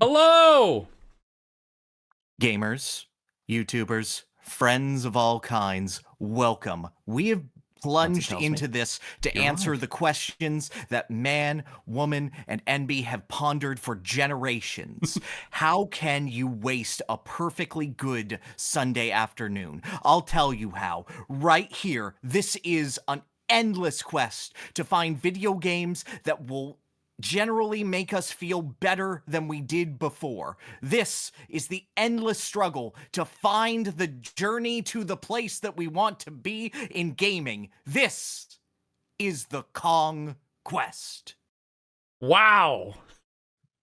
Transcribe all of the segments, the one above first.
Hello! Gamers, YouTubers, friends of all kinds, welcome. We have plunged into this to answer the questions that man, woman, and NB have pondered for generations. How can you waste a perfectly good Sunday afternoon? I'll tell you how. Right here, this is an endless quest to find video games that will generally make us feel better than we did before. This is the endless struggle to find the journey to the place that we want to be in gaming. This is the Kong Quest. Wow.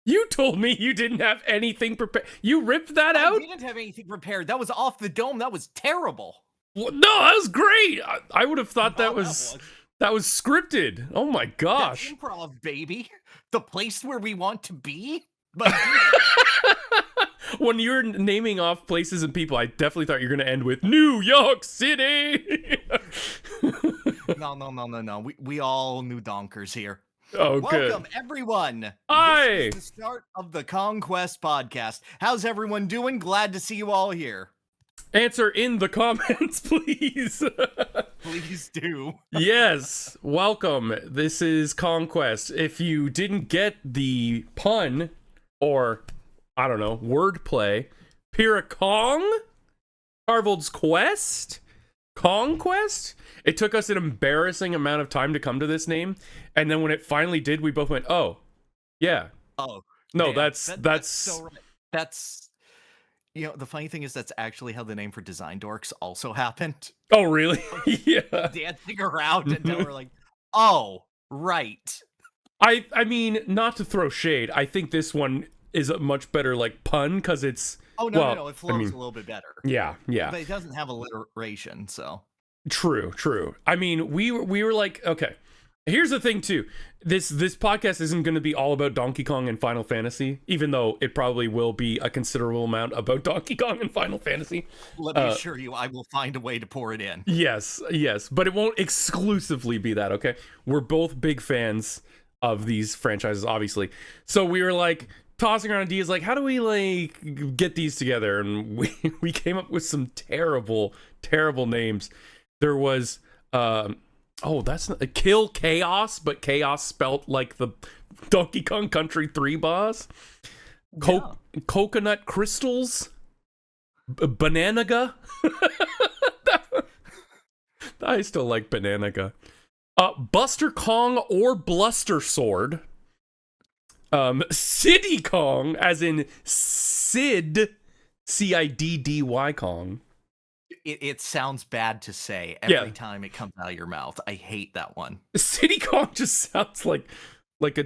You told me you didn't have anything prepared. You ripped that out? I didn't have anything prepared. That was off the dome. That was terrible. No, that was great. I would have thought that was scripted. Oh my gosh. That's improv, baby. The place where we want to be? But when you're naming off places and people, I definitely thought you were going to end with New York City. No. We all new donkers here. Oh, good. Welcome, everyone. Hi. This is the start of the Conquest podcast. How's everyone doing? Glad to see you all here. Answer in the comments, please. Please do. Yes, welcome. This is Conquest. If you didn't get the pun, or, I don't know, wordplay, Piracong? Carvold's Quest? Conquest? It took us an embarrassing amount of time to come to this name, and then when it finally did, we both went, oh, yeah. Oh. No, man, that's so right. That's, you know, the funny thing is that's actually how the name for Design Dorks also happened. Oh, really? Yeah. Dancing around until we're like, oh, right. I mean, not to throw shade, I think this one is a much better, like, pun, because it's... Oh, no, it flows a little bit better. Yeah. But it doesn't have alliteration, so... True. I mean, we were like, okay, here's the thing, too. This podcast isn't going to be all about Donkey Kong and Final Fantasy, even though it probably will be a considerable amount about Donkey Kong and Final Fantasy. Let me assure you, I will find a way to pour it in. Yes, but it won't exclusively be that, okay? We're both big fans of these franchises, obviously. So we were like tossing around ideas like, how do we like get these together? And we came up with some terrible names. There was that's not Kill Chaos, but Chaos spelt like the Donkey Kong Country 3 boss. Coconut Crystals, Bananaga. I still like Bananaga. Buster Kong or Bluster Sword. City Kong, as in Sid, Ciddy Kong. It sounds bad to say every time it comes out of your mouth. I hate that one. City Kong just sounds like a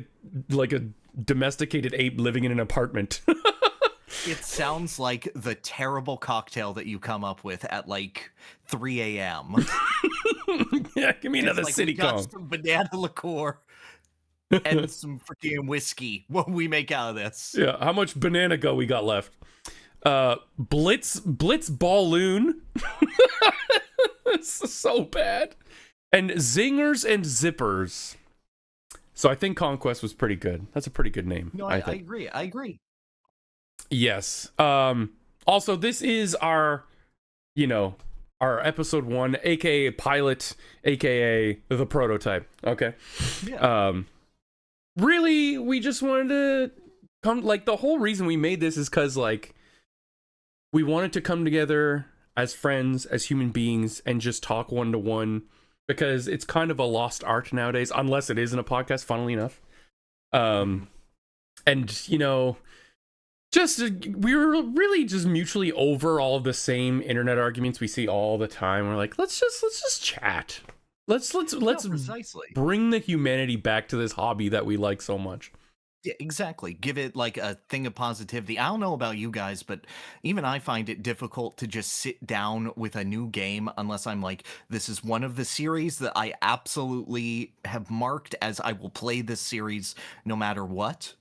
domesticated ape living in an apartment. It sounds like the terrible cocktail that you come up with at like 3 a.m. Yeah, give me another City Kong. Got some banana liqueur and some freaking whiskey. What we make out of this? Yeah, how much banana go we got left? Blitz Balloon. It's so bad. And Zingers and Zippers. So I think Conquest was pretty good. That's a pretty good name. No, I agree. Yes. Also, this is our episode 1, aka pilot, aka the prototype. Okay. Yeah. Really, we just wanted to come, like, the whole reason we made this is because, like, we wanted to come together as friends, as human beings, and just talk one-to-one, because it's kind of a lost art nowadays, unless it isn't a podcast, funnily enough. And, you know, we were really just mutually over all of the same internet arguments we see all the time. We're like, let's just chat. Let's precisely bring the humanity back to this hobby that we like so much. Yeah, exactly. Give it like a thing of positivity. I don't know about you guys, but even I find it difficult to just sit down with a new game unless I'm like, this is one of the series that I absolutely have marked as I will play this series no matter what.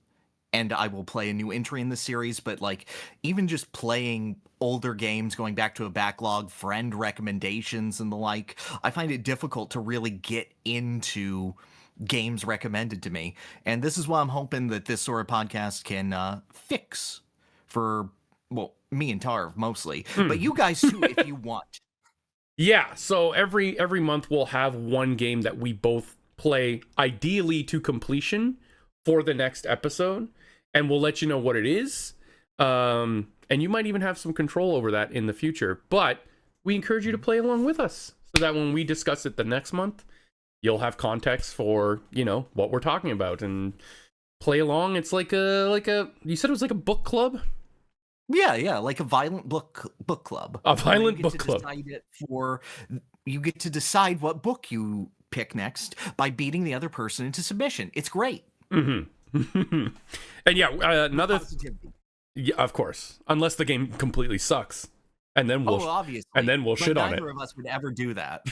And I will play a new entry in the series, but like even just playing older games, going back to a backlog, friend recommendations and the like, I find it difficult to really get into games recommended to me. And this is what I'm hoping that this sort of podcast can fix for, well, me and Tarv mostly, but you guys too if you want. Yeah, so every month we'll have one game that we both play, ideally to completion, for the next episode, and we'll let you know what it is. And you might even have some control over that in the future, but we encourage you to play along with us so that when we discuss it the next month, you'll have context for, you know, what we're talking about and play along. It's like a you said it was like a book club? Yeah, like a violent book club. A violent book club. You get to decide what book you pick next by beating the other person into submission. It's great. Mm-hmm. And yeah, another... Yeah, of course. Unless the game completely sucks. And then we'll obviously. And then we'll shit on it. Neither of us would ever do that.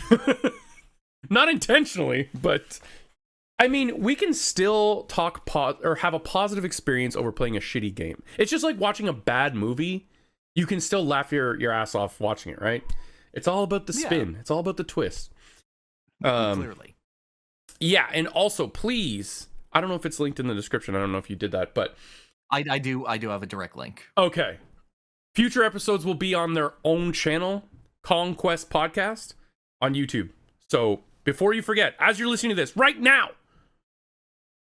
Not intentionally, but... I mean, we can still talk or have a positive experience over playing a shitty game. It's just like watching a bad movie. You can still laugh your ass off watching it, right? It's all about the spin. Yeah. It's all about the twist. Clearly. Yeah, and also, please, I don't know if it's linked in the description. I don't know if you did that, but... I do have a direct link. Okay. Future episodes will be on their own channel, Conquest Podcast, on YouTube. So, before you forget, as you're listening to this, right now,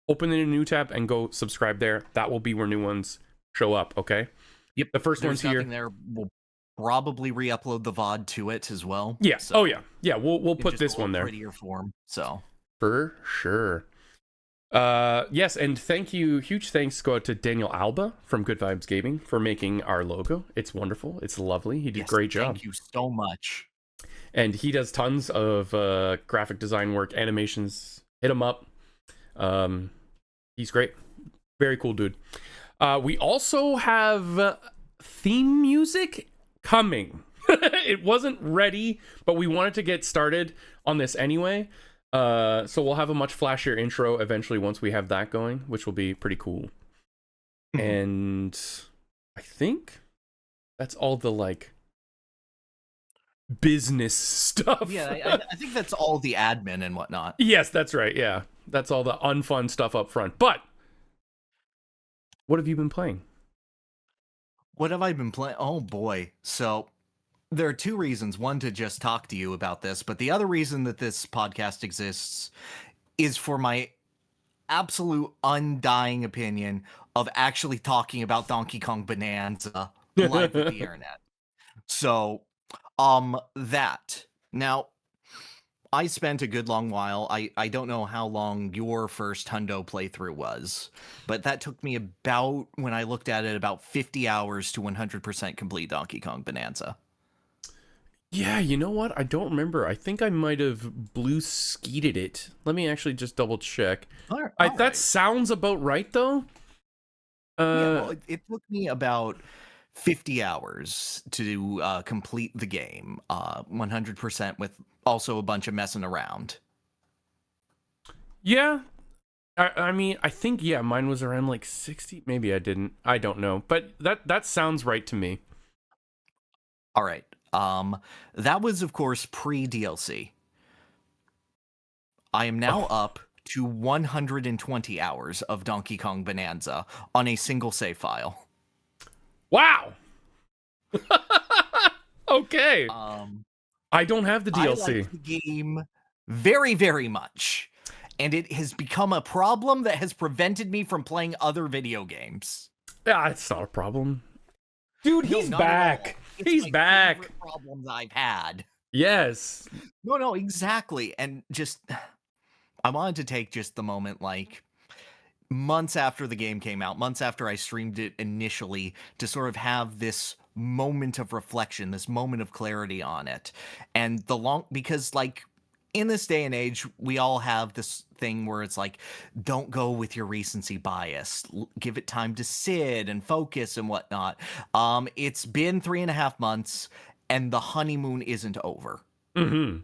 open in a new tab and go subscribe there. That will be where new ones show up, okay? Yep. The first one's here. There. We'll probably re-upload the VOD to it as well. Yeah. So oh, yeah. Yeah, we'll put this one there. Prettier form, so. For sure. Yes, and huge thanks go out to Daniel Alba from Good Vibes Gaming for making our logo. It's wonderful. It's lovely. He did a great job. Thank you so much. And he does tons of graphic design work, animations. Hit him up. He's great. Very cool dude. We also have theme music coming. It wasn't ready, but we wanted to get started on this anyway. So we'll have a much flashier intro eventually once we have that going, which will be pretty cool. And I think that's all the like business stuff. Yeah, I think that's all the admin and whatnot. Yes, that's right. Yeah, that's all the unfun stuff up front. But what have you been playing? What have I been playing? Oh boy. So there are two reasons. One, to just talk to you about this, but the other reason that this podcast exists is for my absolute undying opinion of actually talking about Donkey Kong Bonanza live with the internet. So, that. Now, I spent a good long while. I don't know how long your first Hundo playthrough was, but that took me about, when I looked at it, about 50 hours to 100% complete Donkey Kong Bonanza. Yeah, you know what? I don't remember. I think I might have blue skeeted it. Let me actually just double check. That sounds about right, though. Well, it took me about 50 hours to complete the game, 100% with also a bunch of messing around. Yeah. I mean, I think, yeah, mine was around like 60. Maybe I didn't. I don't know. But that sounds right to me. All right. That was, of course, pre-DLC. I am now up to 120 hours of Donkey Kong Bonanza on a single save file. Wow! Okay. I don't have the DLC. I like the game very, very much. And it has become a problem that has prevented me from playing other video games. Yeah, it's not a problem. Dude, he's back. He's back. Problems I've had. Yes. No, exactly. And just, I wanted to take just the moment, like, months after the game came out, months after I streamed it initially, to sort of have this moment of reflection, this moment of clarity on it. And because, like, in this day and age, we all have this thing where it's like, don't go with your recency bias. Give it time to sit and focus and whatnot. It's been 3.5 months, and the honeymoon isn't over. Mm-hmm.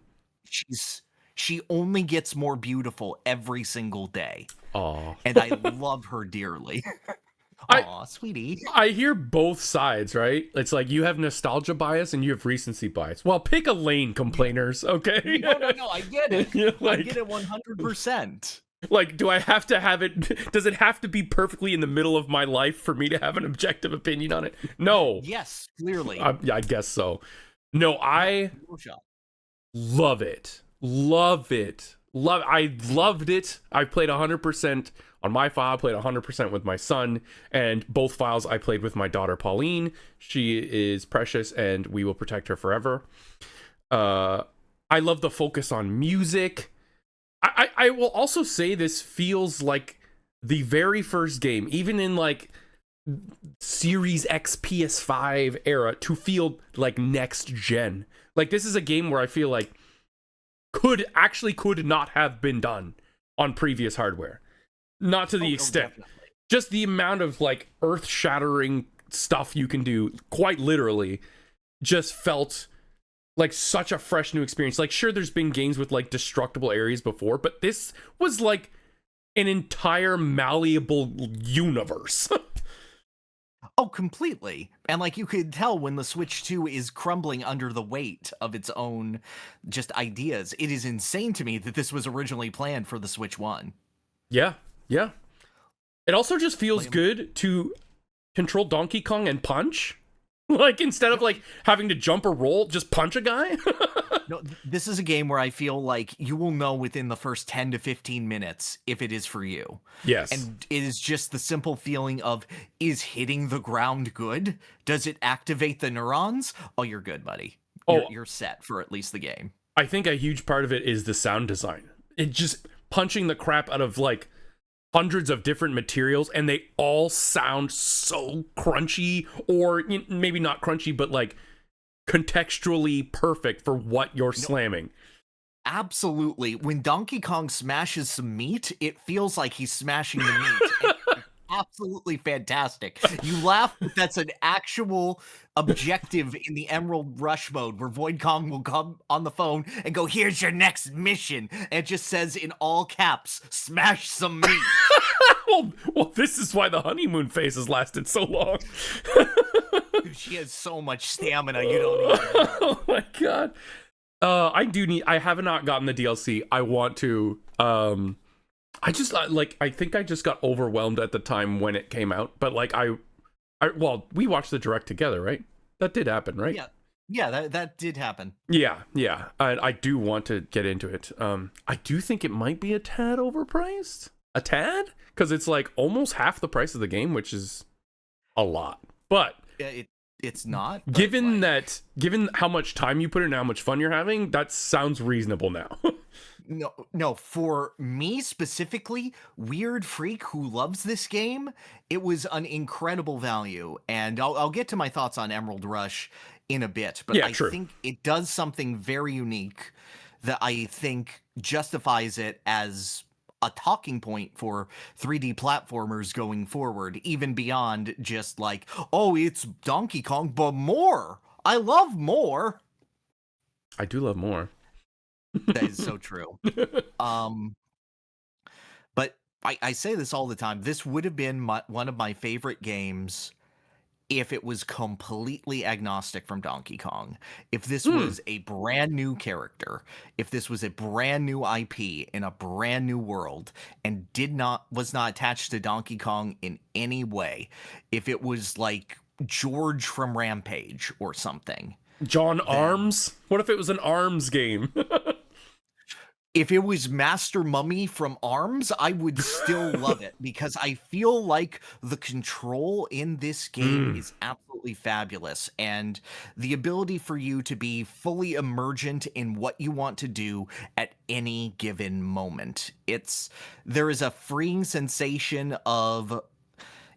She only gets more beautiful every single day. Aww. And I love her dearly. Aw, sweetie. I hear both sides, right? It's like you have nostalgia bias and you have recency bias. Well, pick a lane, complainers, okay? No, I get it. Like, I get it 100%. Like, do I have to have it? Does it have to be perfectly in the middle of my life for me to have an objective opinion on it? No. Yes, clearly. Yeah, I guess so. No, I love it. Love it. I loved it. I played 100% on my file. I played 100% with my son, and both files I played with my daughter Pauline. She is precious, and we will protect her forever. I love the focus on music. I will also say this feels like the very first game, even in like Series X PS5 era, to feel like next gen. Like, this is a game where I feel like could not have been done on previous hardware. Not to the extent. Just the amount of like earth-shattering stuff you can do, quite literally, just felt like such a fresh new experience. Like, sure, there's been games with like destructible areas before, but this was like an entire malleable universe. Oh, completely. And like you could tell when the Switch 2 is crumbling under the weight of its own just ideas. It is insane to me that this was originally planned for the Switch 1. Yeah. It also just feels good to control Donkey Kong and punch. Like, instead of like having to jump or roll, just punch a guy. No, this is a game where I feel like you will know within the first 10 to 15 minutes if it is for you. Yes. And it is just the simple feeling of, is hitting the ground good? Does it activate the neurons? Oh, you're good, buddy. You're set for at least the game. I think a huge part of it is the sound design. It just punching the crap out of like hundreds of different materials, and they all sound so crunchy, or maybe not crunchy, but like contextually perfect for what you're slamming. Absolutely. When Donkey Kong smashes some meat, it feels like he's smashing the meat. Absolutely fantastic. You laugh, but that's an actual objective in the Emerald Rush mode, where Void Kong will come on the phone and go, "Here's your next mission." And it just says in all caps, "Smash some meat." well, this is why the honeymoon phase has lasted so long. Dude, she has so much stamina, you don't even know. Oh my god. I have not gotten the DLC. I want to. I think I just got overwhelmed at the time when it came out, but like well, we watched the direct together, right? That did happen, right? Yeah, that did happen. Yeah. I do want to get into it. I do think it might be a tad overpriced. A tad? Because it's like almost half the price of the game, which is a lot. But it's not. Given how much time you put in and how much fun you're having, that sounds reasonable now. No, for me specifically, weird freak who loves this game, it was an incredible value. And I'll get to my thoughts on Emerald Rush in a bit, but I think it does something very unique that I think justifies it as a talking point for 3D platformers going forward, even beyond just like, oh, it's Donkey Kong, but more. I love more. I do love more. That is so true. But I say this all the time. This would have been one of my favorite games if it was completely agnostic from Donkey Kong. If this was a brand new character, if this was a brand new IP in a brand new world and was not attached to Donkey Kong in any way, if it was like George from Rampage or something. John Arms? What if it was an Arms game? If it was Master Mummy from Arms, I would still love it, because I feel like the control in this game is absolutely fabulous, and the ability for you to be fully emergent in what you want to do at any given moment. There is a freeing sensation of...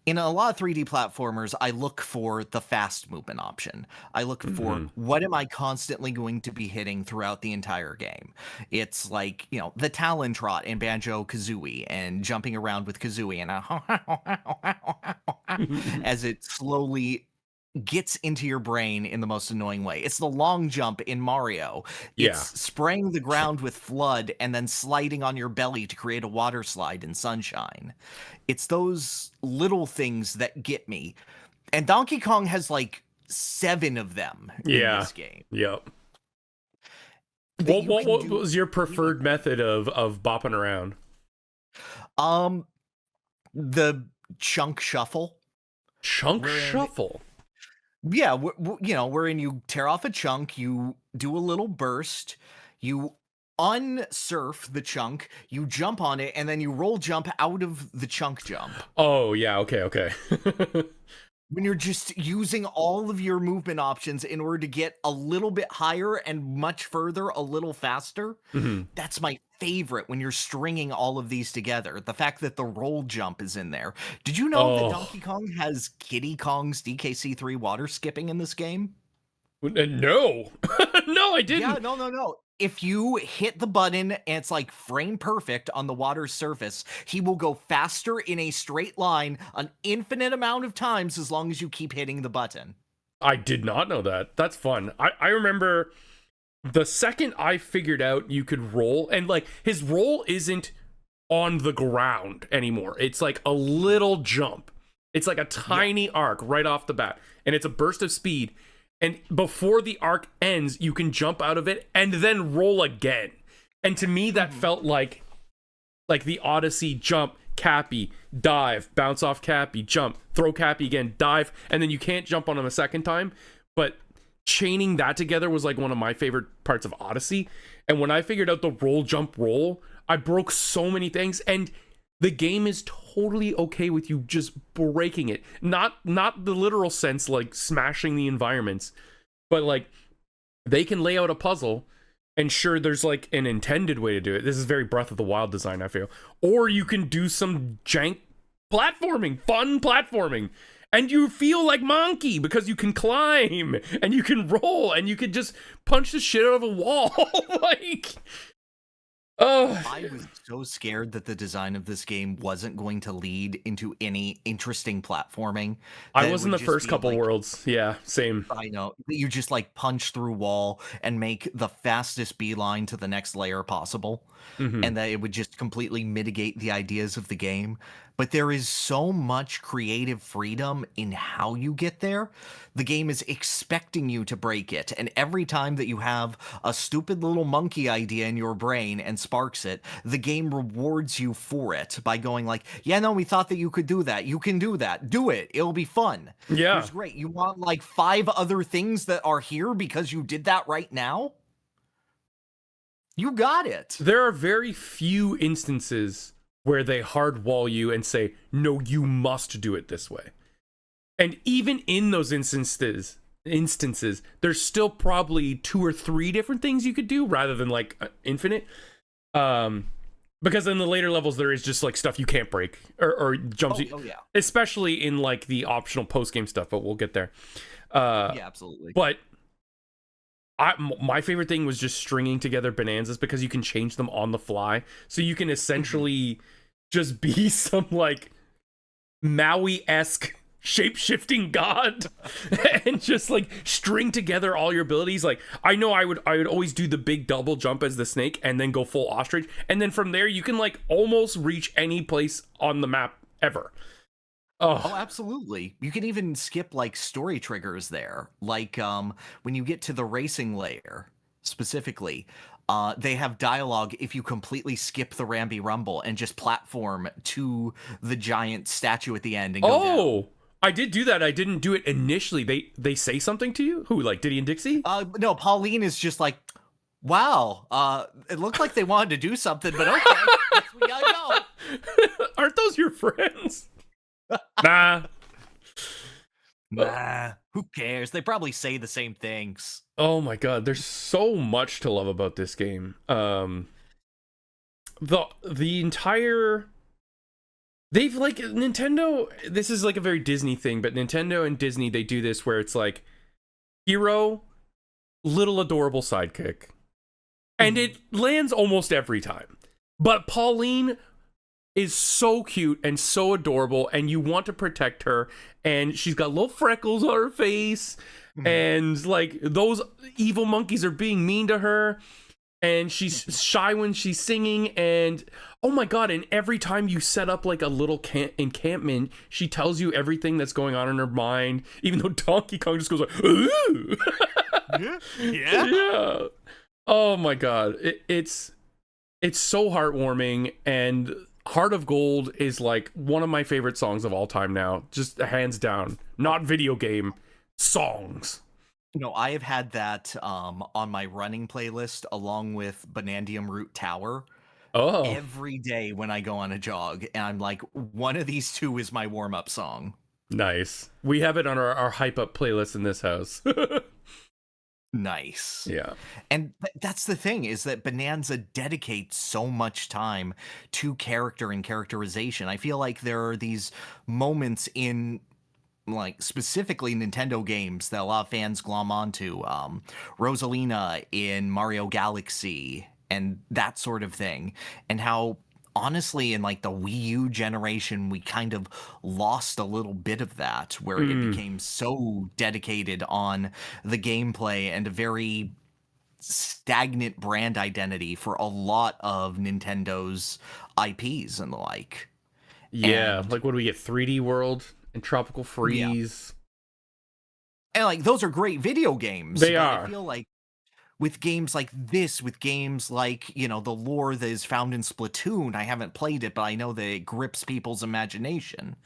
In a lot of 3D platformers, I look for the fast movement option. I look for what am I constantly going to be hitting throughout the entire game. It's like, the Talon Trot in Banjo-Kazooie and jumping around with Kazooie and as it slowly gets into your brain in the most annoying way. It's the long jump in Mario. It's spraying the ground with FLUDD and then sliding on your belly to create a water slide in Sunshine. It's those little things that get me. And Donkey Kong has like 7 of them in this game. Yep. What was your preferred method of bopping around? Um, the chunk shuffle. Chunk Wherein, shuffle. yeah, wherein you tear off a chunk, you do a little burst, you unsurf the chunk, you jump on it, and then you roll jump out of the chunk jump. Oh yeah, okay. When you're just using all of your movement options in order to get a little bit higher and much further a little faster, that's my favorite when you're stringing all of these together. The fact that the roll jump is in there. Did you know that Donkey Kong has Kiddy Kong's DKC3 water skipping in this game? No. No, I didn't. Yeah, no. If you hit the button and it's like frame perfect on the water's surface, he will go faster in a straight line an infinite amount of times as long as you keep hitting the button. I did not know that. That's fun. I remember the second I figured out you could roll, and like his roll isn't on the ground anymore. It's like a little jump. It's like a tiny arc right off the bat, and it's a burst of speed. And before the arc ends, you can jump out of it and then roll again. And to me, that felt like the Odyssey jump, Cappy, dive, bounce off Cappy, jump, throw Cappy again, dive, and then you can't jump on him a second time. But chaining that together was like one of my favorite parts of Odyssey. And when I figured out the roll, jump, roll, I broke so many things. And the game is totally okay with you just breaking it. Not the literal sense, like smashing the environments, but like they can lay out a puzzle, and sure, there's like an intended way to do it. This is very Breath of the Wild design, I feel. Or you can do some jank platforming, fun platforming, and you feel like Monkey because you can climb and you can roll and you can just punch the shit out of a wall. Like, oh, I was so scared that the design of this game wasn't going to lead into any interesting platforming. I was in the first couple worlds. Yeah, same. I know. You just like punch through wall and make the fastest beeline to the next layer possible. And that it would just completely mitigate the ideas of the game. But there is so much creative freedom in how you get there. The game is expecting you to break it. And every time that you have a stupid little monkey idea in your brain and sparks it, the game rewards you for it by going like, yeah, no, we thought that you could do that. You can do that. Do it. It'll be fun. Yeah. It's great. You want like 5 other things that are here because you did that right now? You got it. There are very few instances where they hardwall you and say, no, you must do it this way. And even in those instances, there's still probably 2 or 3 different things you could do rather than like infinite. Because in the later levels, there is just like stuff you can't break or jumps. Yeah. Especially in like the optional post-game stuff, but we'll get there. Yeah, absolutely. But my favorite thing was just stringing together Bananzas because you can change them on the fly. So you can essentially just be some like Maui-esque shape-shifting god and just like string together all your abilities. Like I know I would always do the big double jump as the snake and then go full ostrich. And then from there you can like almost reach any place on the map ever. Oh, absolutely. You can even skip like story triggers there. Like when you get to the racing layer specifically, they have dialogue if you completely skip the Ramby Rumble and just platform to the giant statue at the end and go down. I did do that. I didn't do it initially. They say something to you? Who, like Diddy and Dixie? No, Pauline is just like, wow, it looked like they wanted to do something, but okay, we gotta go. Aren't those your friends? Nah, who cares? They probably say the same things. Oh my god, there's so much to love about this game. The entire they've like Nintendo, this is like a very Disney thing, but Nintendo and Disney, they do this where it's like hero, little adorable sidekick. And it lands almost every time. But Pauline is so cute and so adorable, and you want to protect her, and she's got little freckles on her face, and like those evil monkeys are being mean to her, and she's shy when she's singing, and oh my god, and every time you set up like a little encampment, she tells you everything that's going on in her mind, even though Donkey Kong just goes like, ooh. Yeah. Oh my god, it's so heartwarming, and Heart of Gold is like one of my favorite songs of all time now. Just hands down. Not video game, songs. I have had that on my running playlist along with Banandium Root Tower every day when I go on a jog. And I'm like, one of these two is my warm-up song. Nice. We have it on our hype up playlist in this house. Nice. Yeah. And that's the thing, is that Bananza dedicates so much time to character and characterization. I feel like there are these moments in, like, specifically Nintendo games that a lot of fans glom onto. Rosalina in Mario Galaxy and that sort of thing. And how, honestly, in like the Wii U generation, we kind of lost a little bit of that, where it became so dedicated on the gameplay and a very stagnant brand identity for a lot of Nintendo's IPs and the like. Yeah, and, like, what do we get? 3D World and Tropical Freeze. Yeah. And like, those are great video games. They are. I feel like with games like this, with games like, the lore that is found in Splatoon, I haven't played it, but I know that it grips people's imagination.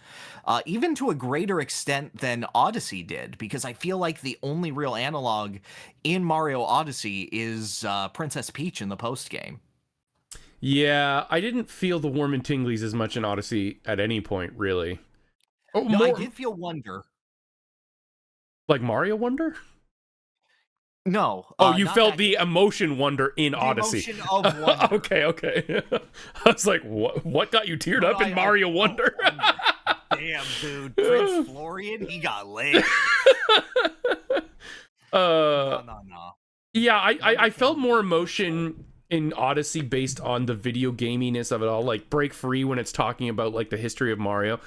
Even to a greater extent than Odyssey did, because I feel like the only real analog in Mario Odyssey is Princess Peach in the post-game. Yeah, I didn't feel the warm and tinglies as much in Odyssey at any point, really. Oh, no, I did feel wonder. Like Mario Wonder? No. You felt the emotion wonder in Odyssey. Emotion of wonder. Okay. I was like, what got you teared up in Mario Wonder? Damn, dude. Prince Florian, he got laid. No. Yeah, I felt more emotion in Odyssey based on the video gaminess of it all. Like, Break Free, when it's talking about, like, the history of Mario.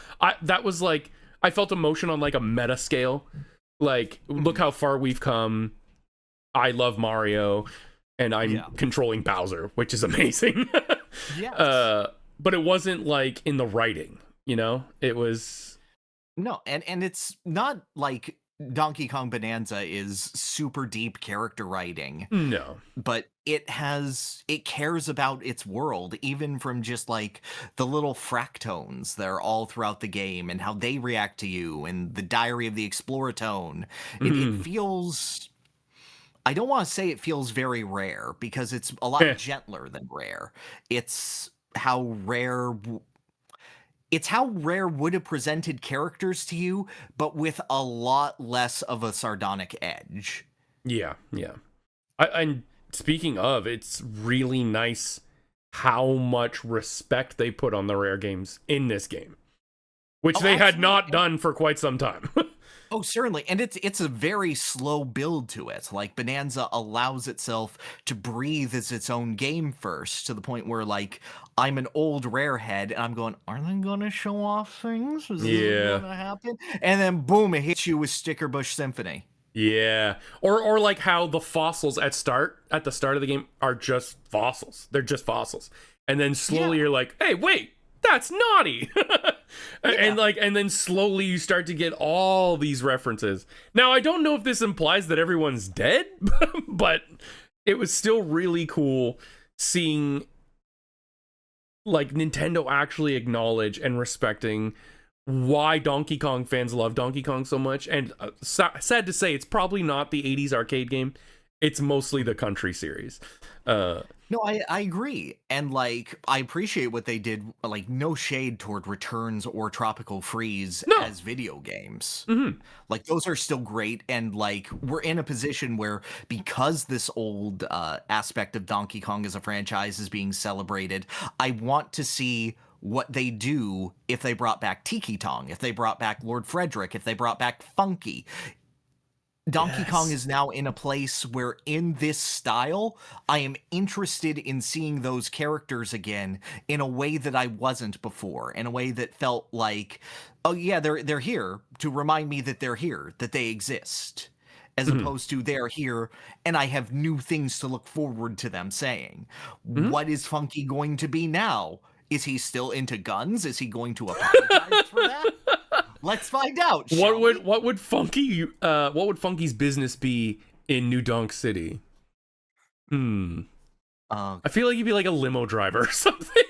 That was, like, I felt emotion on, like, a meta scale. Like, look how far we've come. I love Mario, and I'm controlling Bowser, which is amazing. Yes. But it wasn't like in the writing, it was. No, and it's not like Donkey Kong Bonanza is super deep character writing. No. But it cares about its world, even from just like the little fractones that are all throughout the game and how they react to you, and the Diary of the Exploratone. It feels, I don't want to say it feels very rare, because it's a lot gentler than rare. It's how rare would have presented characters to you, but with a lot less of a sardonic edge. Yeah. And speaking of, it's really nice how much respect they put on the Rare games in this game, which they had not done for quite some time. Oh, certainly. And it's a very slow build to it. Like, Bonanza allows itself to breathe as its own game first, to the point where, like, I'm an old Rare head, and I'm going, are they going to show off things? Is this going to happen? And then, boom, it hits you with Stickerbush Symphony. Yeah. Or like how the fossils at the start of the game are just fossils. They're just fossils. And then slowly you're like, hey, wait, that's naughty. And then slowly you start to get all these references. Now, I don't know if this implies that everyone's dead, but it was still really cool seeing, like, Nintendo actually acknowledge and respecting why Donkey Kong fans love Donkey Kong so much. And sad to say, it's probably not the 80s arcade game. It's mostly the country series. No, I agree. And, like, I appreciate what they did. Like, no shade toward Returns or Tropical Freeze as video games. Like, those are still great. And, like, we're in a position where, because this old aspect of Donkey Kong as a franchise is being celebrated, I want to see what they do if they brought back Tiki Tong, if they brought back Lord Frederick, if they brought back Funky. Donkey Kong is now in a place where, in this style, I am interested in seeing those characters again in a way that I wasn't before, in a way that felt like, oh yeah, they're here to remind me that they're here, that they exist, as opposed to they're here and I have new things to look forward to them saying. What is Funky going to be now? Is he still into guns? Is he going to apologize for that? Let's find out. What would Funky's business be in New Donk City? I feel like he'd be like a limo driver or something.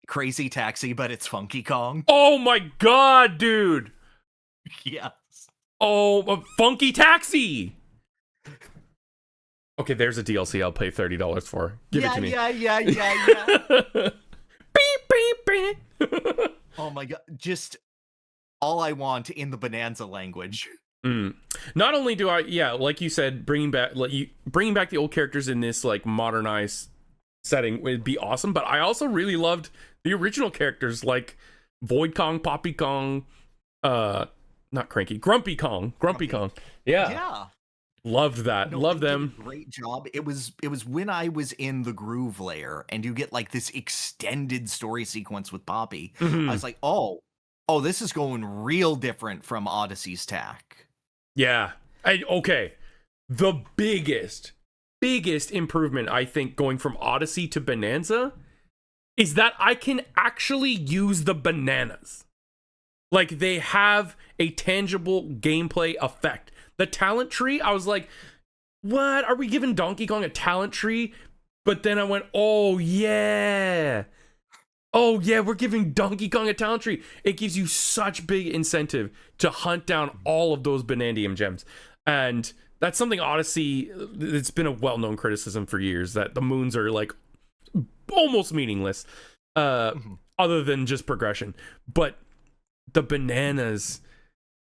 Crazy Taxi, but it's Funky Kong. Oh my god, dude! Yes. Oh, Funky Taxi! Okay, there's a DLC I'll pay $30 for. Give it to me. Yeah. Beep, beep, beep. Oh my god, just all I want in the Bananza language. Not only do I, like you said, bringing back the old characters in this like modernized setting would be awesome, but I also really loved the original characters like Void Kong, Poppy Kong, not Cranky, Grumpy Kong. Yeah. Loved that. No, Loved they did them. a great job. It was when I was in the Groove layer and you get like this extended story sequence with Poppy. I was like, oh, this is going real different from Odyssey's tack. Yeah. Okay. The biggest improvement, I think, going from Odyssey to Bananza is that I can actually use the bananas. Like, they have a tangible gameplay effect. The talent tree, I was like, what? Are we giving Donkey Kong a talent tree? But then I went, oh yeah, we're giving Donkey Kong a talent tree. It gives you such big incentive to hunt down all of those Banandium gems. And that's something Odyssey, it's been a well-known criticism for years, that the moons are like almost meaningless, other than just progression. But the bananas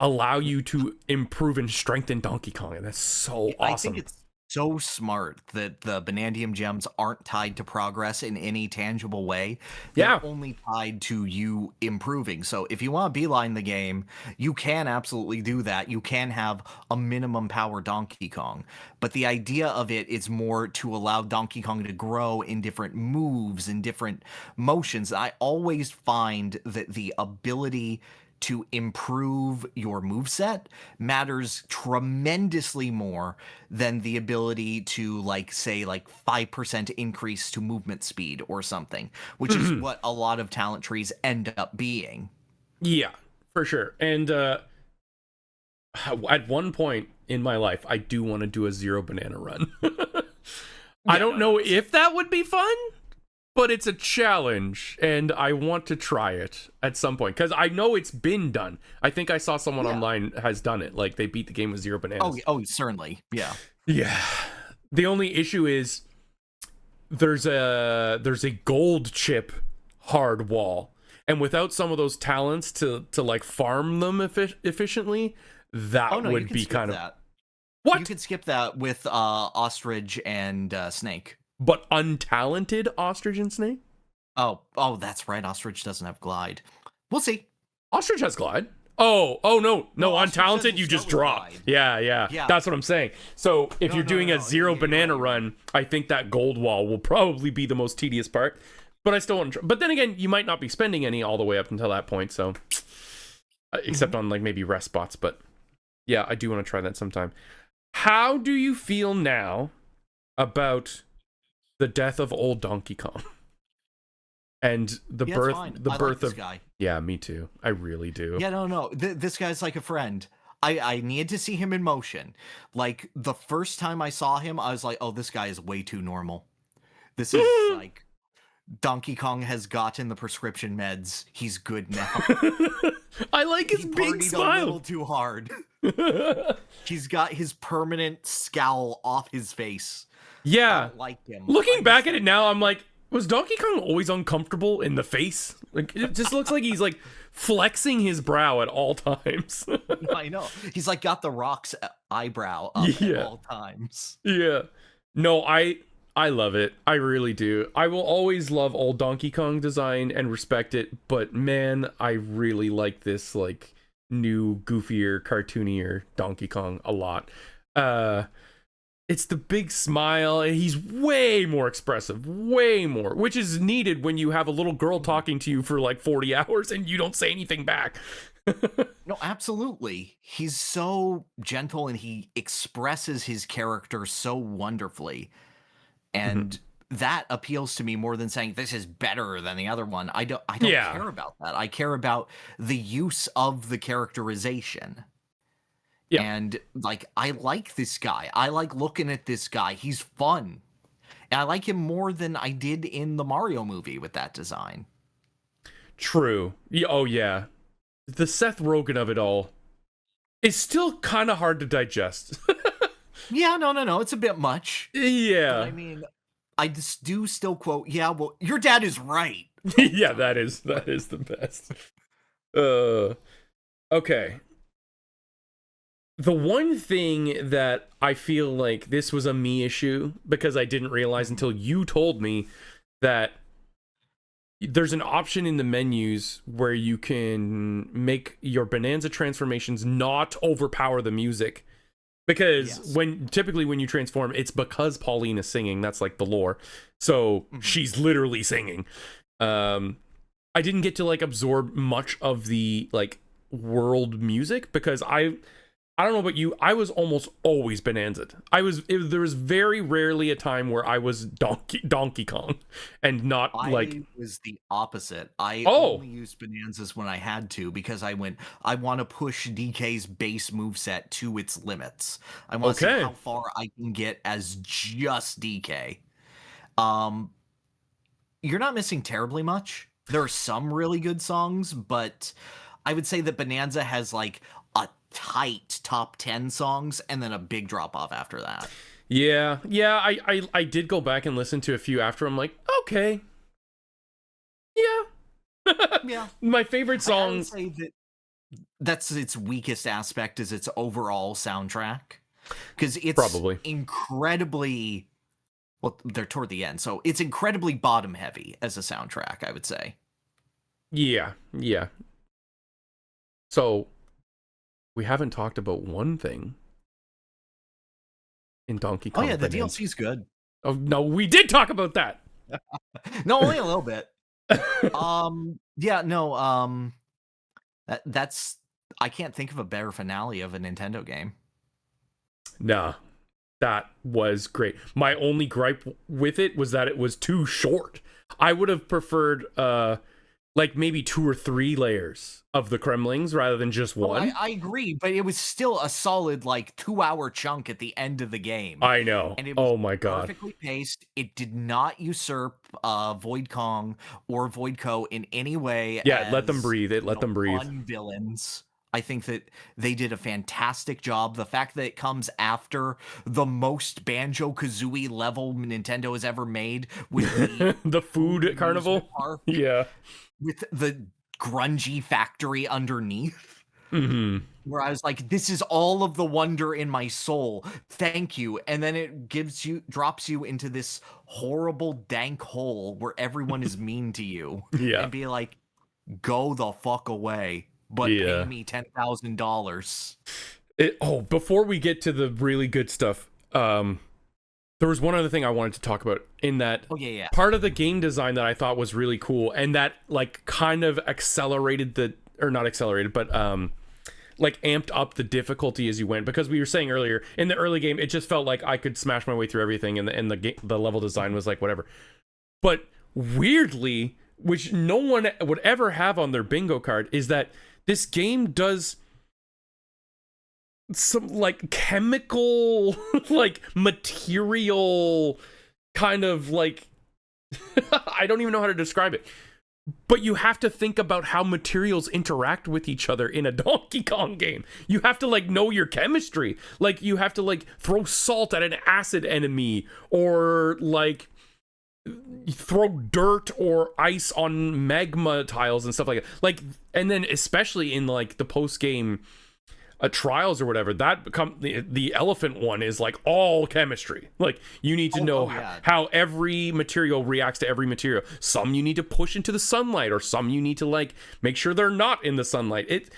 allow you to improve and strengthen Donkey Kong, and that's so awesome. I think it's so smart that the Banandium gems aren't tied to progress in any tangible way. They're only tied to you improving. So if you want to beeline the game, you can absolutely do that. You can have a minimum power Donkey Kong. But the idea of it is more to allow Donkey Kong to grow in different moves and different motions. I always find that the ability to improve your moveset matters tremendously more than the ability to, like, say, like 5% increase to movement speed or something, which is what a lot of talent trees end up being. Yeah, for sure. And at one point in my life, I do want to do a 0 banana run. I don't know if that would be fun, but it's a challenge, and I want to try it at some point, because I know it's been done. I think I saw someone online has done it. Like, they beat the game with 0 bananas. Oh, certainly. Yeah. Yeah. The only issue is there's a gold chip hard wall, and without some of those talents to like farm them efficiently, that would be kind of... What? You could skip that with Ostrich and Snake. But untalented Ostrich and Snake? Oh, that's right. Ostrich doesn't have glide. We'll see. Ostrich has glide. Oh, no, untalented, you just drop. Yeah. That's what I'm saying. So if you're doing a 0 banana run, I think that gold wall will probably be the most tedious part. But I still want to try. But then again, you might not be spending any all the way up until that point. So, except on like maybe rest spots. But yeah, I do want to try that sometime. How do you feel now about the death of old Donkey Kong and the birth of guy? Yeah, me too. I really do. Yeah, no. This guy's like a friend. I needed to see him in motion. Like, the first time I saw him, I was like, oh, this guy is way too normal. This is like, Donkey Kong has gotten the prescription meds. He's good now. I like his big smile. A little too hard. He's got his permanent scowl off his face. Yeah. I don't like him. Looking back at it now, I'm like, was Donkey Kong always uncomfortable in the face? Like, it just looks like he's like flexing his brow at all times. I know. He's like got the Rock's eyebrow up at all times. Yeah. No, I love it. I really do. I will always love old Donkey Kong design and respect it, but man, I really like this like new, goofier, cartoonier Donkey Kong a lot. It's the big smile, and he's way more expressive, way more, which is needed when you have a little girl talking to you for like 40 hours and you don't say anything back. No, absolutely. He's so gentle and he expresses his character so wonderfully. And that appeals to me more than saying this is better than the other one. I don't care about that. I care about the use of the characterization. Yeah. And like, I like this guy. I like looking at this guy. He's fun. And I like him more than I did in the Mario movie with that design. True. Oh, yeah. The Seth Rogen of it all is still kind of hard to digest. Yeah, no. It's a bit much. Yeah. But I mean, I just do still quote, yeah, well, your dad is right. Yeah, that is the best. Okay. The one thing that I feel like this was a me issue, because I didn't realize until you told me that there's an option in the menus where you can make your Bananza transformations not overpower the music. Because typically when you transform, it's because Pauline is singing. That's like the lore. So she's literally singing. I didn't get to like absorb much of the like world music because I don't know about you, I was almost always Bananza'd. There was very rarely a time where I was Donkey Kong and not I was the opposite. I only used Bananzas when I had to because I want to push DK's base moveset to its limits. I want to see how far I can get as just DK. You're not missing terribly much. There are some really good songs, but I would say that Bananza has like a tight top 10 songs and then a big drop off after that. Yeah. I did go back and listen to a few after. I'm like, okay. Yeah. Yeah. My favorite song. I would say that's its weakest aspect is its overall soundtrack. Because it's probably incredibly, well, they're toward the end, so it's incredibly bottom heavy as a soundtrack, I would say. Yeah. So we haven't talked about one thing in Donkey Kong. Oh yeah, the DLC's good. Oh no, we did talk about that. No, only a little bit. Yeah, no, that's I can't think of a better finale of a Nintendo game. Nah, that was great. My only gripe with it was that it was too short. I would have preferred like maybe 2 or 3 layers of the Kremlings rather than just one. I agree, but it was still a solid like 2-hour chunk at the end of the game. I know. And it was my god, perfectly paced. It did not usurp Void Kong or Voidco in any way. Yeah, let them breathe. Let them breathe. Fun villains. I think that they did a fantastic job. The fact that it comes after the most Banjo-Kazooie level Nintendo has ever made with the food carnival. Park, yeah. With the grungy factory underneath. Mm-hmm. Where I was like, this is all of the wonder in my soul. Thank you. And then it drops you into this horrible, dank hole where everyone is mean to you. Yeah. And be like, go the fuck away. But pay me $10,000. Before we get to the really good stuff, there was one other thing I wanted to talk about in that part of the game design that I thought was really cool and that like kind of accelerated like amped up the difficulty as you went, because we were saying earlier in the early game it just felt like I could smash my way through everything and the level design was like whatever. But weirdly, which no one would ever have on their bingo card, is that this game does some like chemical like material kind of like I don't even know how to describe it, but you have to think about how materials interact with each other in a Donkey Kong game. You have to like know your chemistry. Like you have to like throw salt at an acid enemy, or like throw dirt or ice on magma tiles and stuff like that. Like, and then especially in like the post game trials or whatever, that become the elephant one is like all chemistry. Like you need to know how every material reacts to every material. Some you need to push into the sunlight, or some you need to like make sure they're not in the sunlight.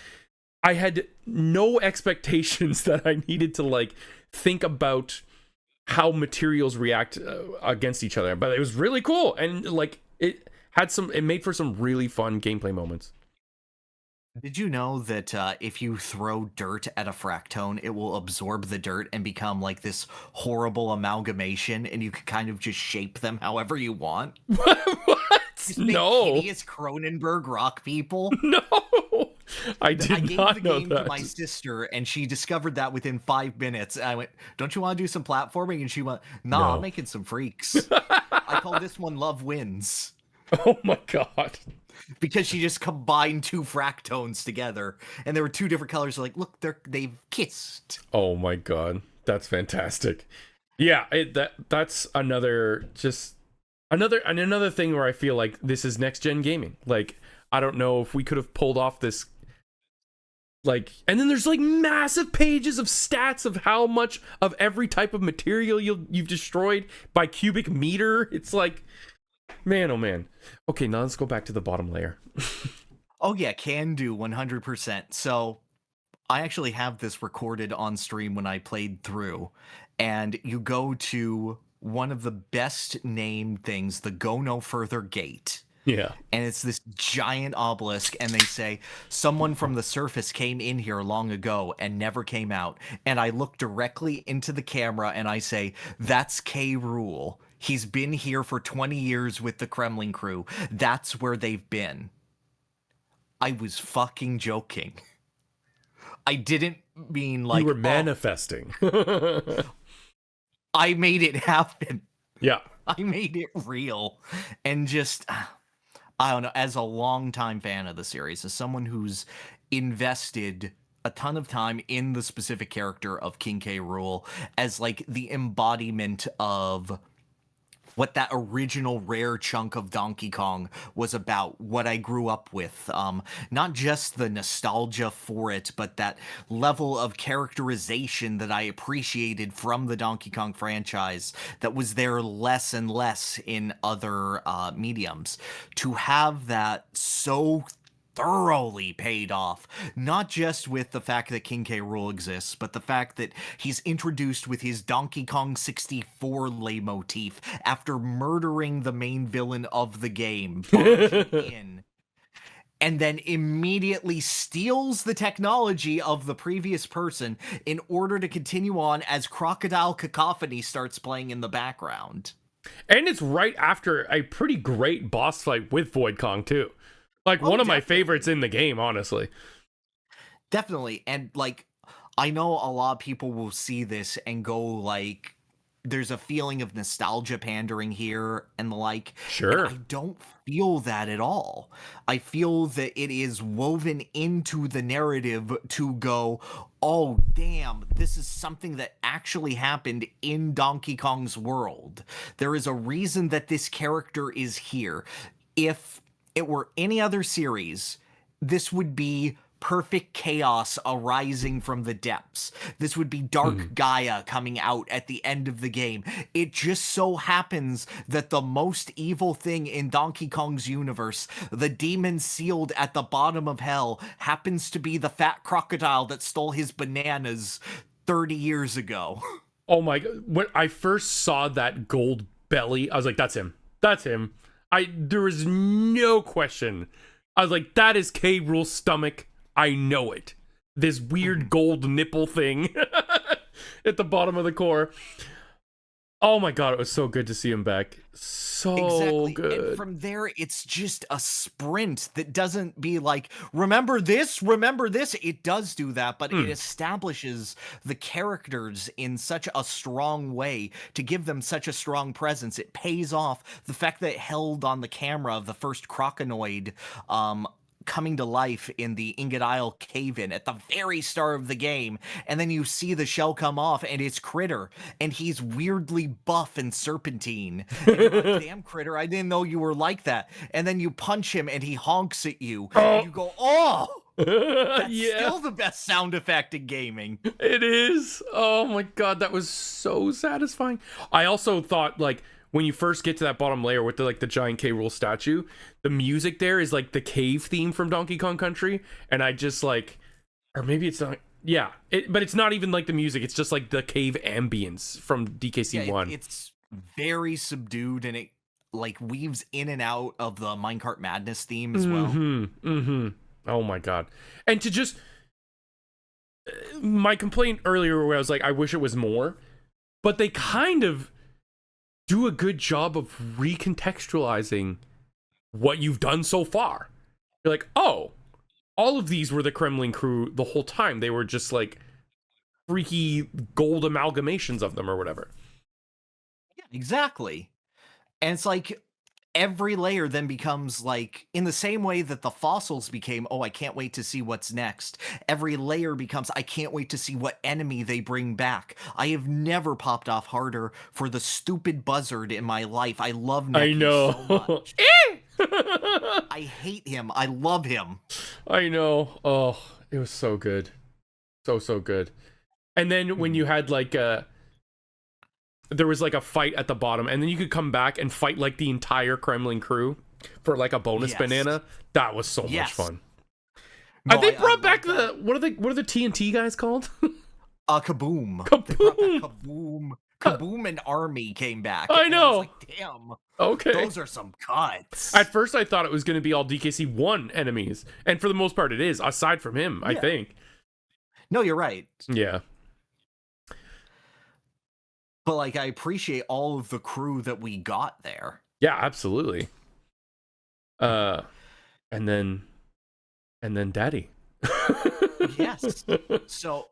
I had no expectations that I needed to like think about how materials react against each other, but it was really cool, and like it made for some really fun gameplay moments. Did you know that if you throw dirt at a fractone, it will absorb the dirt and become like this horrible amalgamation, and you can kind of just shape them however you want? What? No. Hideous Cronenberg rock people? No. I I did gave not the know game to my that. sister, and she discovered that within 5 minutes. And I went, "Don't you want to do some platforming?" And she went, "Nah, I'm No. making some freaks." I call this one Love Wins Oh my god. because she just combined two fractones together, and there were two different colors. Like, look, they've kissed. Oh my god. That's fantastic. Yeah, that's another another thing where I feel like this is next gen gaming. Like, I don't know if we could have pulled off this, like, and then there's like massive pages of stats of how much of every type of material you've destroyed by cubic meter. It's like, man, oh man. Okay, now let's go back to the bottom layer. Oh yeah, can do 100%. So I actually have this recorded on stream when I played through, and you go to one of the best named things, the Go No Further Gate. Yeah. And it's this giant obelisk, and they say, someone from the surface came in here long ago and never came out. And I look directly into the camera and I say, that's K. Rool. He's been here for 20 years with the Kremlin crew. That's where they've been. I was fucking joking. I didn't mean like, you were manifesting. I made it happen. Yeah. I made it real. And just, I don't know, as a longtime fan of the series, as someone who's invested a ton of time in the specific character of King K. Rool as like the embodiment of what that original rare chunk of Donkey Kong was about, what I grew up with. Not just the nostalgia for it, but that level of characterization that I appreciated from the Donkey Kong franchise that was there less and less in other mediums. To have that so thoroughly paid off, not just with the fact that King K. Rool exists, but the fact that he's introduced with his Donkey Kong 64 leitmotif after murdering the main villain of the game, barging in, and then immediately steals the technology of the previous person in order to continue on as Crocodile Cacophony starts playing in the background. And it's right after a pretty great boss fight with Void Kong too. Like, one of my favorites in the game, honestly. Definitely. And, like, I know a lot of people will see this and go, like, there's a feeling of nostalgia pandering here and the like. Sure. And I don't feel that at all. I feel that it is woven into the narrative to go, oh, damn, this is something that actually happened in Donkey Kong's world. There is a reason that this character is here. If it were any other series, this would be perfect chaos arising from the depths. This would be Dark Gaia coming out at the end of the game. It just so happens that the most evil thing in Donkey Kong's universe, the demon sealed at the bottom of hell, happens to be the fat crocodile that stole his bananas 30 years ago. Oh my god. When I first saw that gold belly, I was like, that's him. That's him. There was no question. I was like, that is K. Rool's stomach. I know it. This weird gold nipple thing at the bottom of the core. Oh my god, it was so good to see him back. So good. And from there, it's just a sprint that doesn't be like, remember this, remember this. It does do that, but it establishes the characters in such a strong way to give them such a strong presence. It pays off. The fact that it held on the camera of the first Croconoid coming to life in the Ingot Isle cave-in at the very start of the game, and then you see the shell come off and it's Critter, and he's weirdly buff and serpentine. And you're like, damn, Critter, I didn't know you were like that. And then you punch him and he honks at you, and you go, oh! That's still the best sound effect in gaming. It is. Oh my god, that was so satisfying. I also thought, like, when you first get to that bottom layer with the giant K. Rool statue, the music there is like the cave theme from Donkey Kong Country, and I just like, or maybe it's not. Yeah, but it's not even like the music. It's just like the cave ambience from DKC1. Yeah, it's very subdued, and it like weaves in and out of the Minecart Madness theme as well. Oh my god. And to just, my complaint earlier where I was like, I wish it was more, but they kind of do a good job of recontextualizing what you've done so far. You're like, oh, all of these were the Kremlin crew the whole time. They were just like freaky gold amalgamations of them or whatever. Yeah, exactly. And it's like every layer then becomes like, in the same way that the fossils became, oh, I can't wait to see what's next. Every layer becomes, I can't wait to see what enemy they bring back. I have never popped off harder for the stupid buzzard in my life. I love Neki so much. I hate him. I love him. I know. Oh, it was so good. So good. And then when you had like there was like a fight at the bottom, and then you could come back and fight like the entire Kremlin crew for like a bonus banana. That was so much fun. No, they brought back the what are the TNT guys called? Kaboom. Kaboom. Kaboom and Army came back. I know. I was like, damn. Okay. Those are some cuts. At first I thought it was going to be all DKC 1 enemies, and for the most part it is, aside from him, I think. No, you're right. Yeah. But like, I appreciate all of the crew that we got there. Yeah, absolutely. And then Daddy. Yes. So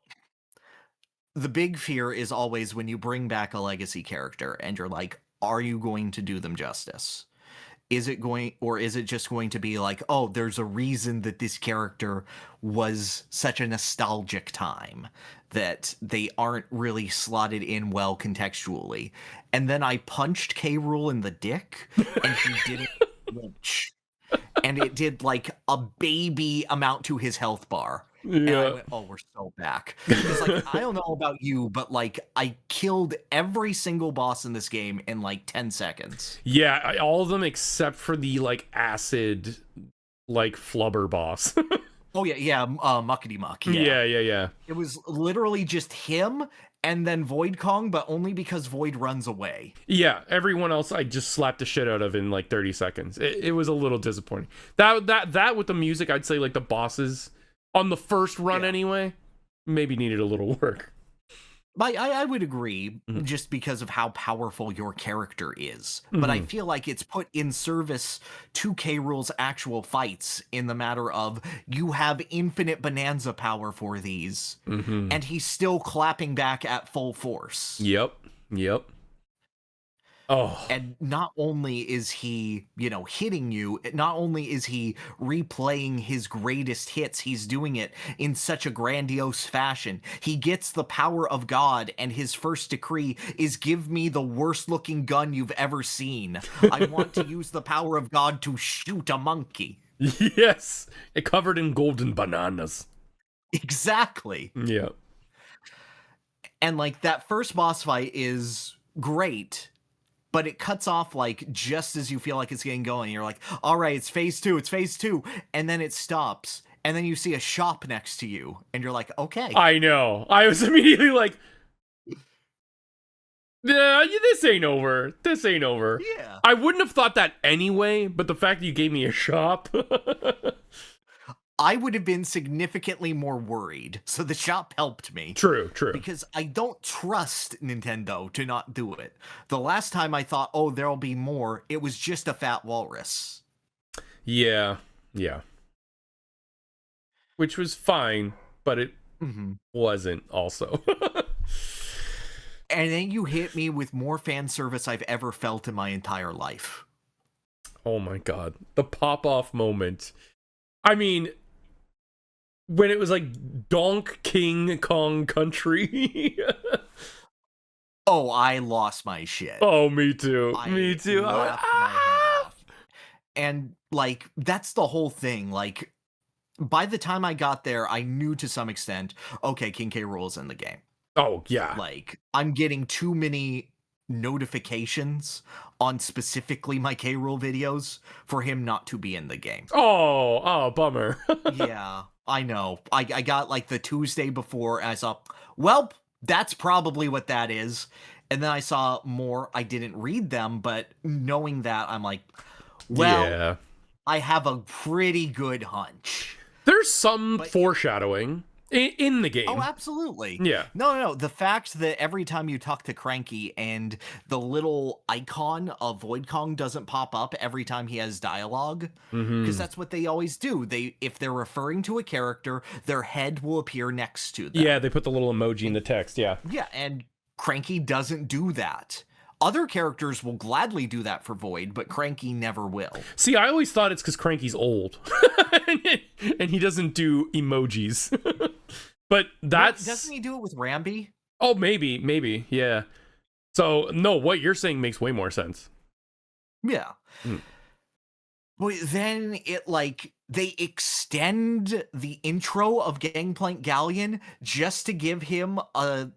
the big fear is always when you bring back a legacy character and you're like, are you going to do them justice? Is it just going to be like, oh, there's a reason that this character was such a nostalgic time that they aren't really slotted in well contextually? And then I punched K. Rool in the dick, and he didn't flinch. And it did like a baby amount to his health bar. Yeah. And I went, oh, we're so back. Because like, I don't know about you, but like, I killed every single boss in this game in like 10 seconds. Yeah, all of them except for the like acid, like flubber boss. Oh yeah, Muckety Muck. Yeah. Yeah. It was literally just him and then Void Kong, but only because Void runs away. Yeah, everyone else I just slapped the shit out of in like 30 seconds. It was a little disappointing. That with the music, I'd say like the bosses on the first run anyway, maybe needed a little work. I would agree, just because of how powerful your character is. But I feel like it's put in service to K. Rool's actual fights in the matter of, you have infinite Bananza power for these, and he's still clapping back at full force. Yep. Oh. And not only is he, hitting you, not only is he replaying his greatest hits, he's doing it in such a grandiose fashion. He gets the power of God, and his first decree is, give me the worst looking gun you've ever seen. I want to use the power of God to shoot a monkey. Yes. It covered in golden bananas. Exactly. Yeah. And like, that first boss fight is great, but it cuts off like just as you feel like it's getting going. You're like, all right, it's phase 2. And then it stops. And then you see a shop next to you. And you're like, okay. I know. I was immediately like, yeah, this ain't over. Yeah. I wouldn't have thought that anyway, but the fact that you gave me a shop. I would have been significantly more worried. So the shop helped me. True. Because I don't trust Nintendo to not do it. The last time I thought, oh, there'll be more, it was just a fat walrus. Yeah. Which was fine, but it wasn't also. And then you hit me with more fan service I've ever felt in my entire life. Oh my god. The pop-off moment. I mean, when it was like Donk King Kong Country. Oh, I lost my shit. Oh, me too. Me too. Laughed my head off. And like, that's the whole thing. Like, by the time I got there, I knew to some extent, okay, King K. Rool's in the game. Oh, yeah. Like, I'm getting too many notifications on specifically my K. Rool videos for him not to be in the game. Oh, bummer. Yeah, I know. I got like the Tuesday before, and I saw, well, that's probably what that is. And then I saw more. I didn't read them, but knowing that, I'm like, well, yeah. I have a pretty good hunch. There's some foreshadowing. in the game. Oh, absolutely. Yeah. No. The fact that every time you talk to Cranky and the little icon of Void Kong doesn't pop up every time he has dialogue, because that's what they always do. If they're referring to a character, their head will appear next to them. Yeah, they put the little emoji in the text, yeah. Yeah, and Cranky doesn't do that. Other characters will gladly do that for Void, but Cranky never will. See, I always thought it's because Cranky's old. And he doesn't do emojis. But that's... Doesn't he do it with Rambi? Oh, maybe, yeah. So, no, what you're saying makes way more sense. Yeah. But then they extend the intro of Gangplank Galleon just to give him a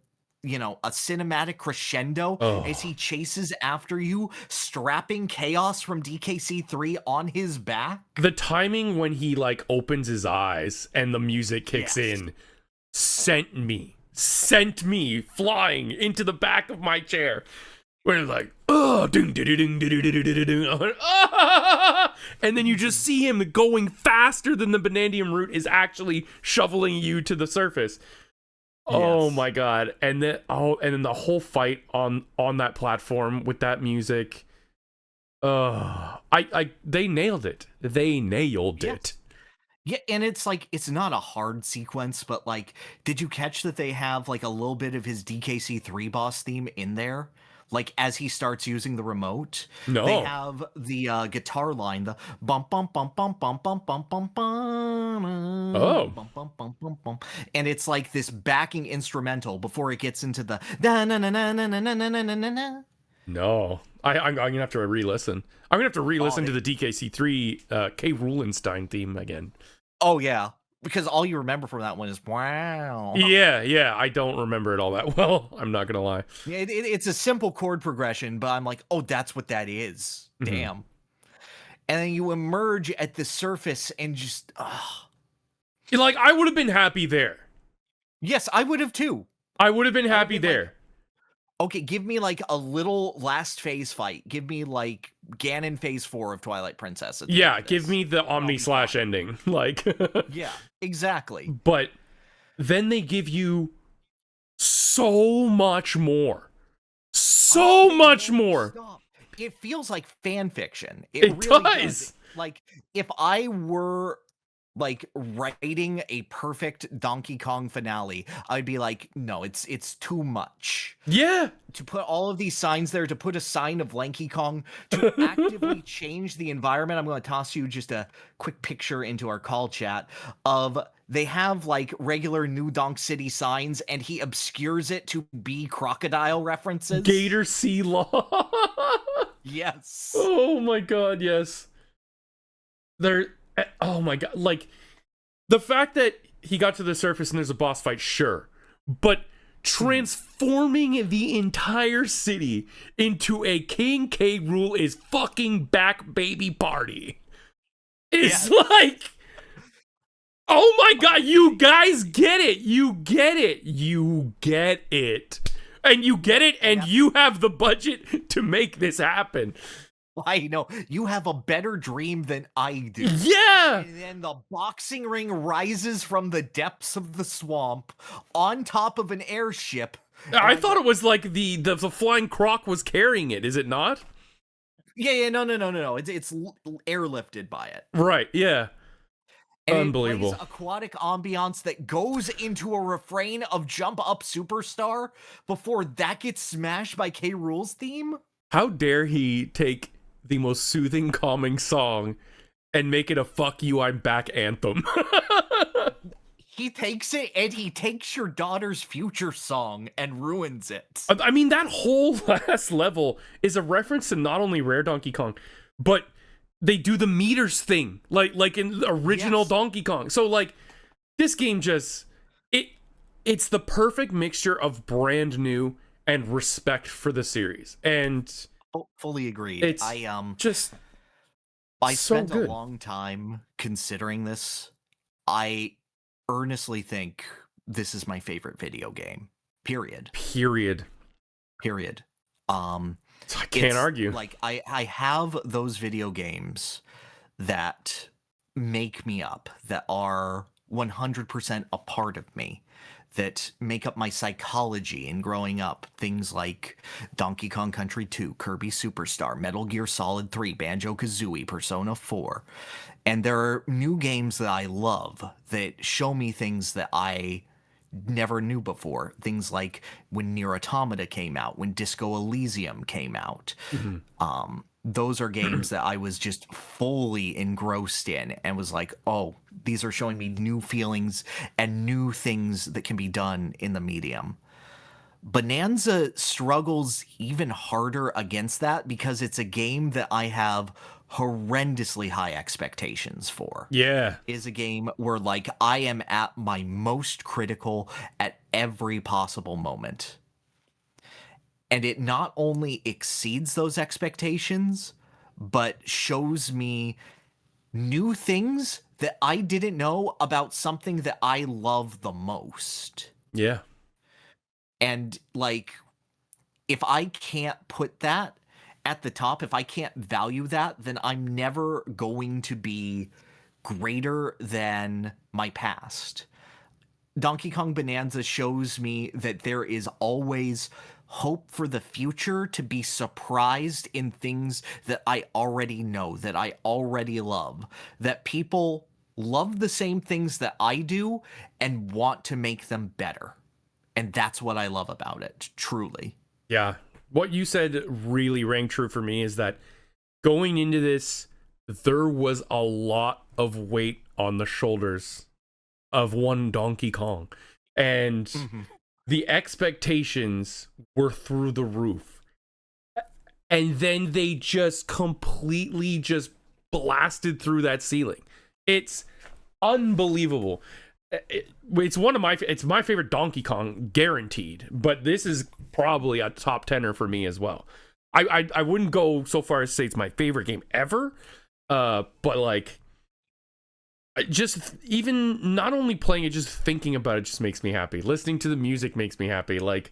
cinematic crescendo as he chases after you, strapping Chaos from DKC3 on his back. The timing when he opens his eyes and the music kicks in sent me flying into the back of my chair. Where it's like, oh, ding, ding, ding, ding, ding, ding, ding, and then you just see him going faster than the Banandium root is actually shoveling you to the surface. Oh my god. And then the whole fight on that platform with that music. They nailed it. They nailed it. Yeah, and it's not a hard sequence, but did you catch that they have a little bit of his DKC3 boss theme in there? As he starts using the remote, no. They have the guitar line, the bum bum bum bum bum bum bum bum bum. Bum bum bum bum bum, and it's this backing instrumental before it gets into the da na na na na na na na na na na. No, I'm gonna have to re-listen. I'm gonna have to re-listen to the DKC3 K. Rulenstein theme again. Oh yeah. Because all you remember from that one is wow. Yeah, I don't remember it all that well. I'm not gonna lie. Yeah, it's a simple chord progression, but I'm like, oh, that's what that is. Damn. And then you emerge at the surface and just, I would have been happy there. Yes, I would have too. I would have been happy there. Okay, give me a little last phase fight. Give me Ganon phase 4 of Twilight Princess. Yeah, give me the Omni Slash ending. Yeah, exactly. But then they give you so much more. So much more. Stop. It feels like fan fiction. It really does. If I were writing a perfect Donkey Kong finale, I'd be no, it's too much. Yeah. To put all of these signs there, to put a sign of Lanky Kong, to actively change the environment. I'm going to toss you just a quick picture into our call chat of they have regular New Donk City signs and he obscures it to be crocodile references. Gator Sea Law. Yes. Oh my god, yes. Oh my god, the fact that he got to the surface and there's a boss fight, sure, but transforming the entire city into a King K. Rool is fucking back baby party. It's oh my god, you guys get it, you get it. And you get it, and you have the budget to make this happen. I know. You have a better dream than I do. Yeah! And then the boxing ring rises from the depths of the swamp on top of an airship. I thought it was the flying croc was carrying it, is it not? Yeah, no. It's airlifted by it. Right, yeah. And unbelievable. It plays aquatic ambiance that goes into a refrain of Jump Up Superstar before that gets smashed by K. Rool's theme. How dare he take the most soothing, calming song and make it a fuck you, I'm back anthem. He takes it and he takes your daughter's future song and ruins it. I mean, that whole last level is a reference to not only Rare Donkey Kong, but they do the meters thing, like in the original Donkey Kong. So this game it's the perfect mixture of brand new and respect for the series. And fully agreed. I spent a long time considering this. I earnestly think this is my favorite video game. Period. I can't argue. I have those video games that make me up, that are 100% a part of me, that make up my psychology in growing up. Things like Donkey Kong Country 2, Kirby Superstar, Metal Gear Solid 3, Banjo-Kazooie, Persona 4. And there are new games that I love that show me things that I never knew before. Things like when Nier Automata came out, when Disco Elysium came out. Those are games that I was just fully engrossed in and was like, oh, these are showing me new feelings and new things that can be done in the medium. Bananza struggles even harder against that because it's a game that I have horrendously high expectations for. Yeah. Is a game where, like, I am at my most critical at every possible moment. And it not only exceeds those expectations, but shows me new things that I didn't know about something that I love the most. Yeah. And, like, if I can't put that at the top, if I can't value that, then I'm never going to be greater than my past. Donkey Kong Bonanza shows me that there is always hope for the future, to be surprised in things that I already know, that I already love, that people love the same things that I do and want to make them better. And that's what I love about it, truly. Yeah. What you said really rang true for me, is that going into this, there was a lot of weight on the shoulders of one Donkey Kong. And the expectations were through the roof. And then they just completely just blasted through that ceiling. It's unbelievable. It's my favorite Donkey Kong, guaranteed. But this is probably a top 10er for me as well. I wouldn't go so far as to say it's my favorite game ever. But like, just even not only playing it, just thinking about it just makes me happy. Listening to the music makes me happy. Like,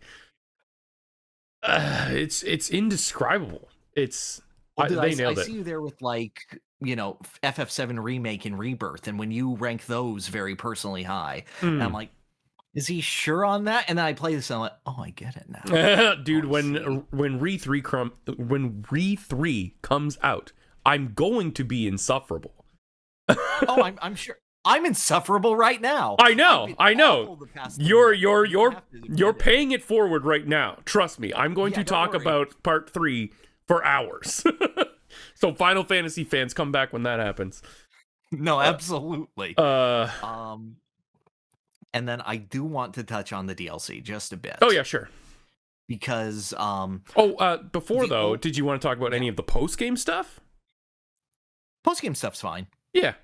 it's indescribable. It's they nailed it. I see you there with, like, you know, FF7 Remake and Rebirth, and when you rank those very personally high, and I'm like, is he sure on that? And then I play this and I'm like, oh, I get it now. Dude, when Re 3 comes out, I'm going to be insufferable. Oh, I'm sure. I'm insufferable right now. I know. You're paying it forward right now. Trust me. I'm going to talk about part 3 for hours. So Final Fantasy fans, come back when that happens. No, absolutely. And then I do want to touch on the DLC just a bit. Oh yeah, sure. Because before though, did you want to talk about any of the post-game stuff? Post-game stuff's fine. Yeah.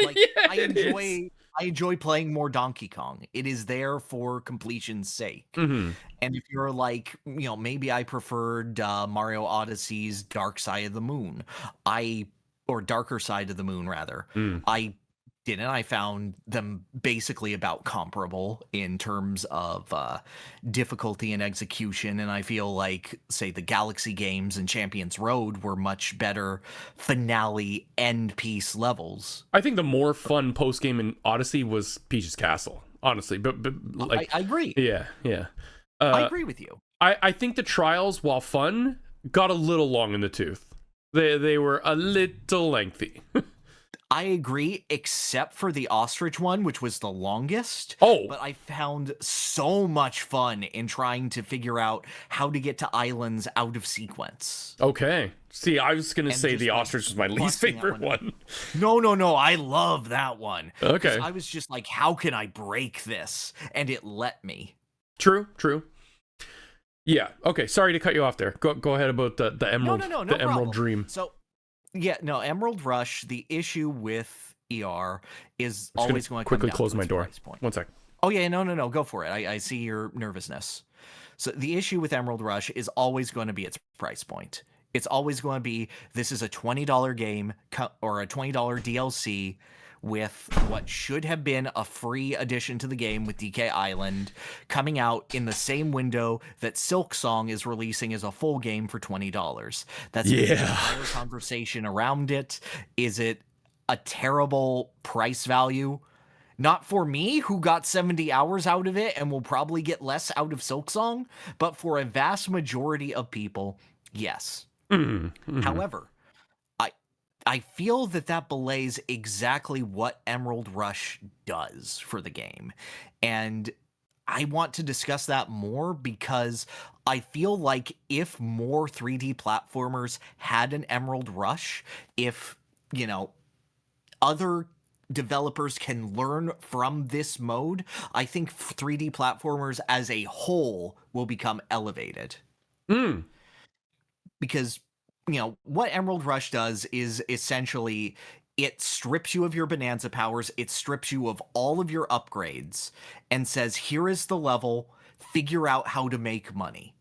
Like, yeah, I enjoy playing more Donkey Kong. It is there for completion's sake. And if you're like, you know, maybe I preferred Mario Odyssey's Dark Side of the Moon, or Darker Side of the Moon rather. I didn't. I found them basically about comparable in terms of difficulty and execution, and I feel like, say, the Galaxy games and Champions Road were much better finale end piece levels. I think the more fun post game in Odyssey was Peach's Castle, honestly. But like, I agree. Yeah. I agree with you. I think the trials, while fun, got a little long in the tooth. They were a little lengthy. I agree, except for the ostrich one, which was the longest. Oh. But I found so much fun in trying to figure out how to get to islands out of sequence. Okay. See, I was going to say the ostrich was my least favorite one. No. I love that one. Okay. I was just like, how can I break this? And it let me. True. Yeah. Okay. Sorry to cut you off there. Go ahead about the Emerald, No the Emerald problem. Dream. So, yeah, no, Emerald Rush, the issue with ER is always going to quickly come down close to my its door. price point. 1 sec. Oh, yeah, no, go for it. I see your nervousness. So the issue with Emerald Rush is always going to be its price point. It's always going to be, this is a $20 game or a $20 DLC with what should have been a free addition to the game with DK Island coming out in the same window that Silk Song is releasing as a full game for $20. That's the entire conversation around it. Is it a terrible price value? Not for me, who got 70 hours out of it and will probably get less out of Silksong, but for a vast majority of people, yes. However, I feel that belays exactly what Emerald Rush does for the game. And I want to discuss that more because I feel like if more 3D platformers had an Emerald Rush, if, other developers can learn from this mode, I think 3D platformers as a whole will become elevated. Because, what Emerald Rush does is essentially it strips you of your Bananza powers, it strips you of all of your upgrades, and says, here is the level, figure out how to make money.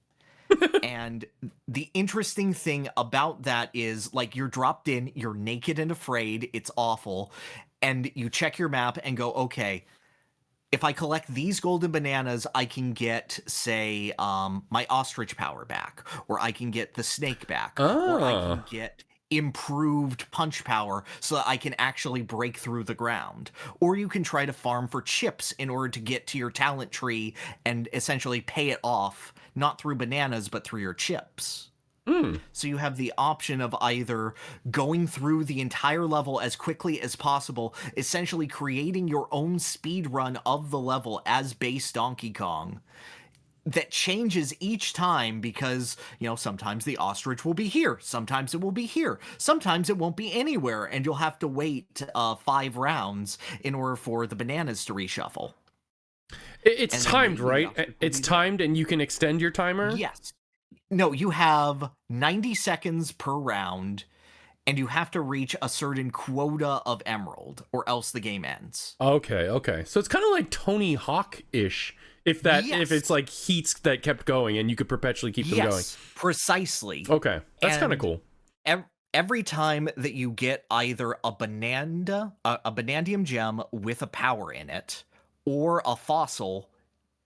And the interesting thing about that is, like, you're dropped in, you're naked and afraid, it's awful, and you check your map and go, okay, if I collect these golden bananas, I can get, say, my ostrich power back, or I can get the snake back, or I can get improved punch power so that I can actually break through the ground. Or you can try to farm for chips in order to get to your talent tree and essentially pay it off, not through bananas, but through your chips. So you have the option of either going through the entire level as quickly as possible, essentially creating your own speed run of the level as base Donkey Kong, that changes each time because, sometimes the ostrich will be here, sometimes it will be here, sometimes it won't be anywhere, and you'll have to wait 5 rounds in order for the bananas to reshuffle. It's timed, right? It's timed and you can extend your timer? Yes. No, you have 90 seconds per round, and you have to reach a certain quota of emerald, or else the game ends. Okay. So it's kind of like Tony Hawk-ish, if it's like heats that kept going, and you could perpetually keep them going. Yes, precisely. Okay, that's kind of cool. Every time that you get either a Banandium gem with a power in it, or a fossil,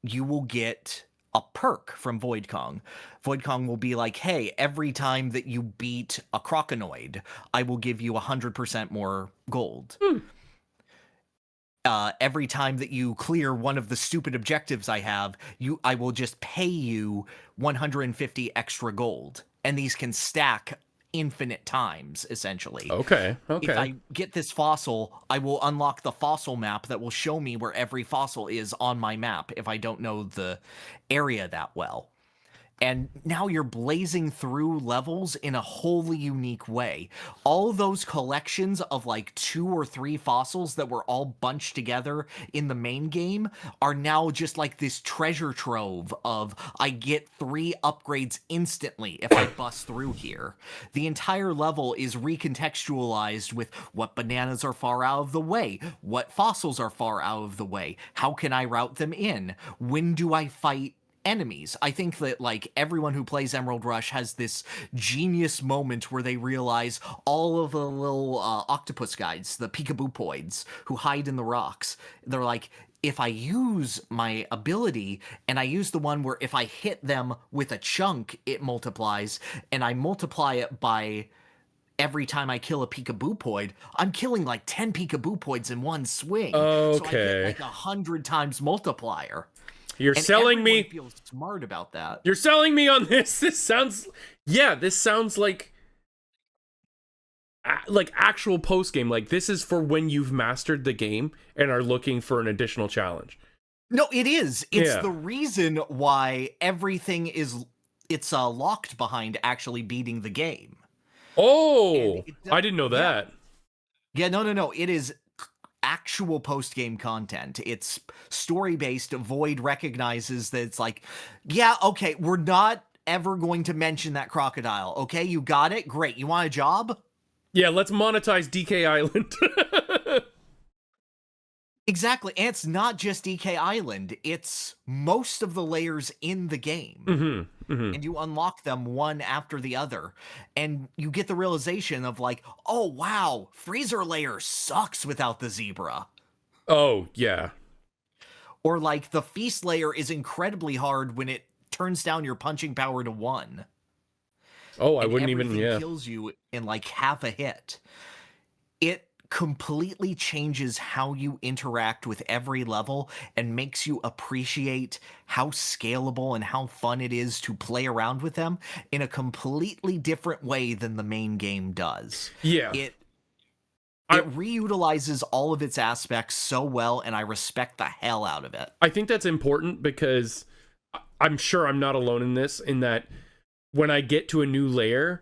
you will get a perk from Void Kong. Void Kong will be like, hey, every time that you beat a Croconoid, I will give you 100% more gold. Every time that you clear one of the stupid objectives I have, I will just pay you 150 extra gold. And these can stack infinite times, essentially. Okay. If I get this fossil, I will unlock the fossil map that will show me where every fossil is on my map if I don't know the area that well. And now you're blazing through levels in a wholly unique way. All those collections of like 2 or 3 fossils that were all bunched together in the main game are now just like this treasure trove of I get 3 upgrades instantly if I bust through here. The entire level is recontextualized with what bananas are far out of the way, what fossils are far out of the way, how can I route them in, when do I fight enemies. I think that like everyone who plays Emerald Rush has this genius moment where they realize all of the little octopus guys, the peekaboopoids who hide in the rocks, they're like, if I use my ability and I use the one where if I hit them with a chunk it multiplies, and I multiply it by every time I kill a peekaboopoid, I'm killing like 10 peekaboopoids in one swing. Okay. So I get like 100 times multiplier. You're selling me. Feels smart about that. You're selling me on this. This sounds like actual post game. Like this is for when you've mastered the game and are looking for an additional challenge. No, it is. It's the reason why everything is locked behind actually beating the game. Oh, I didn't know that. Yeah, no. It is actual post-game content. It's story-based. Void recognizes that it's like, yeah, okay, we're not ever going to mention that crocodile. Okay, you got it? Great. You want a job? Yeah, let's monetize DK Island. Exactly. And it's not just DK Island. It's most of the layers in the game. And you unlock them one after the other. And you get the realization of like, oh, wow, Freezer Layer sucks without the zebra. Oh, yeah. Or like the Feast Layer is incredibly hard when it turns down your punching power to 1. Oh, I wouldn't even, kills you in like half a hit. It completely changes how you interact with every level and makes you appreciate how scalable and how fun it is to play around with them in a completely different way than the main game does. Yeah. It reutilizes all of its aspects so well, and I respect the hell out of it. I think that's important because I'm sure I'm not alone in this, in that when I get to a new layer,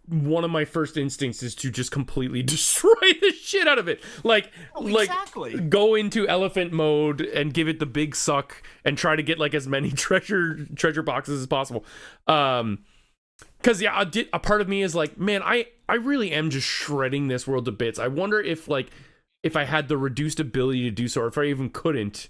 one of my first instincts is to just completely destroy the shit out of it. Exactly. Go into elephant mode and give it the big suck and try to get like as many treasure boxes as possible. Because yeah, a part of me is like, man, I really am just shredding this world to bits. I wonder if I had the reduced ability to do so, or if I even couldn't,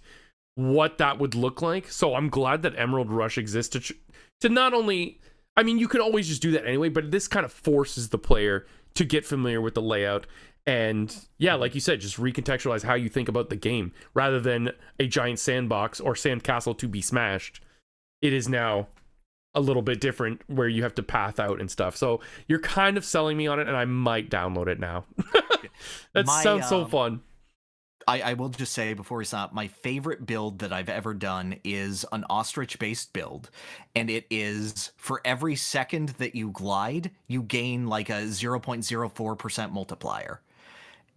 what that would look like. So I'm glad that Emerald Rush exists to not only, I mean, you could always just do that anyway, but this kind of forces the player to get familiar with the layout. And yeah, like you said, just recontextualize how you think about the game rather than a giant sandbox or sandcastle to be smashed. It is now a little bit different where you have to path out and stuff. So you're kind of selling me on it, and I might download it now. That sounds so fun. I will just say before we stop, my favorite build that I've ever done is an ostrich-based build, and it is for every second that you glide, you gain like a 0.04% multiplier.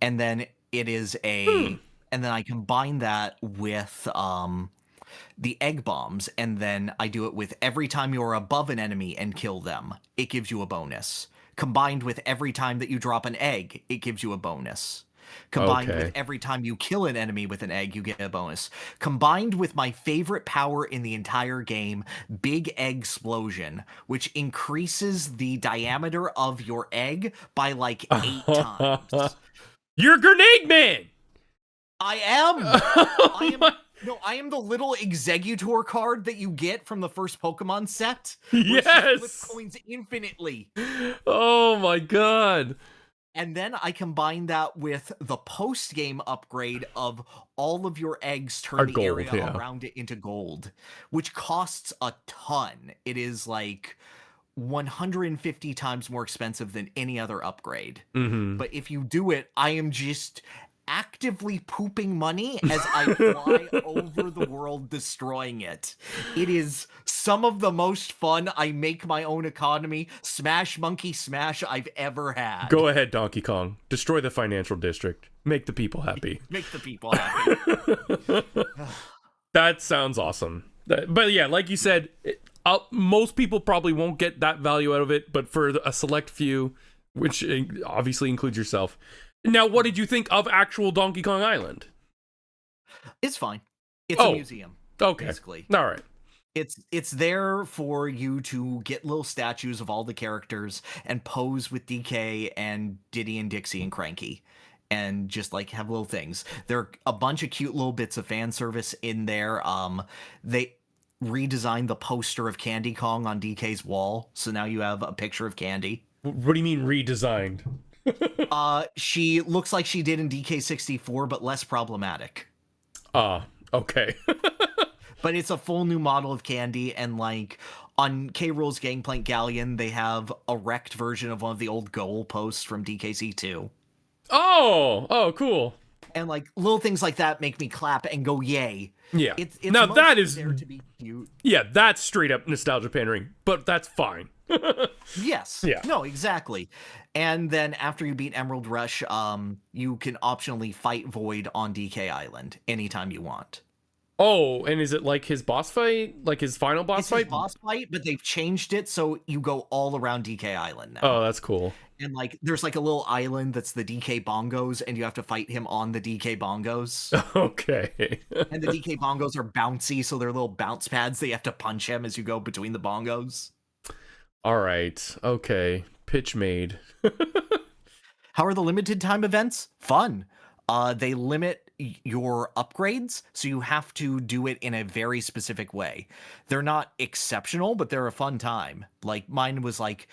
And then it is and then I combine that with the egg bombs, and then I do it with every time you're above an enemy and kill them, it gives you a bonus. Combined with every time that you drop an egg, it gives you a bonus. Combined with every time you kill an enemy with an egg, you get a bonus. Combined with my favorite power in the entire game, Big Egg Explosion, which increases the diameter of your egg by like 8 times. You're Grenade Man! I am the little Executor card that you get from the first Pokemon set. Yes! Flip coins infinitely. Oh my god. And then I combine that with the post-game upgrade of all of your eggs turn the area around it into gold, which costs a ton. It is like 150 times more expensive than any other upgrade. Mm-hmm. But if you do it, I am just actively pooping money as I fly over the world destroying it. It is some of the most fun I make my own economy smash monkey smash I've ever had. Go ahead, Donkey Kong. Destroy the financial district. Make the people happy. Make the people happy. That sounds awesome. But yeah, like you said, most people probably won't get that value out of it, but for a select few, which obviously includes yourself. Now, what did you think of actual Donkey Kong Island? It's fine. It's a museum. Okay. Basically. All right. It's there for you to get little statues of all the characters and pose with DK and Diddy and Dixie and Cranky. And just like have little things. There are a bunch of cute little bits of fan service in there. They redesigned the poster of Candy Kong on DK's wall, so now you have a picture of Candy. What do you mean redesigned? She looks like she did in DK64, but less problematic. Okay. But it's a full new model of Candy, and like on K. Rool's Gangplank Galleon, they have a wrecked version of one of the old goal posts from DKC2. Oh, cool. And like little things like that make me clap and go yay. Yeah. It's now that is there to be cute. Yeah, that's straight up nostalgia pandering, but that's fine. Yes. Yeah. No, exactly. And then after you beat Emerald Rush, you can optionally fight Void on DK Island anytime you want. Oh, and is it like his boss fight? Like his final boss fight? It's his boss fight, but they've changed it so you go all around DK Island now. Oh, that's cool. And like there's like a little island that's the DK Bongos, and you have to fight him on the DK Bongos. Okay. And the DK Bongos are bouncy, so they're little bounce pads that you have to punch him as you go between the bongos. All right. Okay. Pitch made. How are the limited time events? Fun. They limit your upgrades, so you have to do it in a very specific way. They're not exceptional, but they're a fun time. Like mine was like,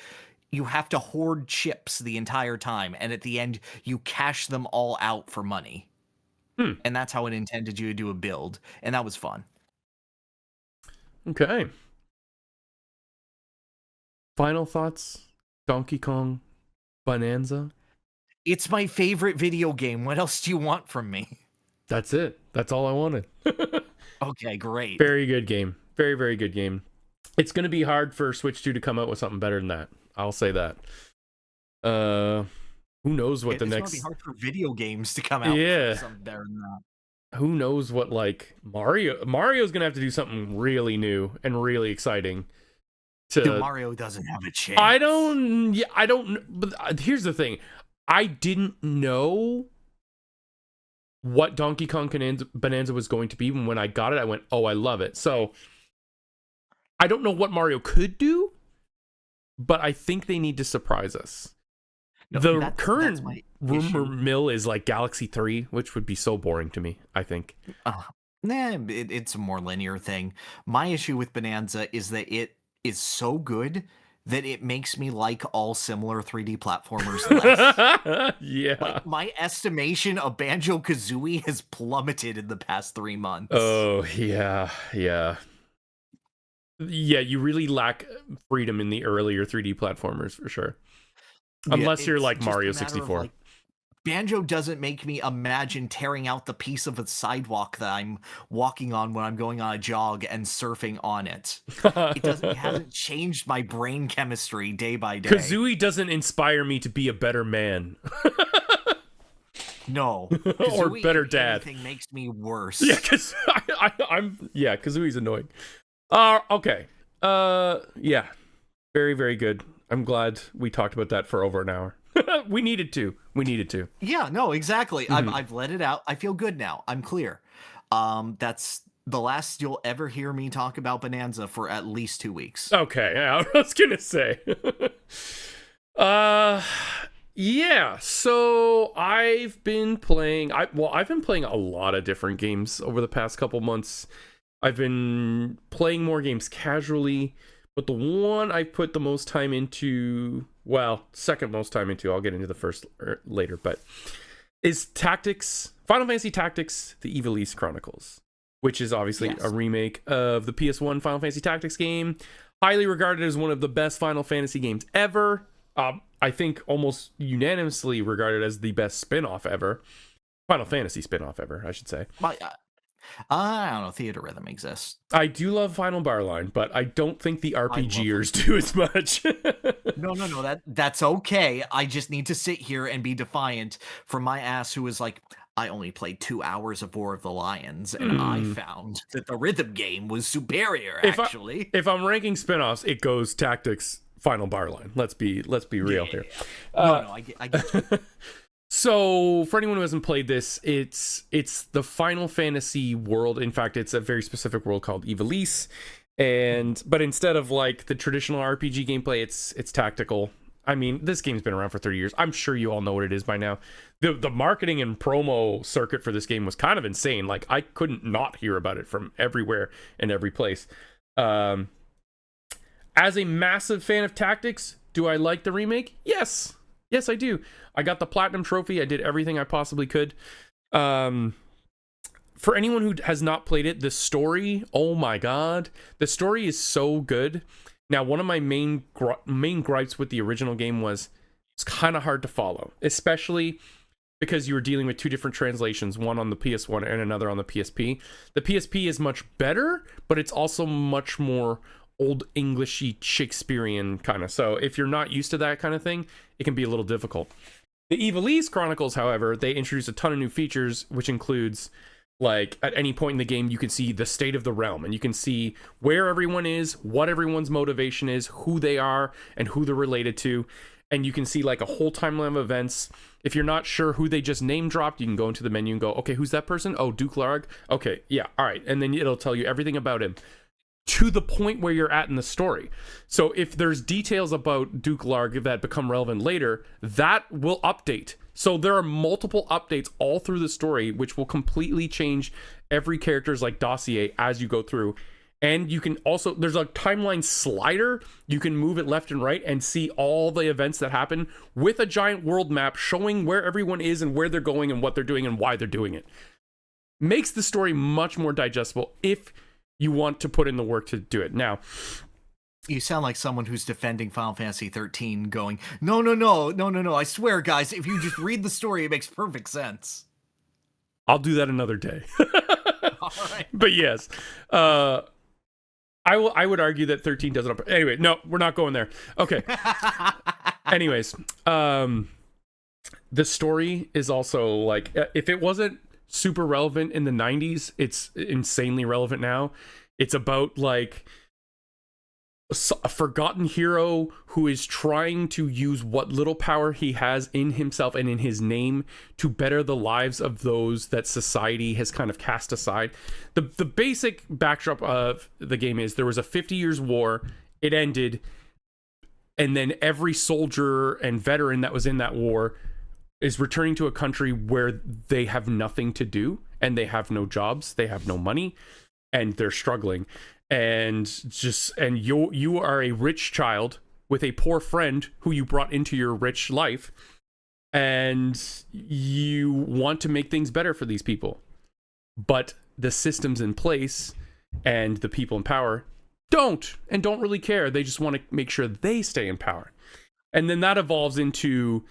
you have to hoard chips the entire time, and at the end, you cash them all out for money. And that's how it intended you to do a build, and that was fun. Okay. Final thoughts? Donkey Kong Bananza? It's my favorite video game. What else do you want from me? That's it. That's all I wanted. Okay, great. Very good game. Very, very good game. It's going to be hard for Switch 2 to come out with something better than that. I'll say that. Who knows what the next... It's going to be hard for video games to come out with something better than that. Who knows what, like, Mario's going to have to do something really new and really exciting. Dude, Mario doesn't have a chance. I don't... But here's the thing. I didn't know what Donkey Kong Bonanza was going to be. When I got it, I went, oh, I love it. So, I don't know what Mario could do, but I think they need to surprise us. No, the current rumor mill is like Galaxy 3, which would be so boring to me, I think. It's a more linear thing. My issue with Bonanza is that it is so good that it makes me like all similar 3D platformers less. Yeah. Like, my estimation of Banjo-Kazooie has plummeted in the past 3 months. Oh, yeah. Yeah, you really lack freedom in the earlier 3D platformers, for sure. Unless you're like Mario 64. Like, Banjo doesn't make me imagine tearing out the piece of a sidewalk that I'm walking on when I'm going on a jog and surfing on it. It hasn't changed my brain chemistry day by day. Kazooie doesn't inspire me to be a better man. No. Or better dad. Everything makes me worse. Yeah, because Kazooie's annoying. Okay. Yeah. Very, very good. I'm glad we talked about that for over an hour. We needed to. Yeah, no, exactly. Mm-hmm. I've let it out. I feel good now. I'm clear. That's the last you'll ever hear me talk about Bonanza for at least 2 weeks. Okay, yeah, I was gonna say. Yeah. So I've been playing. I've been playing a lot of different games over the past couple months. I've been playing more games casually. But the one I put the most time into, second most time into, I'll get into the first later, but is Final Fantasy Tactics, the Ivalice Chronicles, which is obviously a remake of the PS1 Final Fantasy Tactics game. Highly regarded as one of the best Final Fantasy games ever. I think almost unanimously regarded as the best spin-off ever. Final Fantasy spin-off ever, I should say. I don't know. Theater Rhythm exists. I do love Final Barline, but I don't think the RPGers do as much. No. That's okay. I just need to sit here and be defiant from my ass, who is like, I only played 2 hours of War of the Lions, and I found that the rhythm game was superior. If I'm ranking spinoffs, it goes Tactics, Final Barline. Let's be real here. No, I get you. So, for anyone who hasn't played this, it's the Final Fantasy world. In fact, it's a very specific world called Ivalice, but instead of like the traditional RPG gameplay, it's tactical. I mean, this game's been around for 30 years. I'm sure you all know what it is by now. The marketing and promo circuit for this game was kind of insane. Like, I couldn't not hear about it from everywhere and every place. As a massive fan of Tactics, do I like the remake? Yes, I do. I got the platinum trophy. I did everything I possibly could. For anyone who has not played it, the story, oh my god, the story is so good. Now, one of my main gripes with the original game was it's kind of hard to follow, especially because you were dealing with two different translations, one on the PS1 and another on the PSP. The PSP is much better, but it's also much more old Englishy Shakespearean kind of. So if you're not used to that kind of thing, it can be a little difficult. The Ivalice Chronicles, however, they introduce a ton of new features, which includes, like, at any point in the game, you can see the state of the realm, and you can see where everyone is, what everyone's motivation is, who they are, and who they're related to. And you can see, like, a whole timeline of events. If you're not sure who they just name dropped, you can go into the menu and go, okay, who's that person? Oh, Duke Larg? Okay, yeah, all right. And then it'll tell you everything about him, to the point where you're at in the story. So if there's details about Duke Larg that become relevant later, that will update. So there are multiple updates all through the story, which will completely change every character's like dossier as you go through. And you can also, there's a timeline slider. You can move it left and right and see all the events that happen with a giant world map showing where everyone is and where they're going and what they're doing and why they're doing it. Makes the story much more digestible if you want to put in the work to do it. Now, You sound like someone who's defending Final Fantasy 13 going, no, I swear, guys, if you just read the story, it makes perfect sense. I'll do that another day. All right. But yes, I would argue that 13 does it. Anyway, no, we're not going there. Okay. Anyways, the story is also like, if it wasn't super relevant in the 90s, it's insanely relevant now. It's about like a forgotten hero who is trying to use what little power he has in himself and in his name to better the lives of those that society has kind of cast aside. The basic backdrop of the game is there was a 50 years war, it ended, and then every soldier and veteran that was in that war is returning to a country where they have nothing to do and they have no jobs, they have no money, and they're struggling. And you are a rich child with a poor friend who you brought into your rich life, and you want to make things better for these people, but the systems in place and the people in power don't really care. They just want to make sure they stay in power. And then that evolves into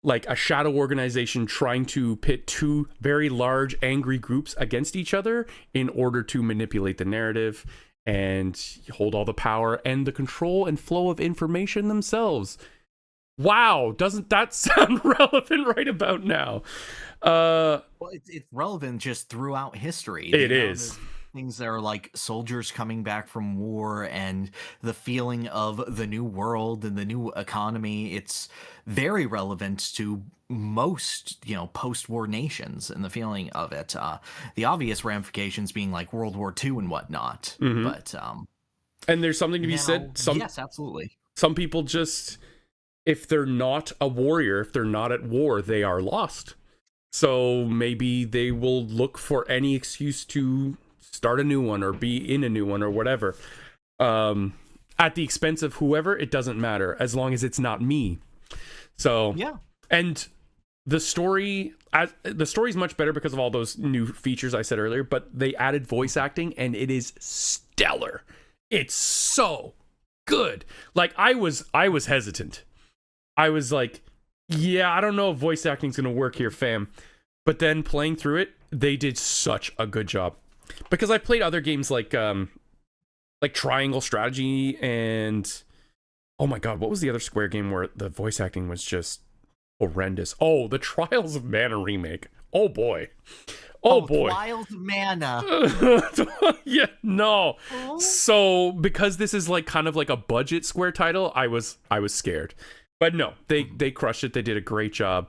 like a shadow organization trying to pit two very large angry groups against each other in order to manipulate the narrative and hold all the power and the control and flow of information themselves. Wow, doesn't that sound relevant right about now? Well, it's relevant just throughout history. It is. Things that are like soldiers coming back from war and the feeling of the new world and the new economy. It's very relevant to most, post-war nations and the feeling of it. The obvious ramifications being like World War II and whatnot. Mm-hmm. But and there's something to be said. Yes, absolutely. Some people just, if they're not a warrior, if they're not at war, they are lost. So maybe they will look for any excuse to start a new one or be in a new one or whatever, at the expense of whoever. It doesn't matter as long as it's not me. So yeah. And the story is much better because of all those new features I said earlier, but they added voice acting and it is stellar. It's so good. Like I was hesitant. I was like, yeah, I don't know if voice acting's gonna work here, fam. But then playing through it, they did such a good job. Because I've played other games like Triangle Strategy and oh my god, what was the other Square game where the voice acting was just horrendous? Oh, the Trials of Mana remake. Oh boy. Oh boy. Trials of Mana. Yeah, no. Oh. So because this is like kind of like a budget Square title, I was scared. But no, they crushed it. They did a great job.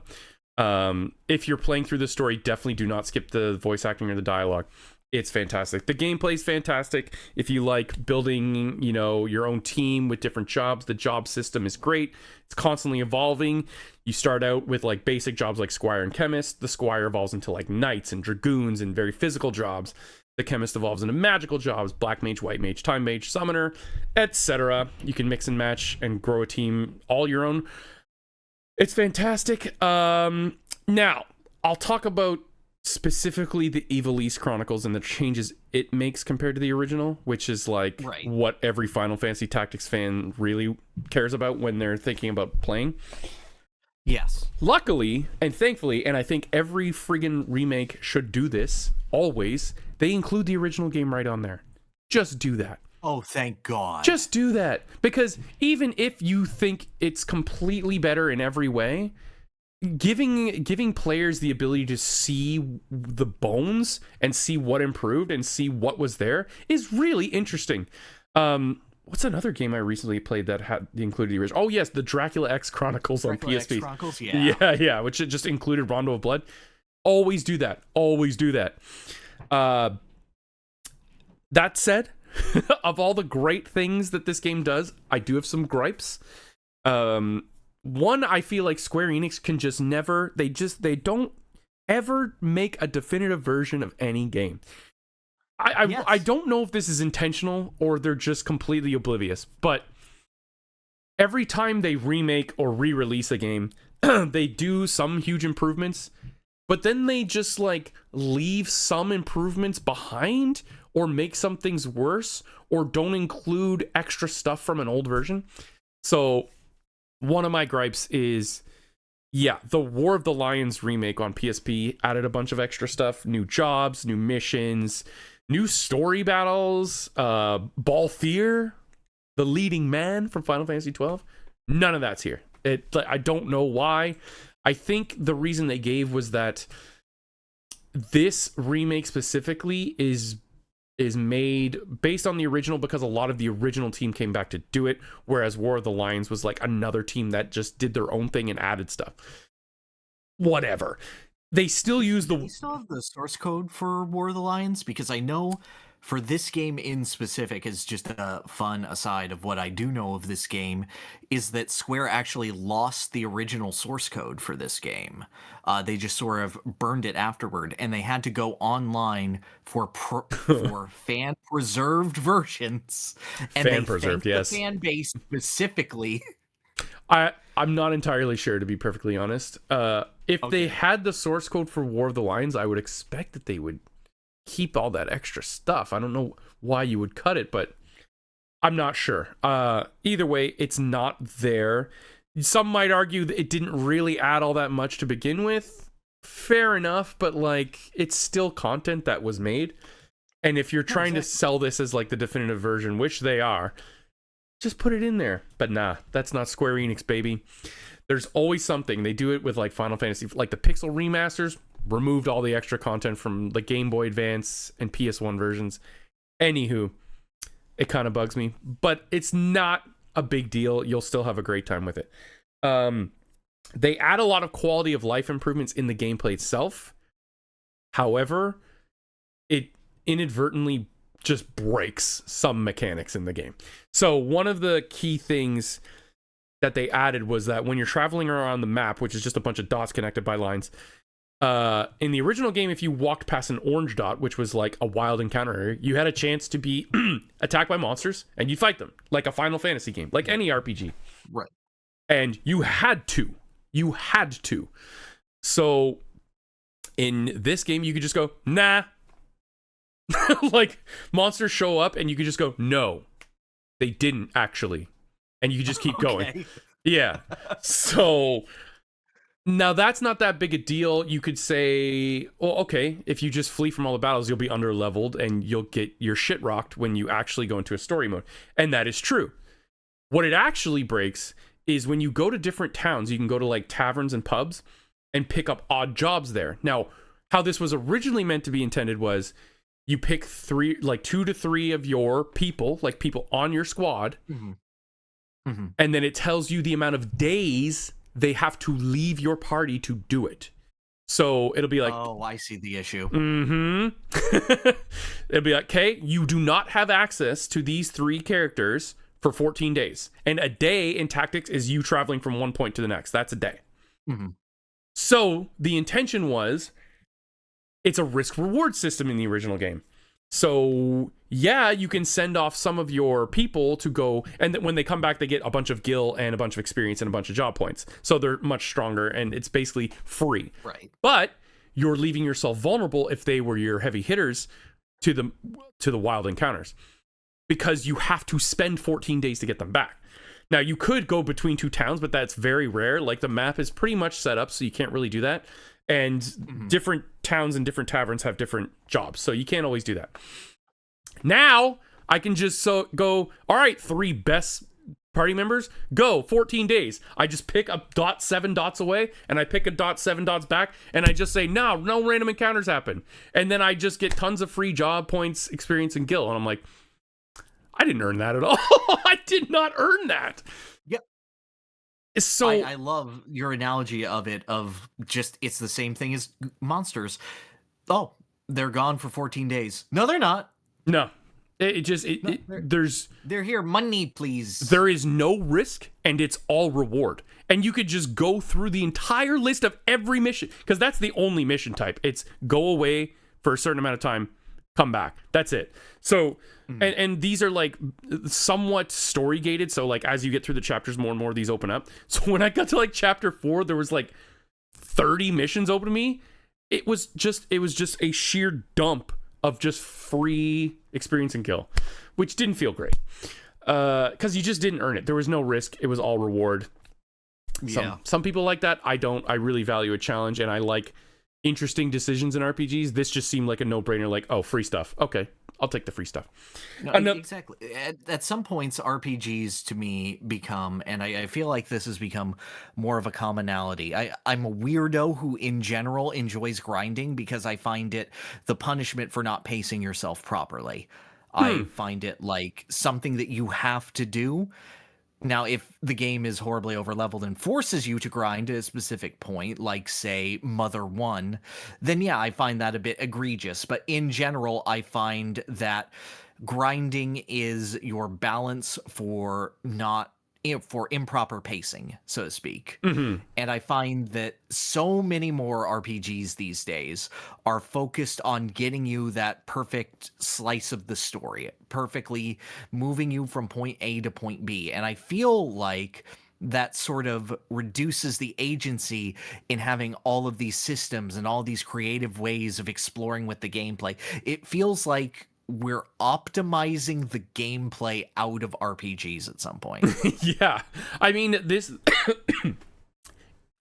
If you're playing through the story, definitely do not skip the voice acting or the dialogue. It's fantastic. The gameplay is fantastic. If you like building, your own team with different jobs, the job system is great. It's constantly evolving. You start out with like basic jobs like Squire and Chemist. The Squire evolves into like Knights and Dragoons and very physical jobs. The Chemist evolves into magical jobs, Black Mage, White Mage, Time Mage, Summoner, etc. You can mix and match and grow a team all your own. It's fantastic. Now, I'll talk about specifically the Ivalice Chronicles and the changes it makes compared to the original, which is like what every Final Fantasy Tactics fan really cares about when they're thinking about playing. Yes. Luckily and thankfully, and I think every friggin' remake should do this always, they include the original game right on there. Just do that. Oh, thank God. Just do that. Because even if you think it's completely better in every way, giving players the ability to see the bones and see what improved and see what was there is really interesting. What's another game I recently played that had included the original? Oh yes, the Dracula X Chronicles on PSP. Chronicles, yeah. Yeah, which it just included Rondo of Blood. Always do that. That said, of all the great things that this game does, I do have some gripes. One, I feel like Square Enix can just never, they don't ever make a definitive version of any game. I don't know if this is intentional or they're just completely oblivious, but every time they remake or re-release a game, they do some huge improvements, but then they just like leave some improvements behind or make some things worse or don't include extra stuff from an old version. So one of my gripes is, yeah, the War of the Lions remake on PSP added a bunch of extra stuff, new jobs, new missions, new story battles, Balthier, the leading man from Final Fantasy 12. None of that's here. I don't know why. I think the reason they gave was that this remake specifically is made based on the original because a lot of the original team came back to do it, whereas War of the Lions was like another team that just did their own thing and added stuff. Whatever. They still use the... Do you still have the source code for War of the Lions? Because I know for this game in specific, is just a fun aside of what I do know of this game, is that Square actually lost the original source code for this game. They just sort of burned it afterward, and they had to go online for fan-preserved versions. And fan-preserved, yes. The fan base specifically... I'm not entirely sure, to be perfectly honest. If they had the source code for War of the Lions, I would expect that they would keep all that extra stuff. I don't know why you would cut it, but I'm not sure. Either way, it's not there. Some might argue that it didn't really add all that much to begin with. Fair enough, but like it's still content that was made. And if you're trying to sell this as like the definitive version, which they are, just put it in there. But nah, that's not Square Enix, baby. There's always something. They do it with like Final Fantasy, like the Pixel remasters, removed all the extra content from the Game Boy Advance and PS1 versions. Anywho, it kind of bugs me, but it's not a big deal. You'll still have a great time with it. They add a lot of quality of life improvements in the gameplay itself. However, it inadvertently just breaks some mechanics in the game. So one of the key things that they added was that when you're traveling around the map, which is just a bunch of dots connected by lines, in the original game, if you walked past an orange dot, which was like a wild encounter area, you had a chance to be attacked by monsters and you'd fight them like a Final Fantasy game, like any RPG. Right. And you had to. So in this game, you could just go, nah. Like monsters show up and you could just go, no, they didn't actually. And you could just keep going. Yeah. So now that's not that big a deal. You could say, well, okay, if you just flee from all the battles, you'll be under leveled and you'll get your shit rocked when you actually go into a story mode. And that is true. What it actually breaks is when you go to different towns, you can go to like taverns and pubs and pick up odd jobs there. Now, how this was originally meant to be intended was you pick 2 to 3 of your people, like people on your squad. Mm-hmm. Mm-hmm. And then it tells you the amount of days they have to leave your party to do it. So it'll be like, oh, I see the issue. Mm-hmm. It'll be like, okay, you do not have access to these 3 characters for 14 days. And a day in Tactics is you traveling from one point to the next. That's a day. Mm-hmm. So the intention was, it's a risk reward system in the original game. So yeah, you can send off some of your people to go, and when they come back, they get a bunch of gil and a bunch of experience and a bunch of job points. So they're much stronger, and it's basically free. Right. But you're leaving yourself vulnerable if they were your heavy hitters to the wild encounters, because you have to spend 14 days to get them back. Now you could go between 2 towns, but that's very rare. Like the map is pretty much set up, so you can't really do that. And different towns and different taverns have different jobs, so you can't always do that. Now I can just go, all right, 3 best party members, go 14 days. I just pick a 7 dots away, and I pick a 7 dots back, and I just say, no random encounters happen. And then I just get tons of free job points, experience, and gil. And I'm like, I didn't earn that at all. I did not earn that. Yep. So I love your analogy of it, of just, it's the same thing as monsters. Oh, they're gone for 14 days. No, they're not. No. They're here. Money, please. There is no risk, and it's all reward. And you could just go through the entire list of every mission, because that's the only mission type. It's go away for a certain amount of time, come back. That's it. So, and these are like somewhat story gated. So like as you get through the chapters, more and more of these open up. So when I got to like chapter 4, there was like 30 missions open to me, it was just a sheer dump of just free experience and kill, which didn't feel great. Because you just didn't earn it. There was no risk. It was all reward. Some people like that. I don't. I really value a challenge, and I like interesting decisions in RPGs. This just seemed like a no-brainer. Like, oh, free stuff. Okay, I'll take the free stuff. No, exactly. At some points, RPGs to me become, and I feel like this has become more of a commonality. I'm a weirdo who, in general, enjoys grinding because I find it the punishment for not pacing yourself properly. I find it like something that you have to do. Now, if the game is horribly overleveled and forces you to grind at a specific point, like, say, Mother 1, then yeah, I find that a bit egregious. But in general, I find that grinding is your balance for improper pacing, so to speak. Mm-hmm. And I find that so many more RPGs these days are focused on getting you that perfect slice of the story, perfectly moving you from point A to point B. And I feel like that sort of reduces the agency in having all of these systems and all these creative ways of exploring with the gameplay. It feels like we're optimizing the gameplay out of RPGs at some point. Yeah. I mean, this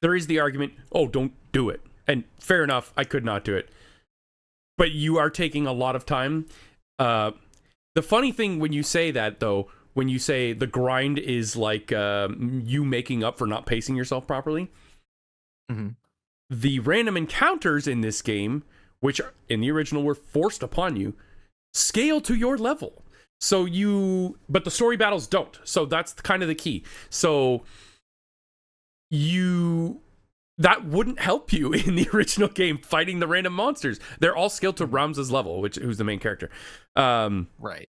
there is the argument, oh, don't do it. And fair enough, I could not do it. But you are taking a lot of time. The funny thing when you say that, though, when you say the grind is like you making up for not pacing yourself properly, the random encounters in this game, which in the original were forced upon you, scale to your level. But the story battles don't. So that's kind of the key. So that wouldn't help you in the original game fighting the random monsters. They're all scaled to Ramza's level, who's the main character. Right.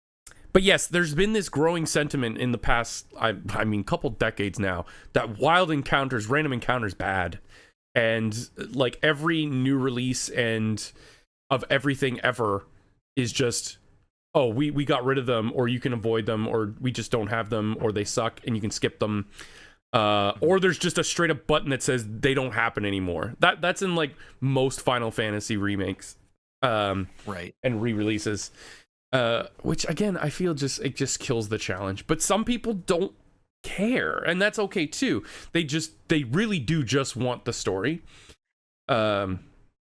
But yes, there's been this growing sentiment in the past, I mean, couple decades now, that wild encounters, random encounters, bad. And like every new release and of everything ever is just, oh, we got rid of them, or you can avoid them, or we just don't have them, or they suck and you can skip them. Or there's just a straight up button that says they don't happen anymore. That's in like most Final Fantasy remakes. Right. And re-releases. Which again, I feel it just kills the challenge. But some people don't care, and that's okay too. They really do just want the story.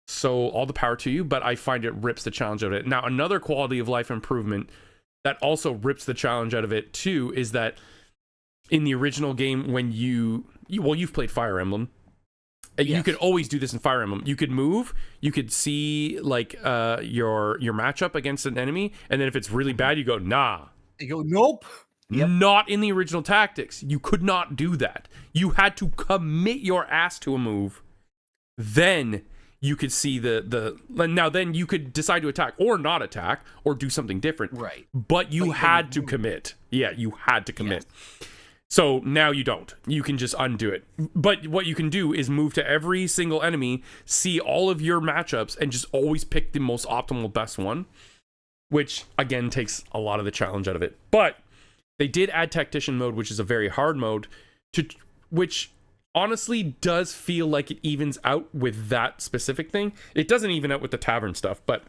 So all the power to you, but I find it rips the challenge out of it. Now, another quality of life improvement that also rips the challenge out of it too is that in the original game, when you've played Fire Emblem, you could always do this in Fire Emblem. You could move, you could see like your matchup against an enemy, and then if it's really bad, you go, nah. You go, nope. Yep. Not in the original tactics. You could not do that. You had to commit your ass to a move. Then you could see now then you could decide to attack or not attack or do something different. Right. But you had to commit. Yeah, you had to commit. Yes. So now you don't. You can just undo it. But what you can do is move to every single enemy, see all of your matchups, and just always pick the most optimal best one, which again takes a lot of the challenge out of it. But they did add Tactician mode, which is a very hard mode, which honestly does feel like it evens out with that specific thing. It doesn't even out with the tavern stuff, but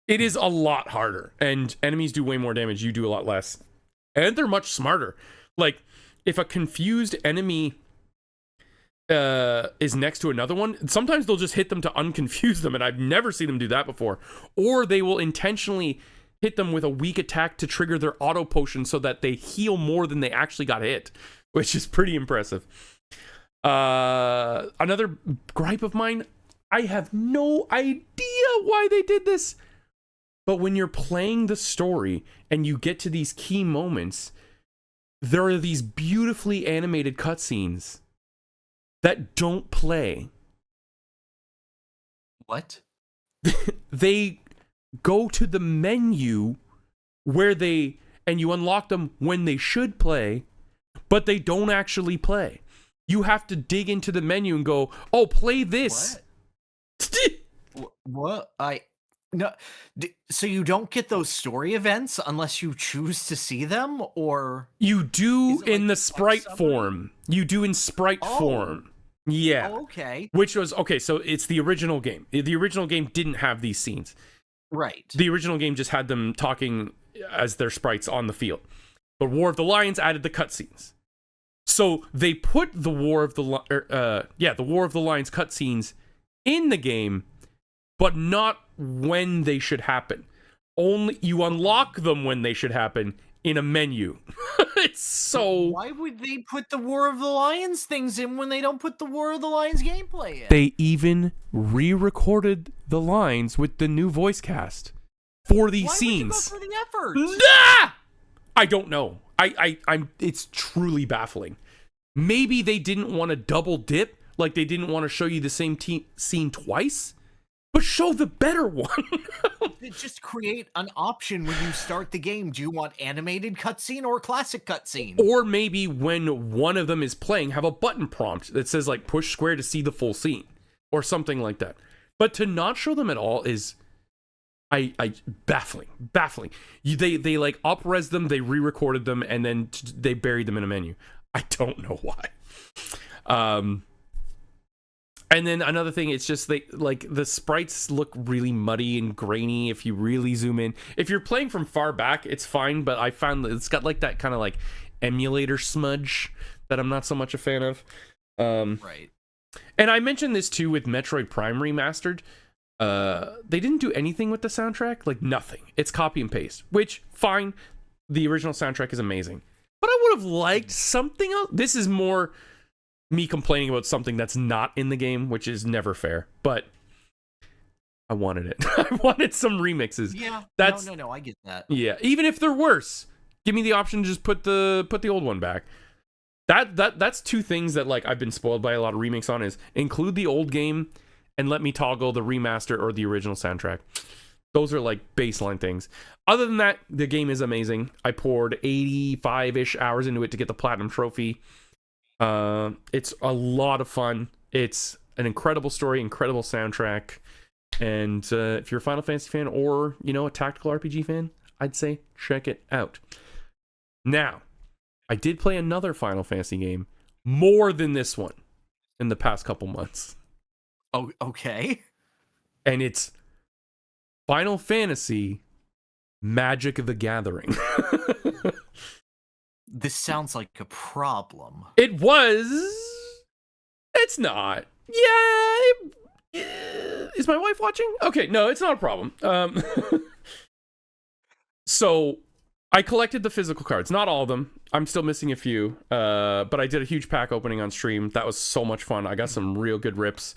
it is a lot harder, and enemies do way more damage. You do a lot less, and they're much smarter. Like, if a confused enemy is next to another one, sometimes they'll just hit them to unconfuse them, and I've never seen them do that before. Or they will intentionally hit them with a weak attack to trigger their auto potion so that they heal more than they actually got hit, which is pretty impressive. Another gripe of mine, I have no idea why they did this, but when you're playing the story and you get to these key moments, there are these beautifully animated cutscenes that don't play. What? They go to the menu and you unlock them when they should play, but they don't actually play. You have to dig into the menu and go, oh, play this. What? No. So you don't get those story events unless you choose to see them, or you do in the sprite form. You do in sprite form. Yeah. Oh, okay. Which was, okay, so it's the original game. The original game didn't have these scenes. Right. The original game just had them talking as their sprites on the field. But War of the Lions added the cutscenes. So they put the War of the Lions cutscenes in the game, but not when they should happen. Only you unlock them when they should happen in a menu. It's so... Why would they put the War of the Lions things in when they don't put the War of the Lions gameplay in? They even re-recorded the lines with the new voice cast for these scenes. Why would you go for the effort? Nah! I don't know. I'm. It's truly baffling. Maybe they didn't want to double dip, like they didn't want to show you the same scene twice, but show the better one. Just create an option when you start the game. Do you want animated cutscene or classic cutscene? Or maybe when one of them is playing, have a button prompt that says like push square to see the full scene or something like that. But to not show them at all is baffling. They like up-res them, they re-recorded them, and then they buried them in a menu. I don't know why. And then another thing, it's just the sprites look really muddy and grainy if you really zoom in. If you're playing from far back, it's fine, but I found that it's got like that kind of like emulator smudge that I'm not so much a fan of. Right. And I mentioned this too with Metroid Prime Remastered. They didn't do anything with the soundtrack, like nothing. It's copy and paste, which fine. The original soundtrack is amazing, but I would have liked something else. This is more me complaining about something that's not in the game, which is never fair, but I wanted it. I wanted some remixes. Yeah, that's no, I get that. Yeah, even if they're worse, give me the option to just put the old one back. That's two things that like I've been spoiled by a lot of remakes on, is include the old game and let me toggle the remaster or the original soundtrack. Those are like baseline things. Other than that, the game is amazing. I poured 85-ish hours into it to get the platinum trophy. It's a lot of fun. It's an incredible story, incredible soundtrack. And if you're a Final Fantasy fan or, a tactical RPG fan, I'd say check it out. Now, I did play another Final Fantasy game more than this one in the past couple months. Oh, okay. And it's Final Fantasy Magic the Gathering. This sounds like a problem. It was. It's not. Yeah. Is my wife watching? Okay, no, it's not a problem. So I collected the physical cards, not all of them. I'm still missing a few, but I did a huge pack opening on stream. That was so much fun. I got some real good rips,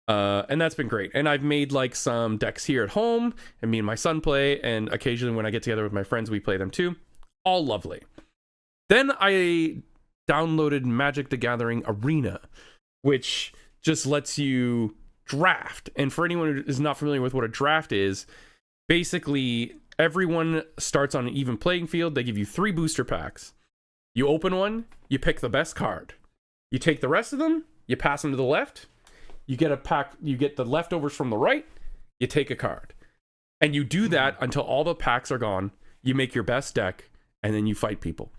and that's been great. And I've made like some decks here at home, and me and my son play, and occasionally when I get together with my friends, we play them too. All lovely. Then I downloaded Magic the Gathering Arena, which just lets you draft. And for anyone who is not familiar with what a draft is, basically everyone starts on an even playing field. They give you 3 booster packs. You open one, you pick the best card. You take the rest of them, you pass them to the left. You get a pack, you get the leftovers from the right, you take a card. And you do that until all the packs are gone. You make your best deck, and then you fight people.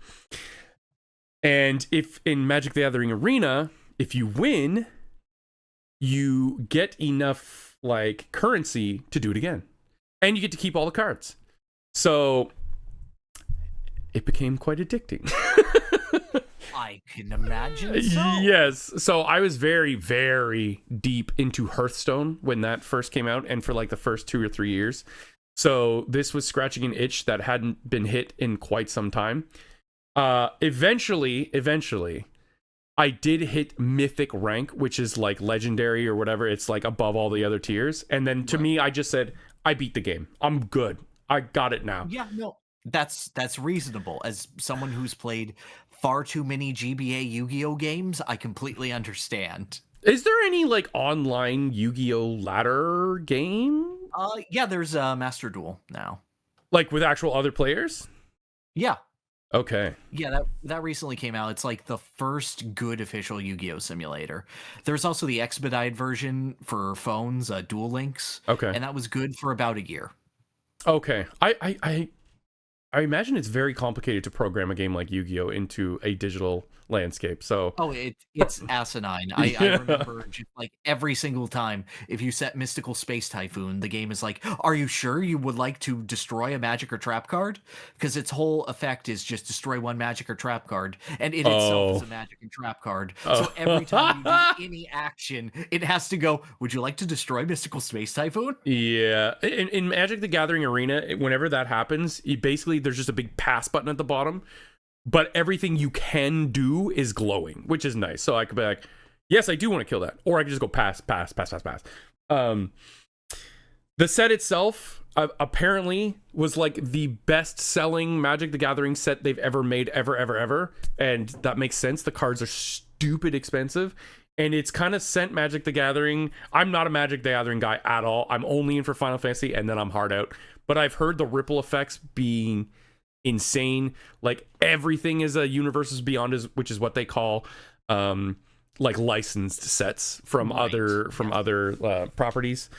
And if in Magic the Gathering Arena, if you win, you get enough like currency to do it again. And you get to keep all the cards. So it became quite addicting. I can imagine so. Yes. So I was very, very deep into Hearthstone when that first came out, and for like the first 2 or 3 years. So this was scratching an itch that hadn't been hit in quite some time. Eventually, I did hit Mythic rank, which is like legendary or whatever. It's like above all the other tiers. And then to me, I just said, I beat the game. I'm good. I got it now. Yeah, no, that's reasonable. As someone who's played far too many GBA Yu-Gi-Oh games, I completely understand. Is there any like online Yu-Gi-Oh ladder game? Yeah, there's a Master Duel now. Like with actual other players? Yeah. Okay. Yeah, that recently came out. It's like the first good official Yu-Gi-Oh simulator. There's also the expedited version for phones, Duel Links. Okay. And that was good for about a year. Okay. I I imagine it's very complicated to program a game like Yu-Gi-Oh into a digital landscape. So it's asinine. I Yeah. remember just like every single time if you set Mystical Space Typhoon, the game is like, are you sure you would like to destroy a magic or trap card? Because its whole effect is just destroy one magic or trap card, and it itself is a magic and trap card. So every time you do any action, it has to go, would you like to destroy Mystical Space Typhoon? Yeah. In Magic the Gathering Arena, whenever that happens, there's just a big pass button at the bottom. But everything you can do is glowing, which is nice. So I could be like, yes, I do want to kill that. Or I could just go pass. The set itself apparently was like the best selling Magic the Gathering set they've ever made, ever. And that makes sense. The cards are stupid expensive. And it's kind of sent Magic the Gathering. I'm not a Magic the Gathering guy at all. I'm only in for Final Fantasy, and then I'm hard out. But I've heard the ripple effects being insane. Like everything is a Universes Beyond, which is what they call like licensed sets from other properties.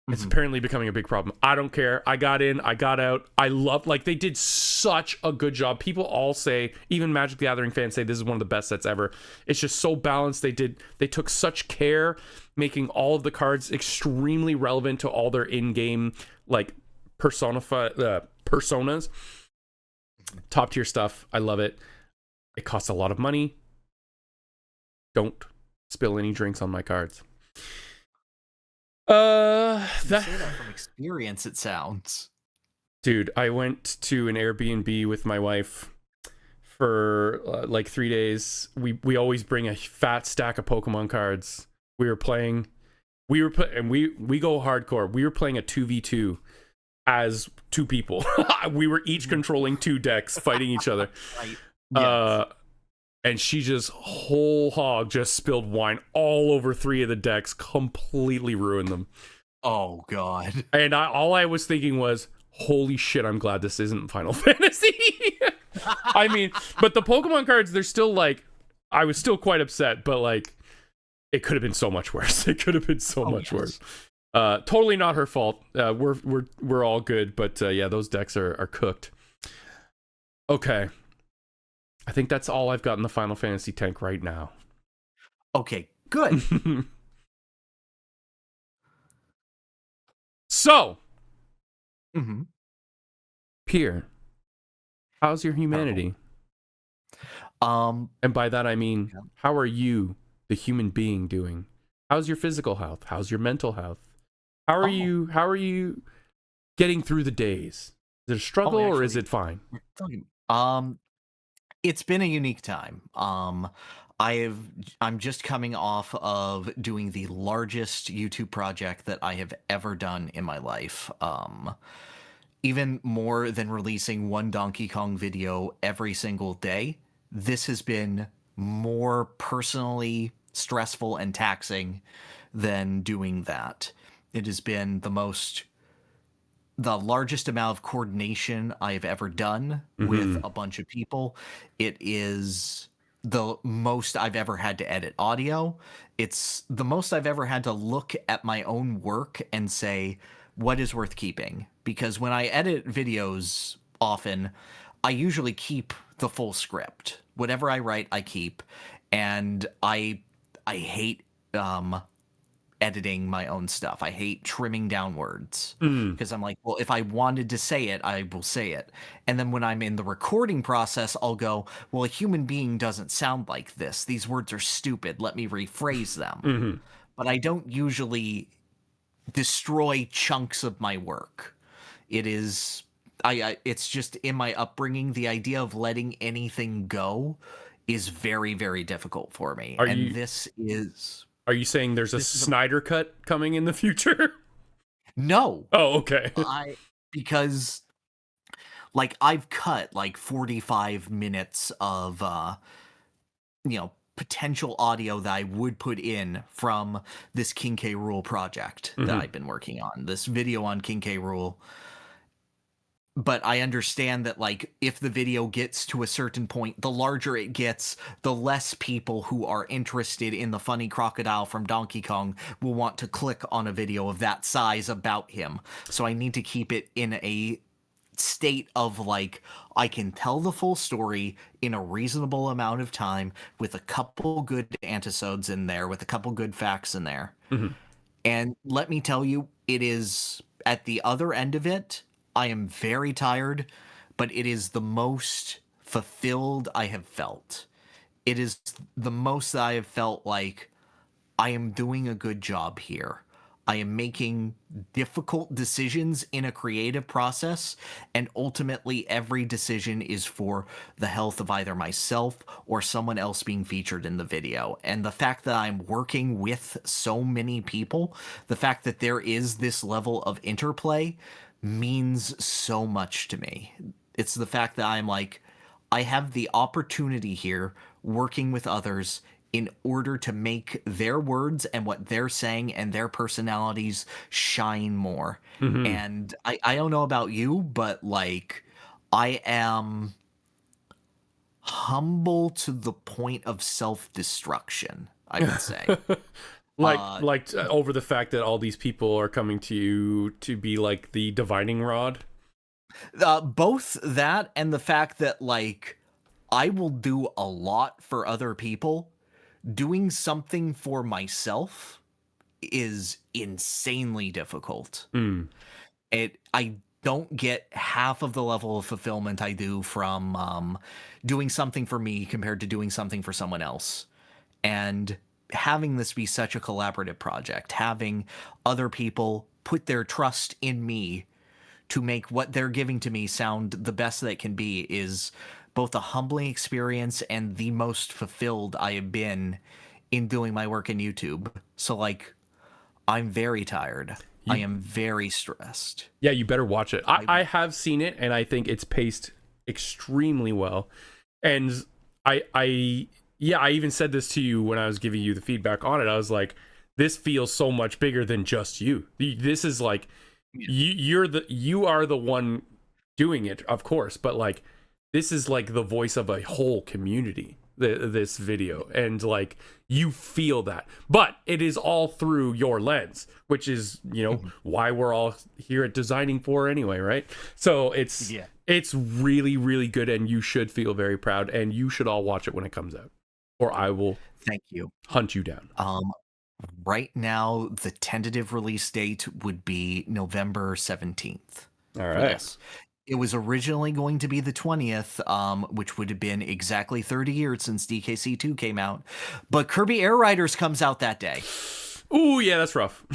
It's apparently becoming a big problem. I don't care. I got in, I got out. I love, like, they did such a good job. People all say, even Magic the Gathering fans say, this is one of the best sets ever. It's just so balanced. They took such care making all of the cards extremely relevant to all their in-game, like, personas. Top tier stuff. I love it. It costs a lot of money. Don't spill any drinks on my cards. Say that from experience, it sounds. Dude, I went to an Airbnb with my wife for like 3 days. We always bring a fat stack of Pokemon cards. We go hardcore. We were playing a 2v2 as two people. We were each controlling two decks fighting each other. Right. Yes. And she just whole hog just spilled wine all over 3 of the decks, completely ruined them. Oh god. And all I was thinking was, holy shit, I'm glad this isn't Final Fantasy. I mean, but the Pokemon cards, they're still like, I was still quite upset, but like, it could have been so much worse. It could have been so much worse. Totally not her fault. We're all good, but yeah, those decks are cooked. Okay. I think that's all I've got in the Final Fantasy tank right now. Okay, good. So, Pierre, how's your humanity? And by that I mean, how are you, the human being, doing? How's your physical health? How's your mental health? How are you getting through the days? Is it a struggle or is it fine? It's been a unique time. I'm just coming off of doing the largest YouTube project that I have ever done in my life. Even more than releasing one Donkey Kong video every single day, this has been more personally stressful and taxing than doing that. It has been the largest amount of coordination I have ever done with a bunch of people. It is the most I've ever had to edit audio. It's the most I've ever had to look at my own work and say, what is worth keeping? Because when I edit videos often, I usually keep the full script. Whatever I write, I keep. And I hate editing my own stuff. I hate trimming down words because I'm like, well, if I wanted to say it, I will say it. And then when I'm in the recording process, I'll go, well, a human being doesn't sound like this. These words are stupid. Let me rephrase them. But I don't usually destroy chunks of my work. It is, it's just in my upbringing, the idea of letting anything go is very, very difficult for me. This is... Are you saying there's a Snyder cut coming in the future? No. Oh, okay. Because like I've cut like 45 minutes of potential audio that I would put in from this King K. Rool project that I've been working on. This video on King K. Rool. But I understand that, like, if the video gets to a certain point, the larger it gets, the less people who are interested in the funny crocodile from Donkey Kong will want to click on a video of that size about him. So I need to keep it in a state of like, I can tell the full story in a reasonable amount of time with a couple good antisodes in there, with a couple good facts in there. Mm-hmm. And let me tell you, it is at the other end of it, I am very tired, but it is the most fulfilled I have felt. It is the most that I have felt like I am doing a good job here. I am making difficult decisions in a creative process, and ultimately every decision is for the health of either myself or someone else being featured in the video. And the fact that I'm working with so many people, the fact that there is this level of interplay means so much to me. It's the fact that I'm like, I have the opportunity here working with others in order to make their words and what they're saying and their personalities shine more. Mm-hmm. And I don't know about you, but like, I am humble to the point of self-destruction, I would say. Over the fact that all these people are coming to you to be like the dividing rod. Both that and the fact that like, I will do a lot for other people. Doing something for myself is insanely difficult. I don't get half of the level of fulfillment I do from doing something for me compared to doing something for someone else. And having this be such a collaborative project, having other people put their trust in me to make what they're giving to me sound the best that it can be is both a humbling experience and the most fulfilled I have been in doing my work in YouTube. So, like, I'm very tired. I am very stressed. Yeah, you better watch it. I have seen it, and I think it's paced extremely well. And I even said this to you when I was giving you the feedback on it. I was like, this feels so much bigger than just you. This is like, you are the one doing it, of course, but like, this is like the voice of a whole community, this video, and like, you feel that, but it is all through your lens, which is, you know, why we're all here at Designing For anyway, right? So it's really, really good, and you should feel very proud, and you should all watch it when it comes out, or I will hunt you down. Right now, the tentative release date would be November 17th. All right. It was originally going to be the 20th, which would have been exactly 30 years since DKC2 came out. But Kirby Air Riders comes out that day. Ooh, yeah, that's rough.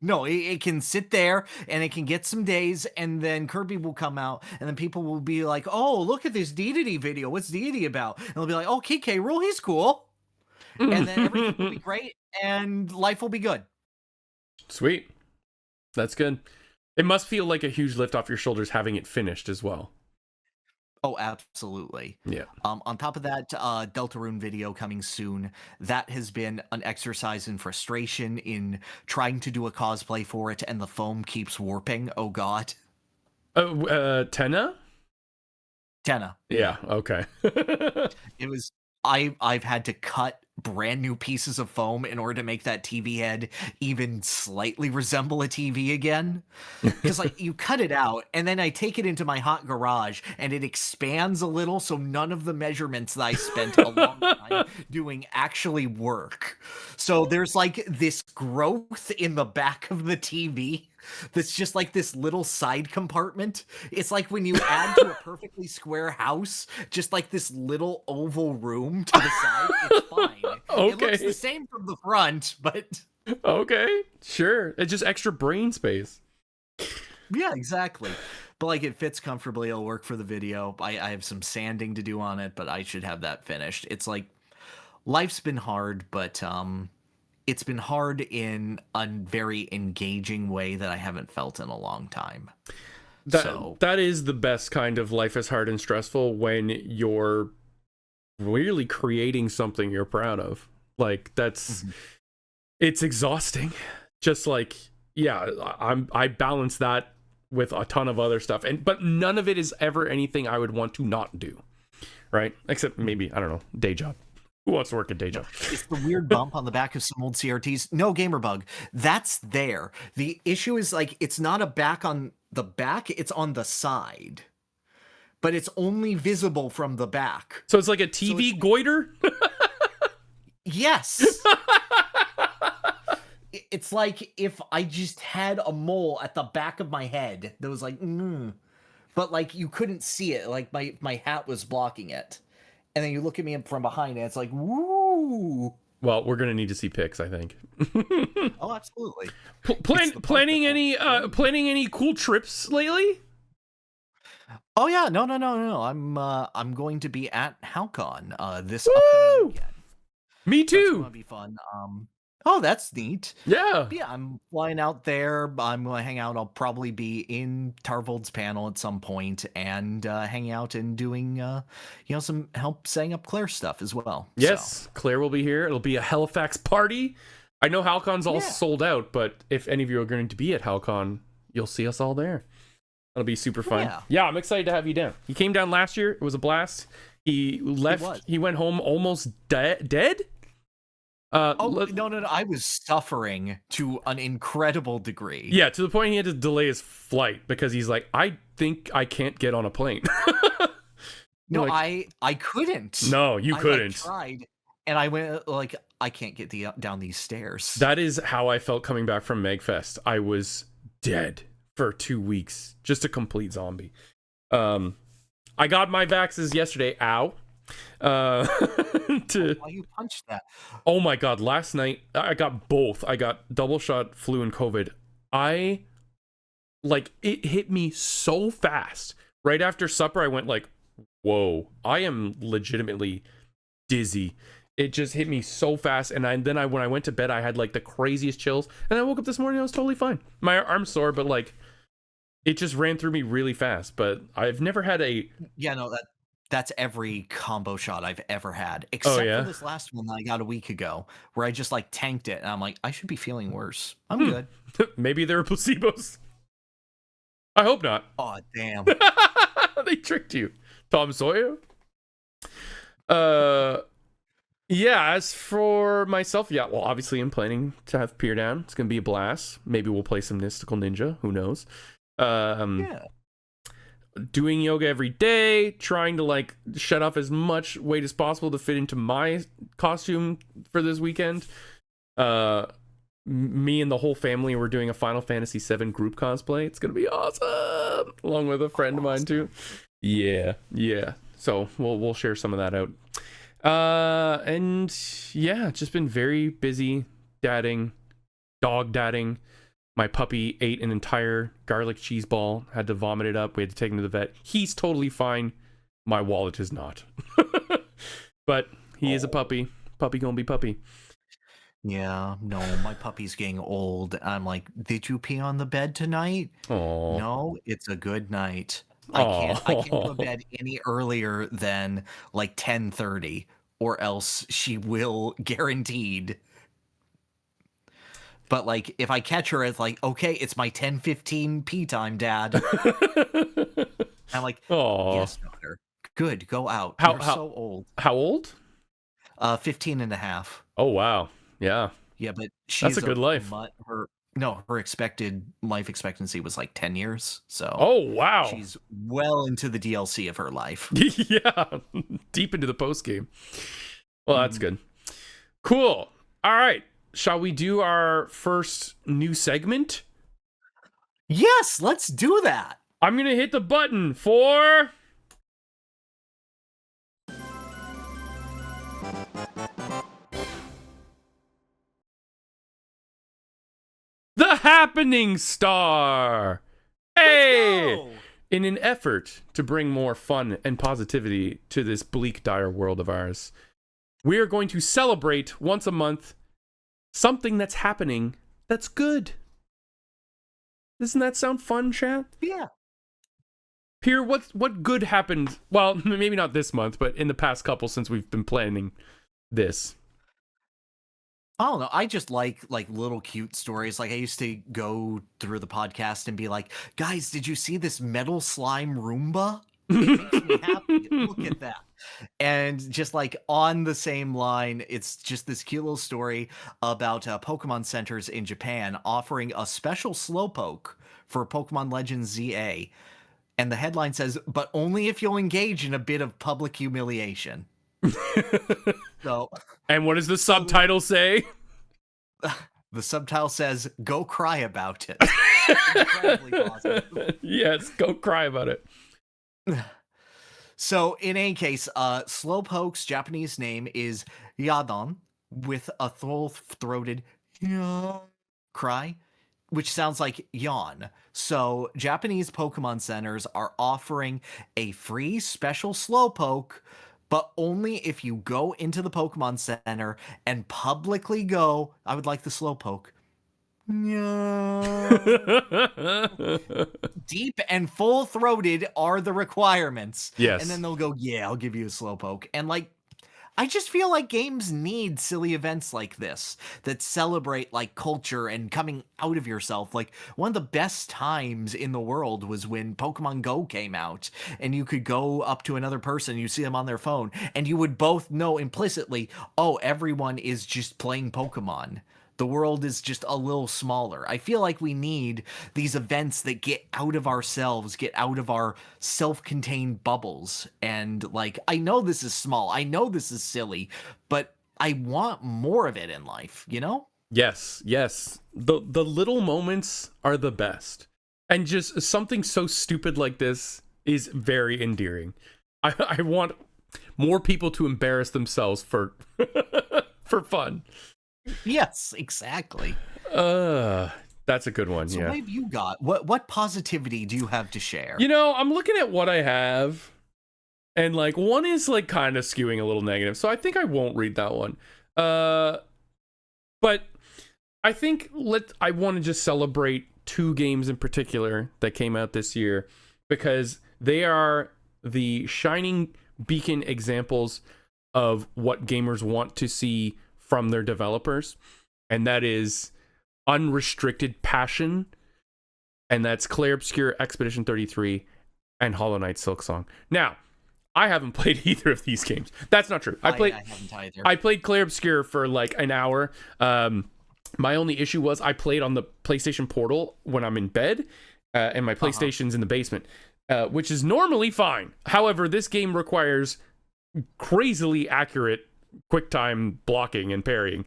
No, it can sit there and it can get some days, and then Kirby will come out, and then people will be like, oh, look at this Dedede video. What's Dedede about? And they'll be like, oh, KK Rule, he's cool. And then everything will be great, and life will be good. Sweet. That's good. It must feel like a huge lift off your shoulders having it finished as well. Oh, absolutely. Yeah. On top of that, Deltarune video coming soon. That has been an exercise in frustration in trying to do a cosplay for it, and the foam keeps warping. Oh, God. Tenna? Tenna. Yeah, okay. It was... I've had to cut brand new pieces of foam in order to make that TV head even slightly resemble a TV again. Because like, you cut it out, and then I take it into my hot garage, and it expands a little, so none of the measurements that I spent a long time doing actually work. So there's like this growth in the back of the TV that's just like this little side compartment. It's like when you add to a perfectly square house, just like this little oval room to the side. It's fine. Okay. It looks the same from the front, but... Okay, sure. It's just extra brain space. Yeah, exactly. But like, it fits comfortably. It'll work for the video. I have some sanding to do on it, but I should have that finished. It's like, life's been hard, but it's been hard in a very engaging way that I haven't felt in a long time. That is the best kind of life is hard and stressful, when you're really creating something you're proud of. Like, that's it's exhausting. Just like, yeah, I balance that with a ton of other stuff, but none of it is ever anything I would want to not do, right? Except maybe, I don't know, day job. Who wants to work a day job? It's the weird bump on the back of some old CRTs. No, gamer bug. That's there. The issue is like, it's not a back on the back, it's on the side, but it's only visible from the back. So it's like a TV goiter? Yes. It's like if I just had a mole at the back of my head that was like, but like you couldn't see it. Like my hat was blocking it. And then you look at me from behind and it's like, woo. Well, we're gonna need to see pics, I think. Oh, absolutely. Planning any cool trips lately? Oh yeah, no. I'm going to be at HowCon this upcoming weekend. Me too. That's gonna be fun. Oh, that's neat. Yeah. Yeah, I'm flying out there. I'm going to hang out. I'll probably be in Tarvold's panel at some point and hang out and doing, some help setting up Claire stuff as well. Yes, so. Claire will be here. It'll be a Halifax party. I know HowCon's all sold out, but if any of you are going to be at HowCon, you'll see us all there. It'll be super fun. Yeah, I'm excited to have you down. He came down last year. It was a blast. He left. He went home almost dead. No, I was suffering to an incredible degree. Yeah, to the point he had to delay his flight because he's like, I think I can't get on a plane. No, like, I couldn't. No, you couldn't. I tried, and I went like, I can't get down these stairs. That is how I felt coming back from MegFest. I was dead for 2 weeks, just a complete zombie. I got my vaxes yesterday. Ow. Why you punched that? Oh my god, last night I got both. I got double shot flu and COVID. It hit me so fast. Right after supper I went like, whoa, I am legitimately dizzy. It just hit me so fast, and when I went to bed I had like the craziest chills, and I woke up this morning I was totally fine. My arm's sore, but like it just ran through me really fast. But I've never had That's every combo shot I've ever had, except for this last one that I got a week ago, where I just like tanked it, and I'm like, I should be feeling worse. I'm good. Maybe they're placebos. I hope not. Oh damn! They tricked you, Tom Sawyer. Yeah. As for myself, well, obviously I'm planning to have Peer down. It's gonna be a blast. Maybe we'll play some Mystical Ninja. Who knows? Doing yoga every day, trying to like shut off as much weight as possible to fit into my costume for this weekend. Me and the whole family were doing a Final Fantasy VII group cosplay. It's gonna be awesome, along with a friend of mine too. Yeah. So we'll share some of that out. And yeah, it's just been very busy dog dadding. My puppy ate an entire garlic cheese ball, had to vomit it up. We had to take him to the vet. He's totally fine. My wallet is not. But he is a puppy. Puppy gonna be puppy. Yeah, no, my puppy's getting old. I'm like, did you pee on the bed tonight? Oh. No, it's a good night. I can't go to bed any earlier than like 10:30, or else she will guaranteed. But like, if I catch her, it's like, okay, it's my 10:15 pee time, Dad. I'm like, yes, daughter. Good, go out. You're so old. How old? 15 and a half. Oh wow, yeah. Yeah, but that's a good life. Her expected life expectancy was like 10 years. So oh wow, she's well into the DLC of her life. Yeah, deep into the post game. Well, that's good. Cool. All right. Shall we do our first new segment? Yes, let's do that. I'm going to hit the button for... The Happening Star! Hey! In an effort to bring more fun and positivity to this bleak, dire world of ours, we are going to celebrate once a month something that's happening that's good. Doesn't that sound fun, chat? Yeah. Pierre, what good happened? Well, maybe not this month, but in the past couple since we've been planning this. I don't know. I just like little cute stories. Like I used to go through the podcast and be like, guys, did you see this metal slime Roomba? It makes me happy. Look at that. And just like on the same line, it's just this cute little story about Pokemon centers in Japan offering a special Slowpoke for Pokemon Legends ZA. And the headline says, but only if you'll engage in a bit of public humiliation. So, and what does the subtitle say? The subtitle says, go cry about it. Incredibly positive. Yes, go cry about it. So, in any case, Slowpoke's Japanese name is Yadon, with a full-throated cry, which sounds like yawn. So, Japanese Pokemon centers are offering a free special Slowpoke, but only if you go into the Pokemon Center and publicly go, I would like the Slowpoke. Deep and full-throated are the requirements. Yes. And then they'll go, yeah, I'll give you a Slowpoke. And like, I just feel like games need silly events like this that celebrate like culture and coming out of yourself. Like one of the best times in the world was when Pokemon Go came out and you could go up to another person, you see them on their phone, and you would both know implicitly, oh, everyone is just playing Pokemon. The world is just a little smaller. I feel like we need these events that get out of ourselves, get out of our self-contained bubbles. And like, I know this is small, I know this is silly, but I want more of it in life, you know? Yes, yes. The little moments are the best. And just something so stupid like this is very endearing. I want more people to embarrass themselves for for fun. Yes, exactly. That's a good one. So yeah. what have you got? What positivity do you have to share? You know, I'm looking at what I have, and like one is like kind of skewing a little negative, so I think I won't read that one. But I think I want to just celebrate two games in particular that came out this year because they are the shining beacon examples of what gamers want to see from their developers, and that is unrestricted passion, and that's Clair Obscur Expedition 33 and Hollow Knight Silksong. Now, I haven't played either of these games. That's not true. I haven't either. I played Clair Obscur for like an hour. My only issue was I played on the PlayStation Portal when I'm in bed, and my PlayStation's in the basement, which is normally fine. However, this game requires crazily accurate QuickTime blocking and parrying,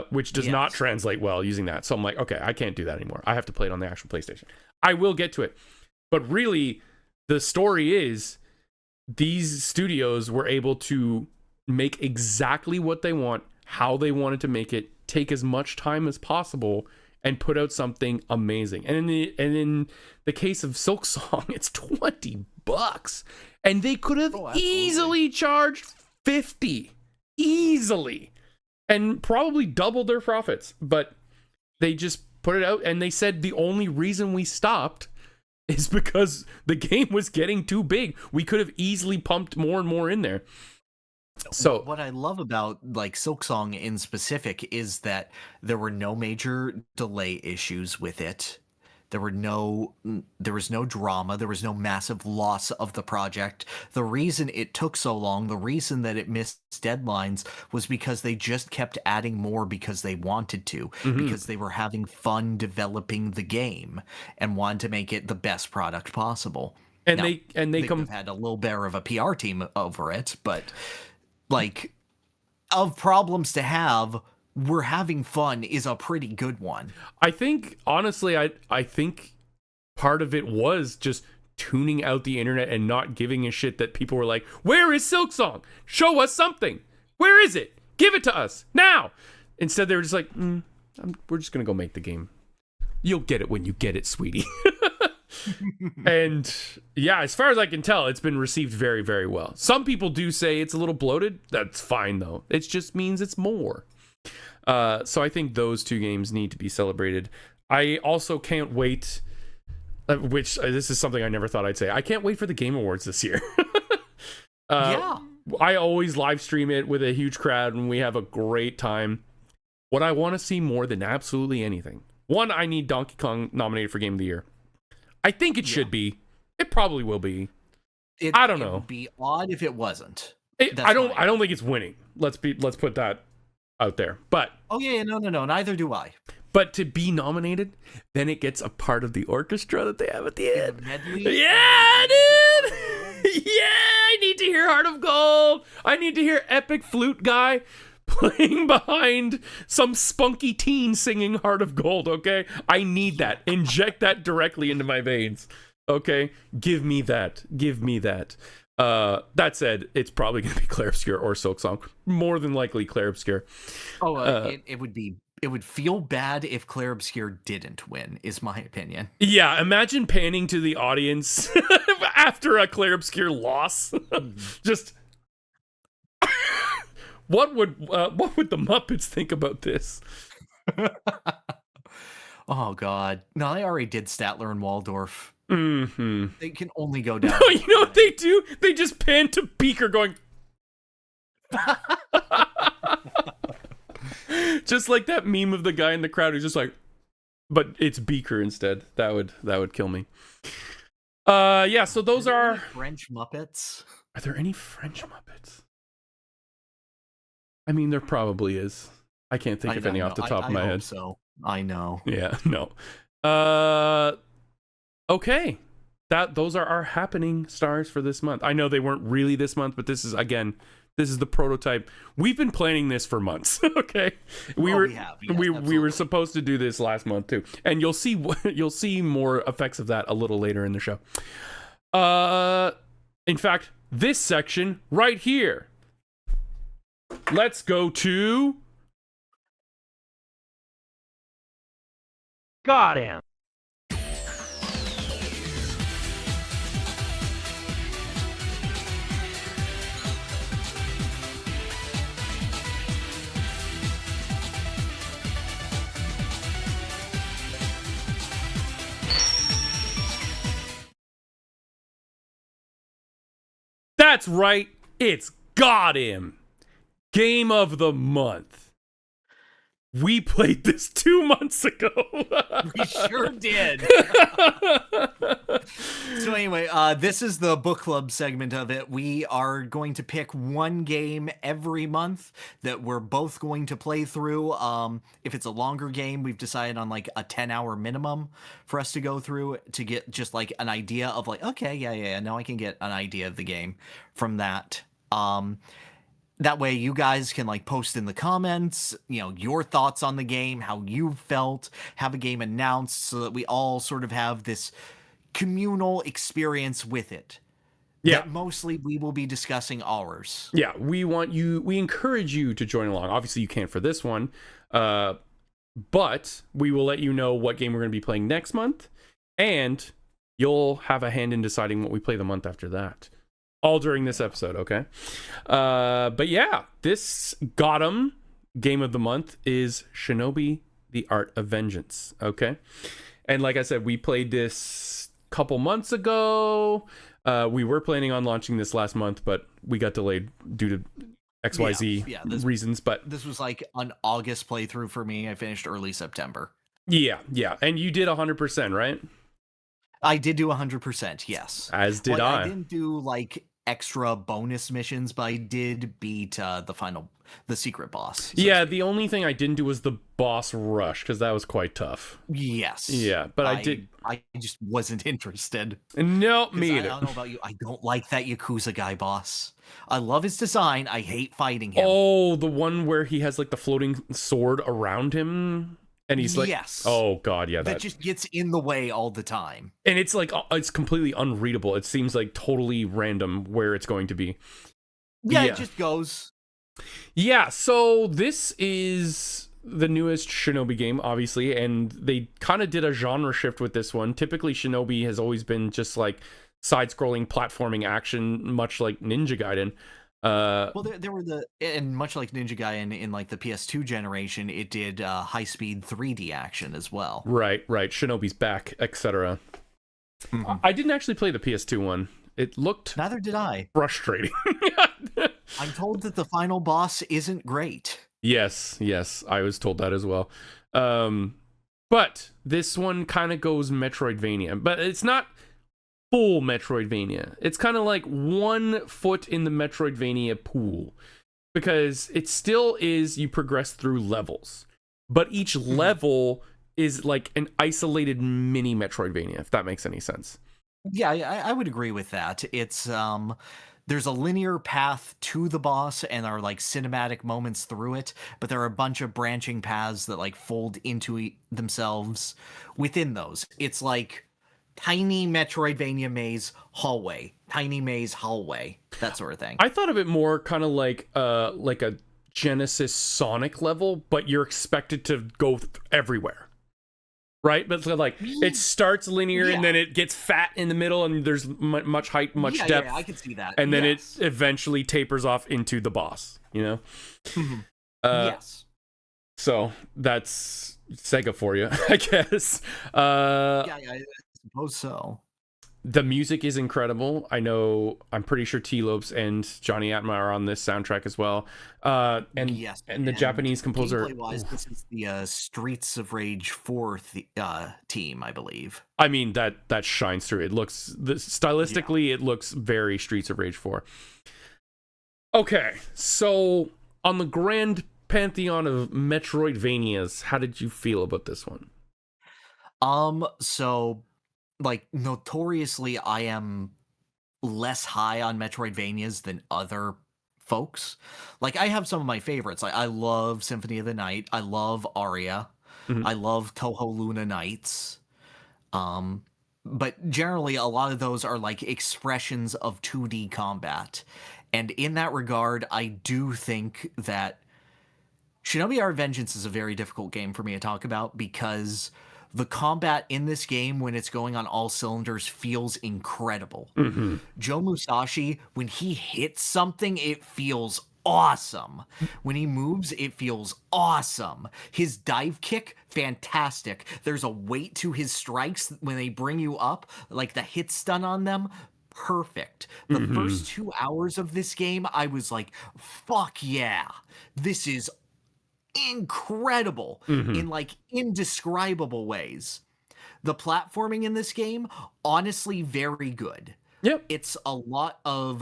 which does not translate well using that. So I'm like, okay, I can't do that anymore. I have to play it on the actual PlayStation. I will get to it. But really, the story is these studios were able to make exactly what they want, how they wanted to make it, take as much time as possible, and put out something amazing. And in the case of Silksong, it's $20. And they could have easily charged $50. Easily, and probably doubled their profits, but they just put it out, and they said the only reason we stopped is because the game was getting too big. We could have easily pumped more and more in there. So what I love about like Silksong in specific is that there were no major delay issues with it. There was no drama. There was no massive loss of the project. The reason it took so long, the reason that it missed deadlines was because they just kept adding more because they wanted to, because they were having fun developing the game and wanted to make it the best product possible. And now, they have had a little bear of a PR team over it, but like of problems to have, we're having fun is a pretty good one. I think, honestly, I think part of it was just tuning out the internet and not giving a shit that people were like, where is Silksong? Show us something. Where is it? Give it to us now. Instead, they were just like, we're just going to go make the game. You'll get it when you get it, sweetie. And yeah, as far as I can tell, it's been received very, very well. Some people do say it's a little bloated. That's fine, though. It just means it's more. So I think those two games need to be celebrated. I also can't wait, which this is something I never thought I'd say. I can't wait for the Game Awards this year. Yeah. I always live stream it with a huge crowd and we have a great time. What I want to see more than absolutely anything. One, I need Donkey Kong nominated for Game of the Year. I think it should be. It probably will be. I don't know. It would be odd if it wasn't. I don't think it's winning. Let's put that out there. But no, neither do I. But to be nominated, then it gets a part of the orchestra that they have at the end. Medley? Yeah, dude! Yeah, I need to hear Heart of Gold. I need to hear Epic Flute Guy playing behind some spunky teen singing Heart of Gold, okay? I need that. Inject that directly into my veins, okay? Give me that. Give me that. That said, it's probably going to be Clair Obscur or Silk Song. More than likely Clair Obscur. It would feel bad if Clair Obscur didn't win, is my opinion. Yeah, imagine panning to the audience after a Clair Obscur loss. Just what would the Muppets think about this? Oh God, no, they already did Statler and Waldorf. Mm-hmm. They can only go down. No, you know what they do? They just pan to Beaker going. Just like that meme of the guy in the crowd who's just like, but it's Beaker instead. That would kill me. Yeah, so those are French Muppets. Are there any French Muppets? I mean, there probably is. I can't think of any off the top of my head. So I know. Yeah, no. Okay. Those are our happening stars for this month. I know they weren't really this month, but this is the prototype. We've been planning this for months. Okay, we were supposed to do this last month too, and you'll see more effects of that a little later in the show. In fact, this section right here. Let's go to GOTM. That's right, it's GOTM. Game of the month. We played this 2 months ago. We sure did. So anyway, this is the book club segment of it. We are going to pick one game every month that we're both going to play through. If it's a longer game, we've decided on like a 10-hour minimum for us to go through to get just like an idea of like, okay, yeah, now I can get an idea of the game from that. That way you guys can like post in the comments, your thoughts on the game, how you felt, have a game announced so that we all sort of have this communal experience with it. Yeah. That mostly we will be discussing ours. Yeah, we encourage you to join along. Obviously you can't for this one, but we will let you know what game we're going to be playing next month, and you'll have a hand in deciding what we play the month after that. All during this episode, okay? But yeah, this GOTM game of the month is Shinobi, The Art of Vengeance, okay? And like I said, we played this a couple months ago. We were planning on launching this last month, but we got delayed due to XYZ reasons. But this was like an August playthrough for me. I finished early September. Yeah. And you did 100%, right? I did do 100%, yes. As did I. I didn't do like extra bonus missions, but I did beat the secret boss. Yeah, the only thing I didn't do was the boss rush, because that was quite tough. Yes. Yeah, but I just wasn't interested. No, me either. I don't know about you. I don't like that Yakuza guy boss. I love his design. I hate fighting him. Oh, the one where he has like the floating sword around him? And he's like, yes. Oh god, yeah, that just gets in the way all the time. And it's like it's completely unreadable. It seems like totally random where it's going to be. Yeah, it just goes. Yeah, so this is the newest Shinobi game, obviously, and they kind of did a genre shift with this one. Typically, Shinobi has always been just like side-scrolling platforming action, much like Ninja Gaiden. Well, there were and much like Ninja Gaiden in like the PS2 generation, it did high-speed 3D action as well. Right. Shinobi's back, etc. Mm-hmm. I didn't actually play the PS2 one. It looked neither did I. Frustrating. I'm told that the final boss isn't great. Yes, I was told that as well. But this one kind of goes Metroidvania, but it's not full Metroidvania. It's kind of like 1 foot in the Metroidvania pool, because it still is, you progress through levels, but each level is like an isolated mini Metroidvania, if that makes any sense. Yeah, I would agree with that. It's there's a linear path to the boss and are like cinematic moments through it, but there are a bunch of branching paths that like fold into themselves within those. It's like tiny Metroidvania maze hallway, tiny maze hallway, that sort of thing. I thought of it more kind of like a Genesis Sonic level, but you're expected to go everywhere. Right? But like it starts linear and then it gets fat in the middle and there's much height, much depth. Yeah, I can see that. And then it eventually tapers off into the boss, you know? Yes. So that's Sega for you, I guess. I suppose so. The music is incredible. I'm pretty sure T-Lopes and Johnny Atma are on this soundtrack as well. And the Japanese composer. Gameplay-wise, this is the Streets of Rage 4 team, I believe. I mean, that shines through. It looks stylistically, it looks very Streets of Rage 4. Okay, so on the grand pantheon of Metroidvanias, how did you feel about this one? So like notoriously I am less high on Metroidvanias than other folks. Like I have some of my favorites. I love Symphony of the Night. I love Aria. I love Toho Luna Nights. But generally a lot of those are like expressions of 2D combat. And in that regard, I do think that Shinobi Art Vengeance is a very difficult game for me to talk about because the combat in this game, when it's going on all cylinders, feels incredible. Joe Musashi, when he hits something, it feels awesome. When he moves, it feels awesome. His dive kick, fantastic. There's a weight to his strikes when they bring you up, like the hit stun on them. Perfect. The first 2 hours of this game, I was like, fuck yeah. This is incredible in like indescribable ways. The platforming in this game, honestly, very good. Yep. It's a lot of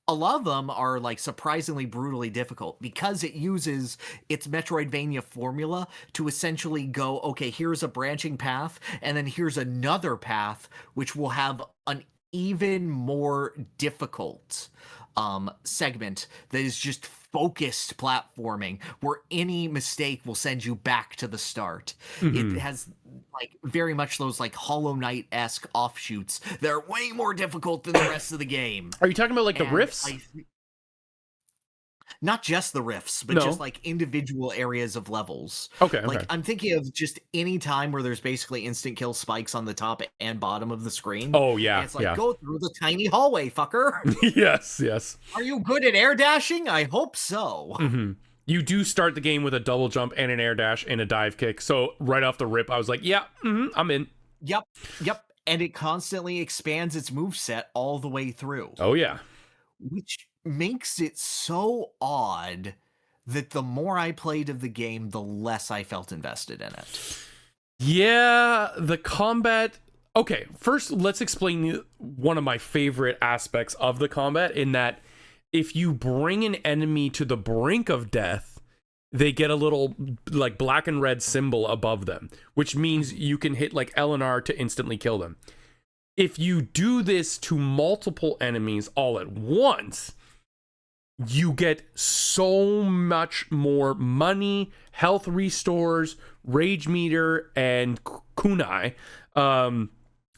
them are like surprisingly brutally difficult because it uses its Metroidvania formula to essentially go, okay, here's a branching path, and then here's another path which will have an even more difficult segment that is just focused platforming where any mistake will send you back to the start. It has like very much those like Hollow Knight-esque offshoots that are way more difficult than the rest of the game. Are you talking about like the rifts? Not just the rifts, but just like individual areas of levels. Okay. Like I'm thinking of just any time where there's basically instant kill spikes on the top and bottom of the screen. Oh yeah. And it's like, go through the tiny hallway, fucker. Yes. Are you good at air dashing? I hope so. You do start the game with a double jump and an air dash and a dive kick. So right off the rip, I was like, yeah, I'm in. Yep. And it constantly expands its moveset all the way through. Oh yeah. Which makes it so odd that the more I played of the game, the less I felt invested in it. Yeah, the combat. Okay, first let's explain one of my favorite aspects of the combat, in that if you bring an enemy to the brink of death, they get a little like black and red symbol above them, which means you can hit like L and R to instantly kill them. If you do this to multiple enemies all at once, you get so much more money, health restores, rage meter, and kunai.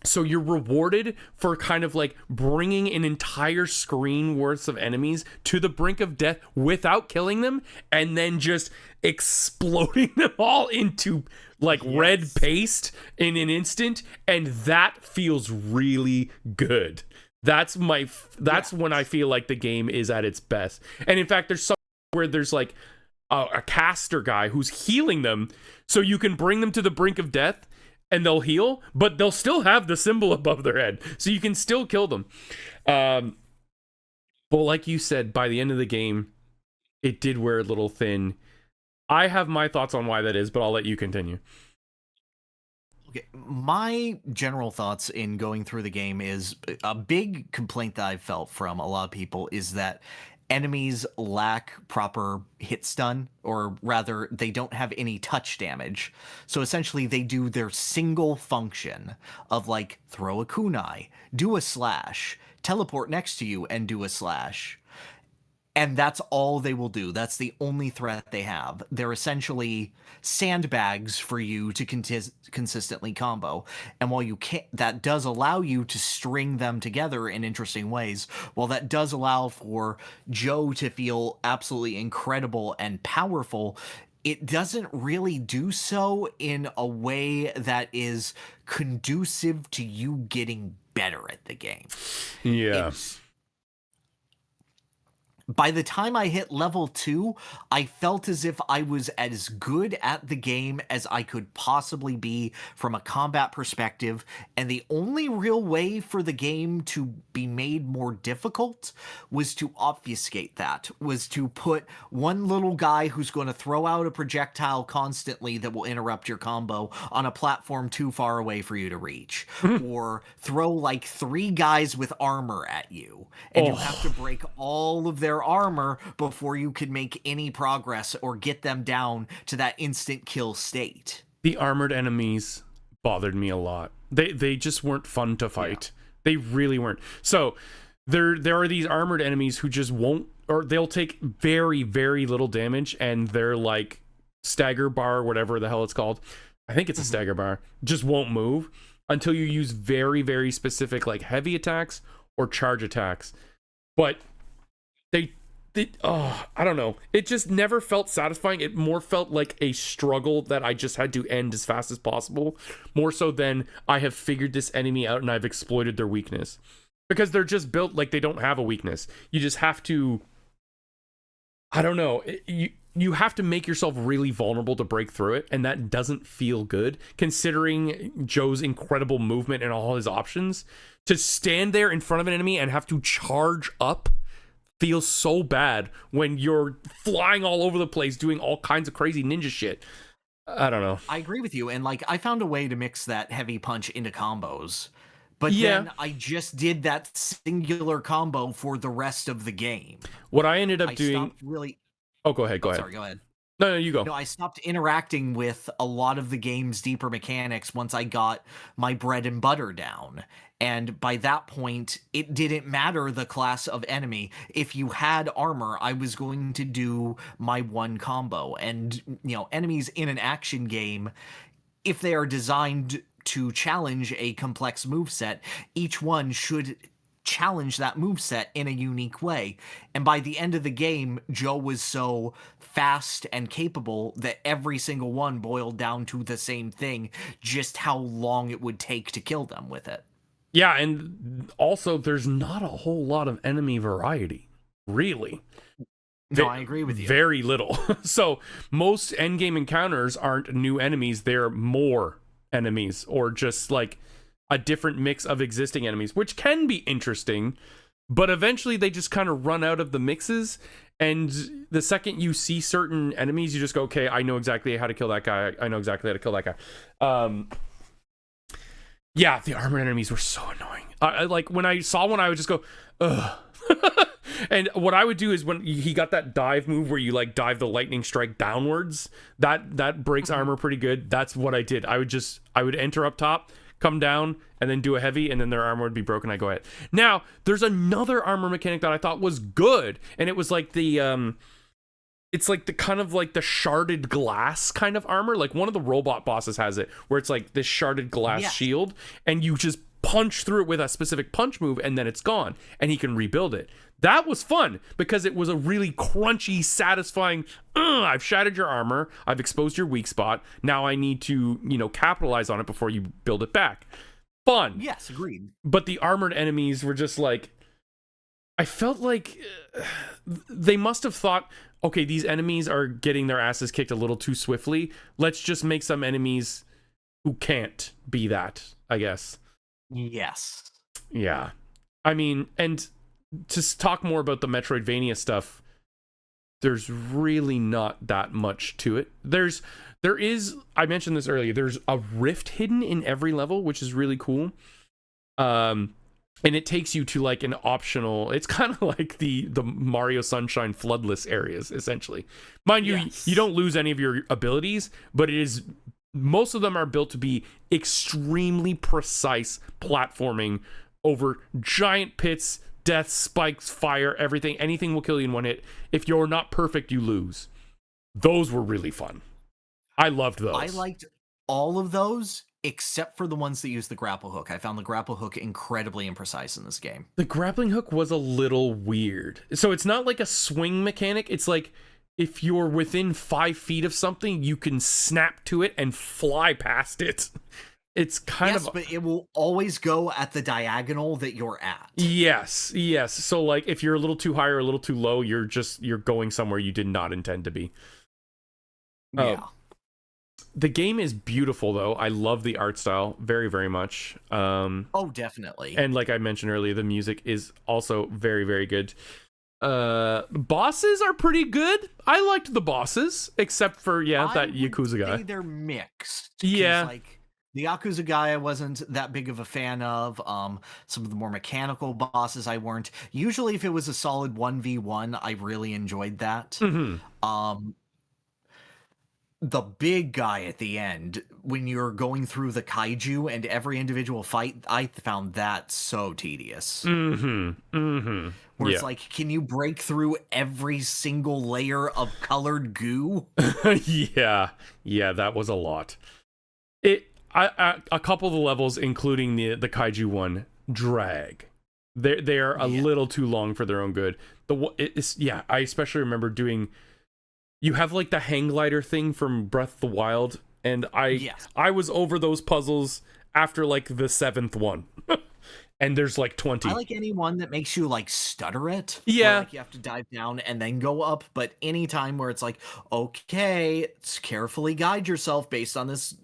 So you're rewarded for kind of like bringing an entire screen worth of enemies to the brink of death without killing them, and then just exploding them all into like red paste in an instant, and that feels really good. That's when I feel like the game is at its best. And in fact, there's some where there's like a caster guy who's healing them, so you can bring them to the brink of death and they'll heal, but they'll still have the symbol above their head, so you can still kill them. But like you said, by the end of the game, it did wear a little thin. I have my thoughts on why that is, but I'll let you continue. Okay, my general thoughts in going through the game is a big complaint that I've felt from a lot of people is that enemies lack proper hit stun, or rather, they don't have any touch damage. So essentially, they do their single function of like throw a kunai, do a slash, teleport next to you and do a slash. And that's all they will do. That's the only threat they have. They're essentially sandbags for you to consistently combo. And while you can't, that does allow you to string them together in interesting ways. While that does allow for Joe to feel absolutely incredible and powerful, it doesn't really do so in a way that is conducive to you getting better at the game. Yeah. By the time I hit level 2, I felt as if I was as good at the game as I could possibly be from a combat perspective, and the only real way for the game to be made more difficult was to obfuscate that, was to put one little guy who's going to throw out a projectile constantly that will interrupt your combo on a platform too far away for you to reach, or throw like 3 guys with armor at you, and you have to break all of their armor before you could make any progress or get them down to that instant kill state. The armored enemies bothered me a lot. They just weren't fun to fight. Yeah. They really weren't. So there are these armored enemies who just won't, or they'll take very, very little damage, and they're like stagger bar, whatever the hell it's called. I think it's a stagger bar. Just won't move until you use very, very specific like heavy attacks or charge attacks. But I don't know. It just never felt satisfying. It more felt like a struggle that I just had to end as fast as possible, more so than I have figured this enemy out and I've exploited their weakness. Because they're just built like they don't have a weakness. You just have to, I don't know. You have to make yourself really vulnerable to break through it, and that doesn't feel good, considering Joe's incredible movement and all his options. To stand there in front of an enemy and have to charge up feels so bad when you're flying all over the place doing all kinds of crazy ninja shit. I don't know. I agree with you, and like I found a way to mix that heavy punch into combos, but then I just did that singular combo for the rest of the game. What I ended up doing really. Oh, go ahead. Sorry, go ahead. No, you go. No, I stopped interacting with a lot of the game's deeper mechanics once I got my bread and butter down. And by that point, it didn't matter the class of enemy. If you had armor, I was going to do my one combo. And, you know, enemies in an action game, if they are designed to challenge a complex moveset, each one should challenge that moveset in a unique way. And by the end of the game, Joe was so fast and capable that every single one boiled down to the same thing, just how long it would take to kill them with it. Yeah, and also there's not a whole lot of enemy variety, really. No, I agree with you. Very little. So most endgame encounters aren't new enemies, they're more enemies, or just like a different mix of existing enemies, which can be interesting, but eventually they just kind of run out of the mixes, and the second you see certain enemies, you just go, okay, I know exactly how to kill that guy. I know exactly how to kill that guy. Yeah, the armored enemies were so annoying. Like, when I saw one, I would just go, ugh. And what I would do is when he got that dive move where you, like, dive the lightning strike downwards, that breaks armor pretty good. That's what I did. I would enter up top, come down, and then do a heavy, and then their armor would be broken. I go ahead. Now, there's another armor mechanic that I thought was good, and it was like the, it's like the kind of like the sharded glass kind of armor. Like one of the robot bosses has it, where it's like this sharded glass shield, and you just punch through it with a specific punch move, and then it's gone, and he can rebuild it. That was fun because it was a really crunchy, satisfying, I've shattered your armor, I've exposed your weak spot, now I need to, capitalize on it before you build it back. Fun. Yes, agreed. But the armored enemies were just like, I felt like they must have thought, okay, these enemies are getting their asses kicked a little too swiftly. Let's just make some enemies who can't be that, I guess. Yes. Yeah. I mean, and to talk more about the Metroidvania stuff, there's really not that much to it. There is, I mentioned this earlier, there's a rift hidden in every level, which is really cool. and it takes you to like an optional, it's kind of like the Mario Sunshine floodless areas, essentially. Mind you, you don't lose any of your abilities, but it is, most of them are built to be extremely precise platforming over giant pits, death, spikes, fire, everything. Anything will kill you in one hit. If you're not perfect, you lose. Those were really fun. I loved those. I liked all of those except for the ones that use the grapple hook. I found the grapple hook incredibly imprecise in this game. The grappling hook was a little weird. So it's not like a swing mechanic. It's like if you're within 5 feet of something, you can snap to it and fly past it. It's kind of... but it will always go at the diagonal that you're at. Yes. So like if you're a little too high or a little too low, you're going somewhere you did not intend to be. Yeah. The game is beautiful, though. I love the art style very, very much. Oh, definitely. And like I mentioned earlier, the music is also very, very good. Bosses are pretty good. I liked the bosses, except for that Yakuza guy. They're mixed. Yeah. Like the Yakuza guy I wasn't that big of a fan of. Some of the more mechanical bosses I weren't. Usually if it was a solid 1v1, I really enjoyed that. Mm-hmm. The big guy at the end, when you're going through the kaiju and every individual fight, I found that so tedious. Mm-hmm. Where it's like, can you break through every single layer of colored goo? Yeah, that was a lot. A couple of the levels, including the kaiju one, drag. They are a little too long for their own good. I especially remember doing... You have like the hang glider thing from Breath of the Wild, and I was over those puzzles after like the 7th one. And there's like 20. I like any one that makes you like stutter it. Yeah. Like you have to dive down and then go up, but any time where it's like, okay, carefully guide yourself based on this,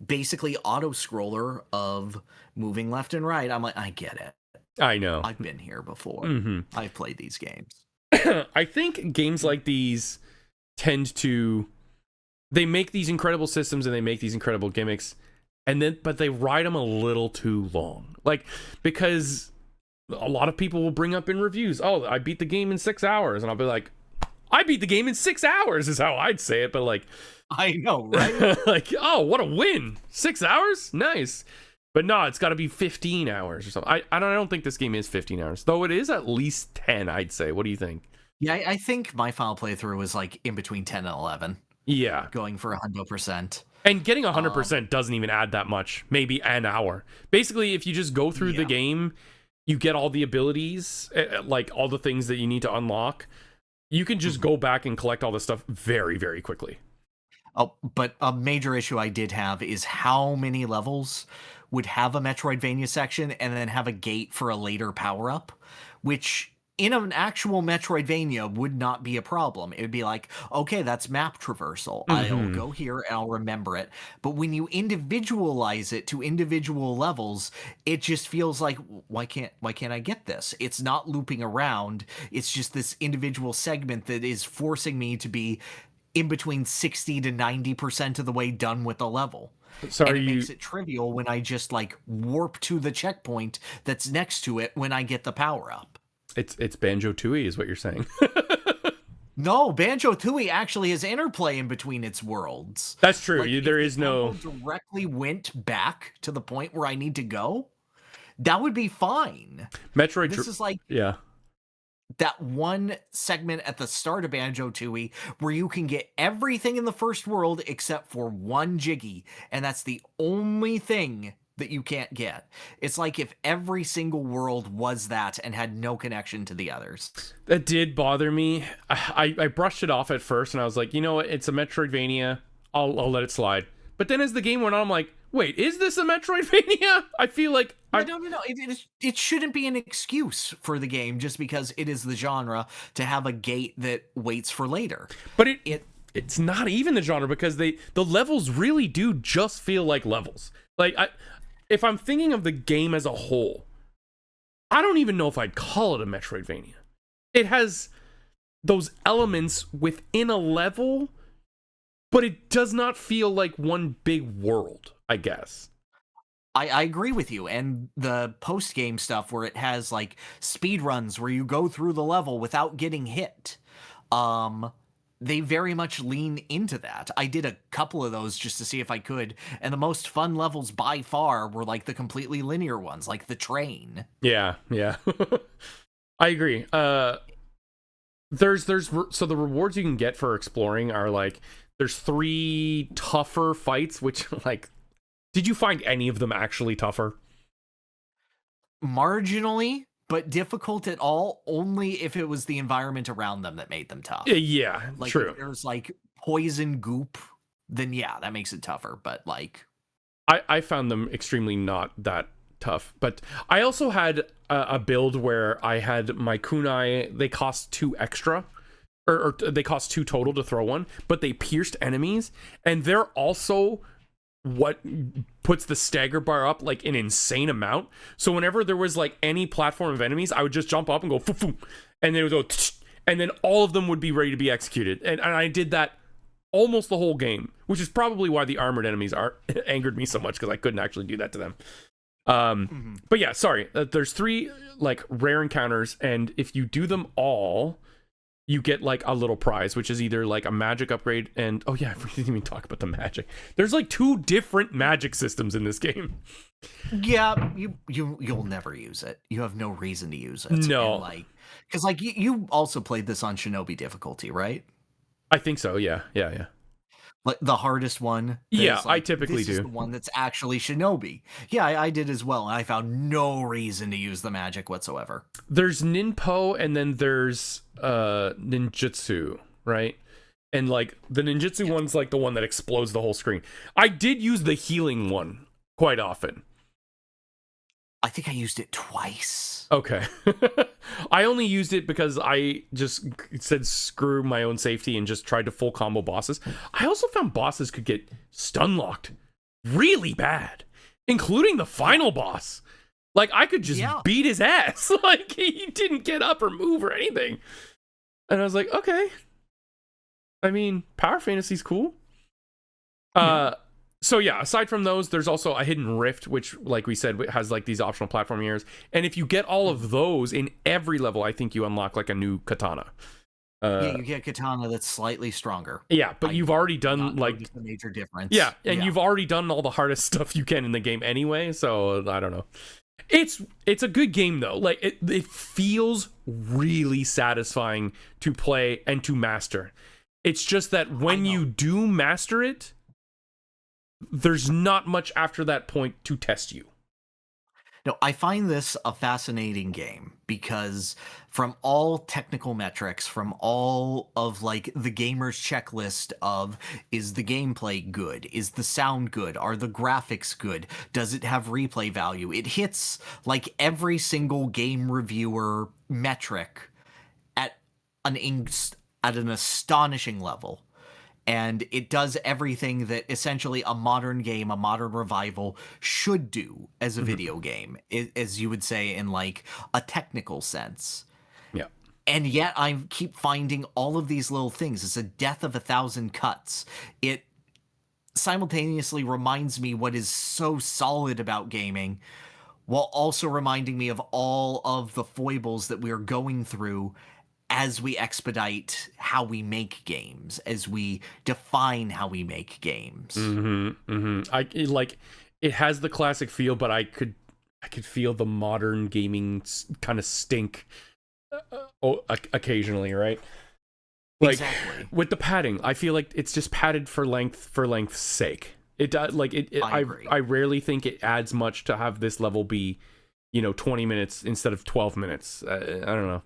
basically auto scroller of moving left and right. I'm like, I get it. I know. I've been here before. Mm-hmm. I've played these games. I think games like these they make these incredible systems and they make these incredible gimmicks, but they ride them a little too long. Like, because a lot of people will bring up in reviews, oh, I beat the game in 6 hours, and I'll be like, I beat the game in 6 hours is how I'd say it, but like, I know, right? like, oh, what a win! 6 hours, nice. But no, it's got to be 15 hours or something. I don't think this game is 15 hours, though it is at least 10. I'd say. What do you think? Yeah, I think my final playthrough was like in between 10 and 11. Yeah. Going for 100%. And getting 100% doesn't even add that much. Maybe an hour. Basically, if you just go through the game, you get all the abilities, like all the things that you need to unlock. You can just go back and collect all this stuff very, very quickly. Oh, but a major issue I did have is how many levels would have a Metroidvania section and then have a gate for a later power-up, which... in an actual Metroidvania would not be a problem. It would be like, okay, that's map traversal. I'll go here and I'll remember it. But when you individualize it to individual levels, it just feels like, why can't I get this? It's not looping around. It's just this individual segment that is forcing me to be in between 60 to 90% of the way done with the level. And it makes it trivial when I just like warp to the checkpoint that's next to it when I get the power up. It's Banjo-Tooie is what you're saying. No, Banjo-Tooie actually has interplay in between its worlds. That's true. Like, there is no... directly went back to the point where I need to go, that would be fine. Metroid... This is like... Yeah. That one segment at the start of Banjo-Tooie where you can get everything in the first world except for one Jiggy, and that's the only thing that you can't get. It's like if every single world was that and had no connection to the others. That did bother me. I brushed it off at first and I was like, you know what, it's a Metroidvania, I'll let it slide. But then as the game went on, I'm like, wait, is this a Metroidvania? I feel like... No. It shouldn't be an excuse for the game just because it is the genre to have a gate that waits for later. But it's not even the genre because the levels really do just feel like levels. Like, if I'm thinking of the game as a whole, I don't even know if I'd call it a Metroidvania. It has those elements within a level, but it does not feel like one big world, I guess. I agree with you. And the post game stuff where it has like speed runs where you go through the level without getting hit. They very much lean into that. I did a couple of those just to see if I could, and the most fun levels by far were like the completely linear ones, like the train. Yeah. I agree. So the rewards you can get for exploring are like, there's 3 tougher fights, which like, did you find any of them actually tougher? Marginally, but difficult at all, only if it was the environment around them that made them tough. Yeah, like, true. If there's like poison goop, then yeah, that makes it tougher. But like, I found them extremely not that tough. But I also had a build where I had my kunai. They cost 2 extra, or they cost 2 total to throw one, but they pierced enemies, and they're also what puts the stagger bar up like an insane amount. So whenever there was like any platform of enemies, I would just jump up and go foo, and then it would go and then all of them would be ready to be executed. And I did that almost the whole game, which is probably why the armored enemies angered me so much, because I couldn't actually do that to them. But yeah, sorry, there's 3 like rare encounters, and if you do them all, you get like a little prize, which is either like a magic upgrade, and oh yeah, we didn't even talk about the magic. There's like 2 different magic systems in this game. Yeah, you'll never use it. You have no reason to use it. No, and like, because like you also played this on Shinobi difficulty, right? I think so. Yeah. Like the hardest one. Yeah, like, I typically this is do. the one that's actually Shinobi. Yeah, I did as well, and I found no reason to use the magic whatsoever. There's Ninpo, and then there's Ninjutsu, right? And like the Ninjutsu one's like the one that explodes the whole screen. I did use the healing one quite often. I think I used it twice. Okay. I only used it because I just said screw my own safety and just tried to full combo bosses. I also found bosses could get stun locked really bad, including the final boss. Like, I could just beat his ass. Like, he didn't get up or move or anything. And I was like, okay. I mean, Power Fantasy's cool. So yeah, aside from those, there's also a hidden rift, which, like we said, has like these optional platform areas. And if you get all of those in every level, I think you unlock like a new katana. Yeah, you get katana that's slightly stronger. Yeah, but you've already done like the major difference. Yeah, and you've already done all the hardest stuff you can in the game anyway. So I don't know. It's a good game though. Like it feels really satisfying to play and to master. It's just that when you do master it, there's not much after that point to test you. No, I find this a fascinating game because from all technical metrics, from all of like the gamer's checklist of, is the gameplay good? Is the sound good? Are the graphics good? Does it have replay value? It hits like every single game reviewer metric at an astonishing level. And it does everything that essentially a modern game, a modern revival should do as a video game, as you would say in like a technical sense. Yeah. And yet I keep finding all of these little things. It's a death of 1,000 cuts. It simultaneously reminds me what is so solid about gaming, while also reminding me of all of the foibles that we're going through as we expedite how we make games, as we define how we make games. It has the classic feel, but I could feel the modern gaming kind of stink occasionally, right? Like, exactly. With the padding, I feel like it's just padded for length's sake. It does like it. I rarely think it adds much to have this level be, 20 minutes instead of 12 minutes. I don't know.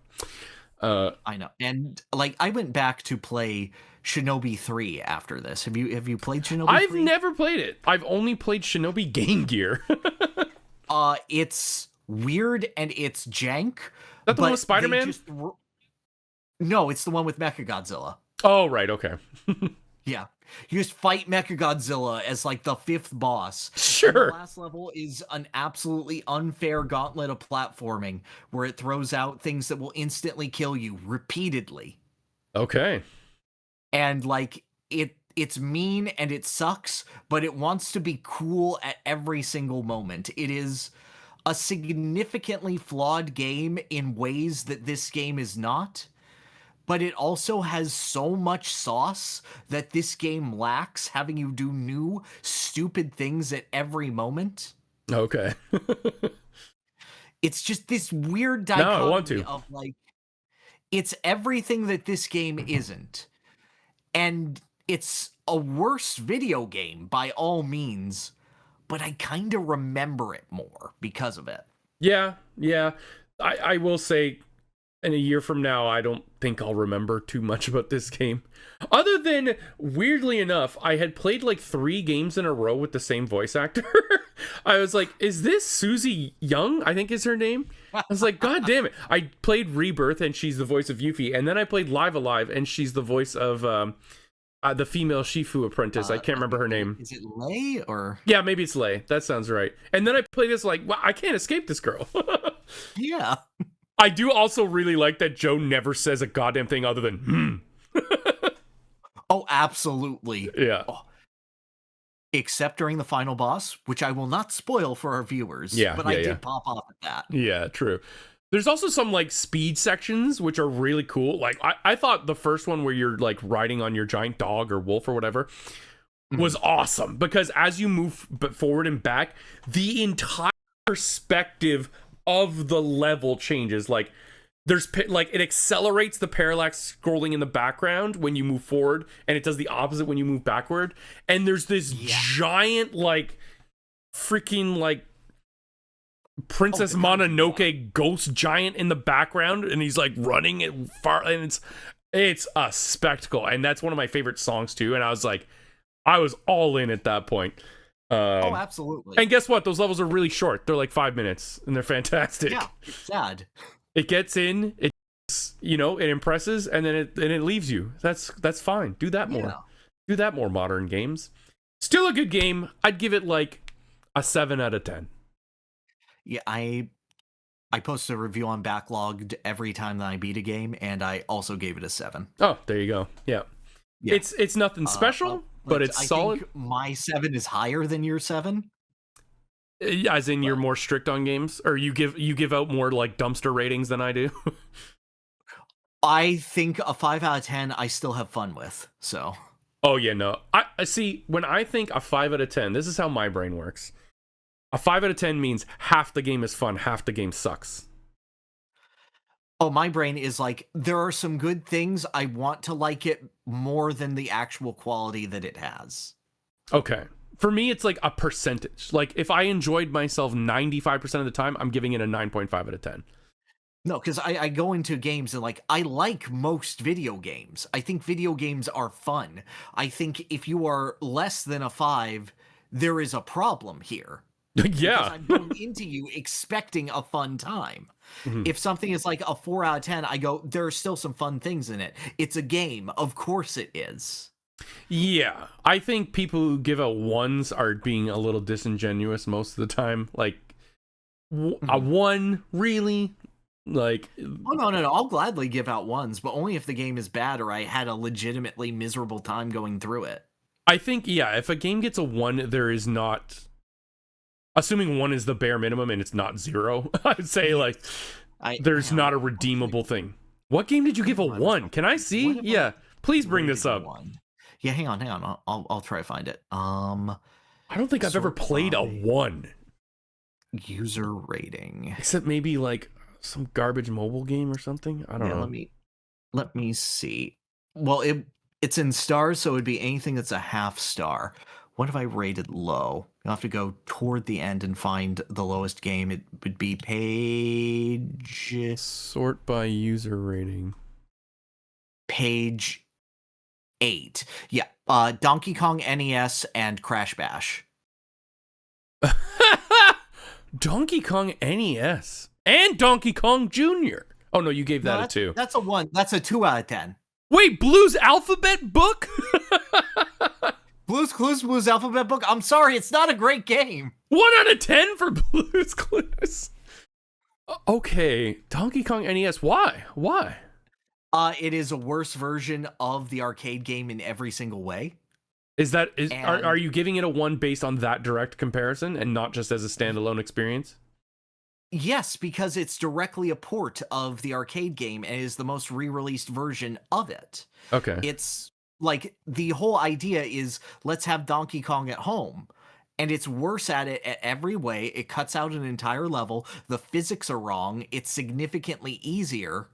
I know. And like I went back to play Shinobi 3 after this. Have you played Shinobi 3? I've never played it. I've only played Shinobi Game Gear. It's weird and it's jank. That the one with Spider-Man? No, it's the one with Mechagodzilla. Oh, right, okay. Yeah. You just fight Mechagodzilla as like the 5th boss. Sure. And the last level is an absolutely unfair gauntlet of platforming where it throws out things that will instantly kill you repeatedly. Okay. And like it's mean and it sucks, but it wants to be cool at every single moment. It is a significantly flawed game in ways that this game is not, but it also has so much sauce that this game lacks, having you do new, stupid things at every moment. Okay. It's just this weird dichotomy of like, it's everything that this game isn't. And it's a worse video game by all means, but I kind of remember it more because of it. Yeah. I will say, in a year from now, I don't think I'll remember too much about this game. Other than, weirdly enough, I had played like 3 games in a row with the same voice actor. I was like, is this Susie Young? I think is her name. I was like, God damn it. I played Rebirth and she's the voice of Yuffie. And then I played Live Alive and she's the voice of the female Shifu apprentice. I can't remember her name. Is it Lei or? Yeah, maybe it's Lei. That sounds right. And then I played this like, wow, I can't escape this girl. Yeah. I do also really like that Joe never says a goddamn thing other than Oh, absolutely. Yeah. Oh. Except during the final boss, which I will not spoil for our viewers. Yeah, but I did pop off at that. Yeah, true. There's also some like speed sections which are really cool. Like I thought the first one where you're like riding on your giant dog or wolf or whatever was awesome, because as you move forward and back, the entire perspective of the level changes. Like there's like it accelerates the parallax scrolling in the background when you move forward, and it does the opposite when you move backward. And there's this giant like freaking like Princess Mononoke ghost giant in the background, and he's like running it far, and it's a spectacle. And that's one of my favorite songs too. And I was all in at that point. Oh, absolutely. And guess what? Those levels are really short. They're like 5 minutes, and they're fantastic. Yeah, it's sad. It gets in, it impresses, and then it leaves you. That's fine. Do that more. Yeah. Do that more, modern games. Still a good game. I'd give it like a 7 out of 10. Yeah, I post a review on Backlogged every time that I beat a game, and I also gave it a 7. Oh, there you go. Yeah. It's nothing special, but it's solid. Think my 7 is higher than your 7. As in, you're more strict on games, or you give out more like dumpster ratings than I do. I think a 5 out of 10 I still have fun with. So. Oh yeah, no. I see. When I think a 5 out of 10, this is how my brain works. A 5 out of 10 means half the game is fun, half the game sucks. Oh, my brain is like, there are some good things. I want to like it more than the actual quality that it has. Okay. For me, it's like a percentage. Like, if I enjoyed myself 95% of the time, I'm giving it a 9.5 out of 10. No, because I go into games and like, I like most video games. I think video games are fun. I think if you are less than a 5, there is a problem here. Yeah. Because I'm going into you expecting a fun time. Mm-hmm. If something is like a 4 out of 10, I go, there are still some fun things in it. It's a game. Of course it is. Yeah. I think people who give out 1s are being a little disingenuous most of the time. Like, a 1, really? Like, oh, no. I'll gladly give out 1s, but only if the game is bad or I had a legitimately miserable time going through it. I think, yeah, if a game gets a 1, there is not... Assuming 1 is the bare minimum and it's not 0, I'd say, like, there's not a redeemable thing. What game did you give a 1? Can I see? Yeah, please bring this up. Yeah, hang on. I'll try to find it. I don't think I've ever played a 1. User rating. Except maybe, like, some garbage mobile game or something? I don't know. Let me see. Well, it's in stars, so it'd be anything that's a half star. What have I rated low? You'll have to go toward the end and find the lowest game. It would be page... Sort by user rating. Page 8. Yeah, Donkey Kong NES and Crash Bash. Donkey Kong NES. And Donkey Kong Jr. Oh, no, you gave that a 2. That's a 1. That's a 2 out of 10. Wait, Blue's Alphabet Book? Blue's Clues, Blue's Alphabet Book. I'm sorry, it's not a great game. 1 out of 10 for Blue's Clues. Okay, Donkey Kong NES. Why? It is a worse version of the arcade game in every single way. Are you giving it a 1 based on that direct comparison and not just as a standalone experience? Yes, because it's directly a port of the arcade game and is the most re-released version of it. Okay. It's like the whole idea is let's have Donkey Kong at home. And it's worse at it at every way. It cuts out an entire level. The physics are wrong. It's significantly easier.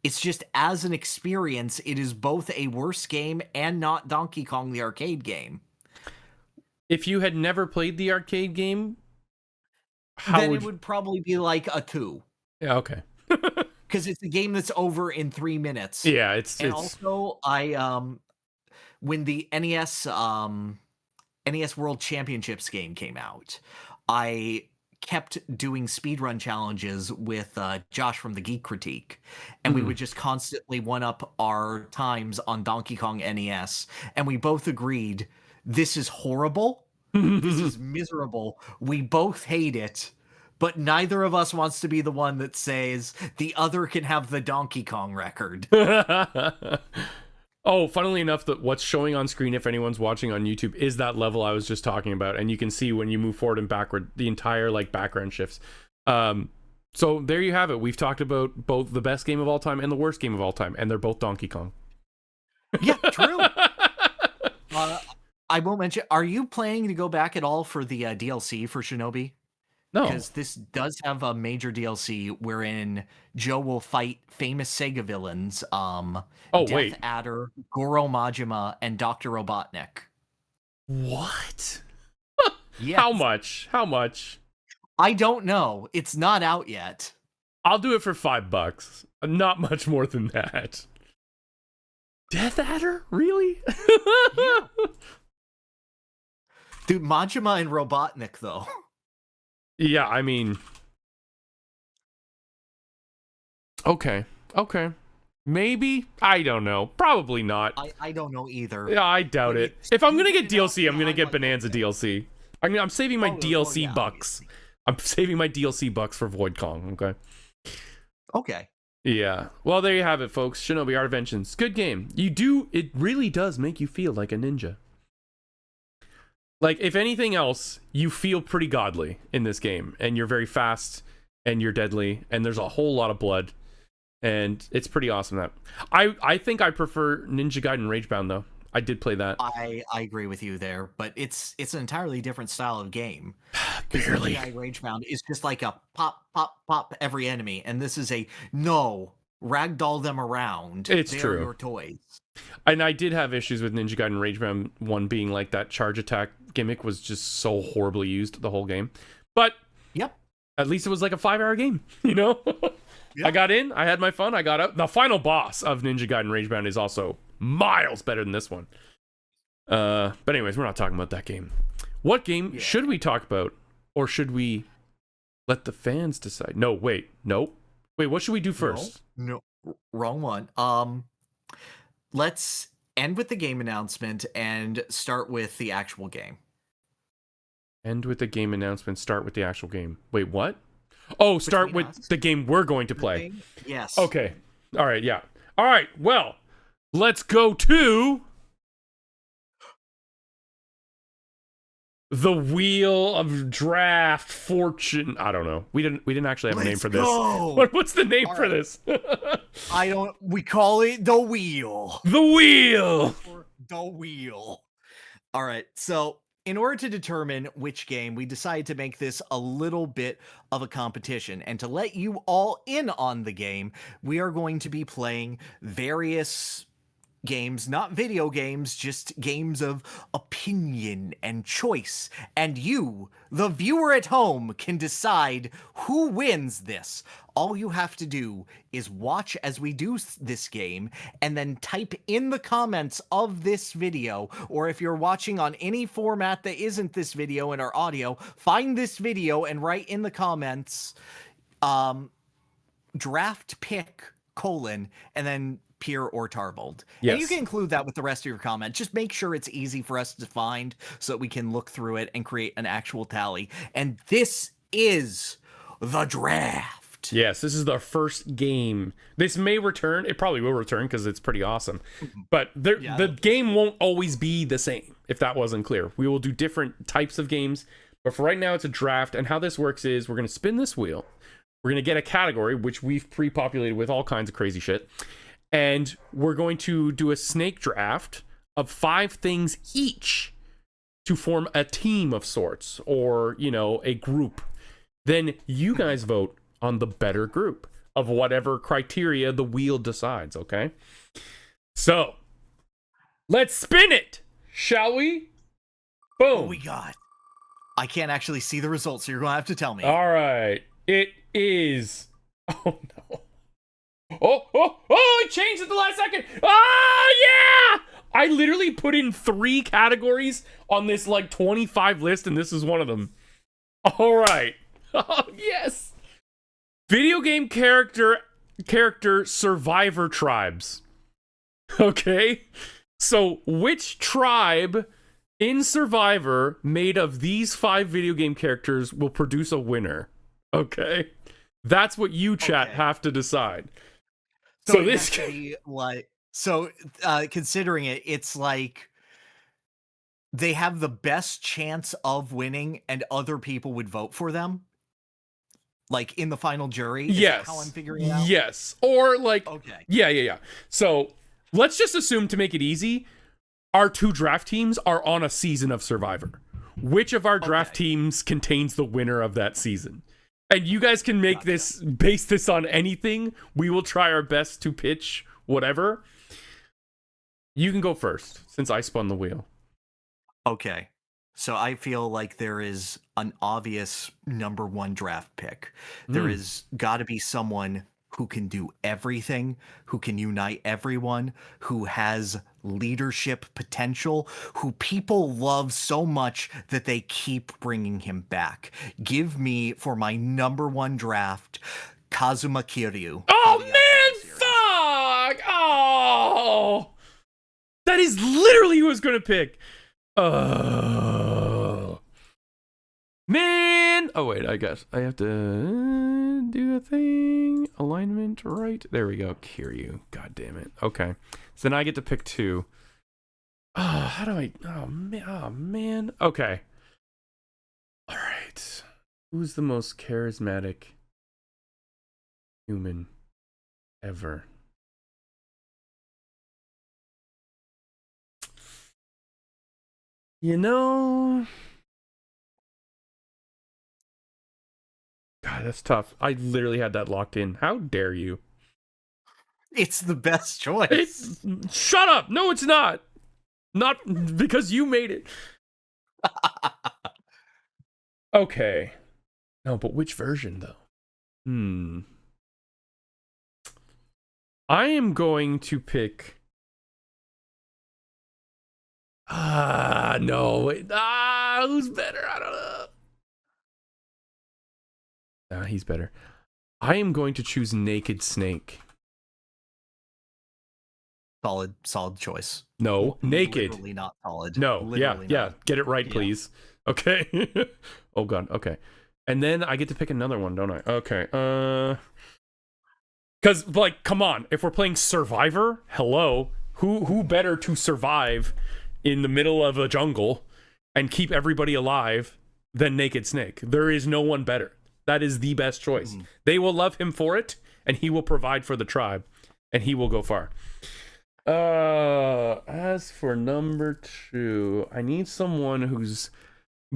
It's just as an experience, it is both a worse game and not Donkey Kong the arcade game. If you had never played the arcade game, it would probably be like a 2. Yeah, okay. Because it's a game that's over in 3 minutes. Yeah, also when the NES World Championships game came out, I kept doing speedrun challenges with Josh from the Geek Critique, and we would just constantly one-up our times on Donkey Kong NES, and we both agreed, this is horrible, this is miserable, we both hate it, but neither of us wants to be the one that says the other can have the Donkey Kong record. Oh, funnily enough, what's showing on screen, if anyone's watching on YouTube, is that level I was just talking about, and you can see when you move forward and backward, the entire background shifts. So there you have it. We've talked about both the best game of all time and the worst game of all time, and they're both Donkey Kong. Yeah, true. I won't mention. Are you planning to go back at all for the DLC for Shinobi? No, because this does have a major DLC wherein Joe will fight famous Sega villains, Death Adder, Goro Majima, and Dr. Robotnik. What? Yes. How much? I don't know. It's not out yet. I'll do it for $5. Not much more than that. Death Adder? Really? Yeah. Dude, Majima and Robotnik, though. Yeah, I mean... Okay. Maybe? I don't know. Probably not. I don't know either. Yeah, I doubt it. If I'm gonna get DLC, I'm gonna get Bananza DLC. I'm saving my DLC bucks. I'm saving my DLC bucks for Void Kong, okay? Okay. Yeah. Well, there you have it, folks. Shinobi Art of Vengeance. Good game. It really does make you feel like a ninja. Like, if anything else, you feel pretty godly in this game, and you're very fast, and you're deadly, and there's a whole lot of blood, and it's pretty awesome. That I think I prefer Ninja Gaiden Ragebound, though. I did play that. I agree with you there, but it's an entirely different style of game. Barely. Ninja Gaiden Ragebound is just like a pop, pop, pop every enemy, and this is a ragdoll them around. It's They're true. Your toys. And I did have issues with Ninja Gaiden Ragebound 1 being like that charge attack gimmick was just so horribly used the whole game. But yep, at least it was like a 5-hour game, you know? Yep. I got in, I had my fun, I got out. The final boss of Ninja Gaiden Ragebound is also miles better than this one. But anyways, we're not talking about that game. What game should we talk about? Or should we let the fans decide? No, wait, nope. Wait, what should we do first? No, wrong one. Let's end with the game announcement and start with the actual game. End with the game announcement, start with the actual game. Wait, what? Oh, start with the game we're going to play. Yes. Okay. All right, yeah. All right, well, let's go to the Wheel of Draft Fortune. I don't know. We didn't actually have a name for this. What's the name for this? We call it the Wheel. The Wheel. The Wheel. All right. So, in order to determine which game, we decided to make this a little bit of a competition. And to let you all in on the game, we are going to be playing various games, not video games, just games of opinion and choice. And you, the viewer at home, can decide who wins this. All you have to do is watch as we do this game and then type in the comments of this video, or if you're watching on any format that isn't this video and our audio, find this video and write in the comments, draft pick, and then Pier or Tarbold. Yes. And you can include that with the rest of your comment. Just make sure it's easy for us to find so that we can look through it and create an actual tally. And this is the draft. Yes, this is the first game. This may return. It probably will return because it's pretty awesome. But the game won't always be the same. if that wasn't clear. We will do different types of games, but for right now it's a draft. And how this works is we're going to spin this wheel. We're going to get a category, which we've pre-populated with all kinds of crazy shit. And we're going to do a snake draft of 5 things each to form a team of sorts, or, you know, a group. Then you guys vote on the better group of whatever criteria the wheel decides, okay? So, let's spin it, shall we? Boom. What we got? I can't actually see the results, so you're going to have to tell me. All right. It is... Oh, no. Oh, it changed at the last second. Oh, yeah! I literally put in 3 categories on this, like, 25 list, and this is one of them. All right. Oh, yes. Video game character survivor tribes. Okay? So, which tribe in Survivor made of these 5 video game characters will produce a winner? Okay? That's what you, chat, have to decide. So this considering it, it's like they have the best chance of winning and other people would vote for them, like in the final jury. Is that how I'm figuring it out? Yes. Or like, okay. Yeah. So let's just assume, to make it easy, our 2 draft teams are on a season of Survivor. Which of our draft teams contains the winner of that season? And you guys can make base this on anything. We will try our best to pitch whatever. You can go first, since I spun the wheel. Okay. So I feel like there is an obvious number 1 draft pick. There is got to be someone who can do everything, who can unite everyone, who has leadership potential, who people love so much that they keep bringing him back. Give me, for my number 1 draft, Kazuma Kiryu. Oh, man, fuck! Oh! That is literally who I was going to pick. Man! Oh, wait, I guess I have to do a thing. Alignment, right? There we go. Kiryu. God damn it. Okay. So then I get to pick 2. Oh, how do I... Oh, man. Okay. All right. Who's the most charismatic human ever? You know... God, that's tough. I literally had that locked in. How dare you? It's the best choice. Shut up. No, it's not. Not because you made it. Okay. No, but which version, though? I am going to pick... no. Who's better? I don't know. He's better. I am going to choose Naked Snake. Solid choice. No, Naked. Literally not solid. No, literally yeah. not. Get it right, please. Okay. Oh, God. Okay. And then I get to pick another one, don't I? Okay. Because, like, come on. If we're playing Survivor, hello. Who better to survive in the middle of a jungle and keep everybody alive than Naked Snake? There is no one better. That is the best choice. They will love him for it, and he will provide for the tribe, and he will go far. As for number 2, I need someone who's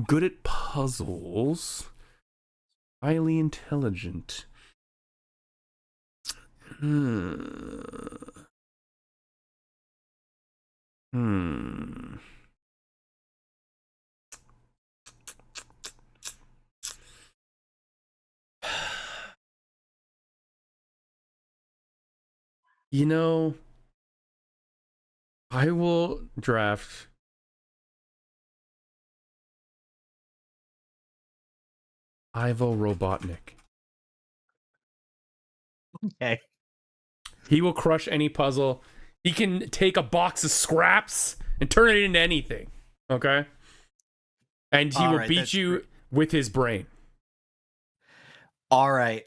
good at puzzles, highly intelligent. You know, I will draft Ivo Robotnik. Okay. He will crush any puzzle. He can take a box of scraps and turn it into anything. Okay? And he will beat you with his brain. All right.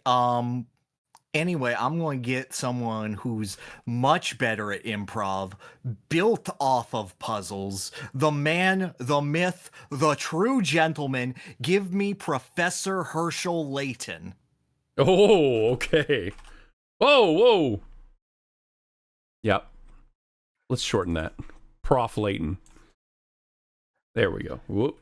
Anyway, I'm going to get someone who's much better at improv, built off of puzzles. The man, the myth, the true gentleman. Give me Professor Herschel Layton. Oh, okay. Whoa. Yep. Let's shorten that. Prof. Layton. There we go. Whoop.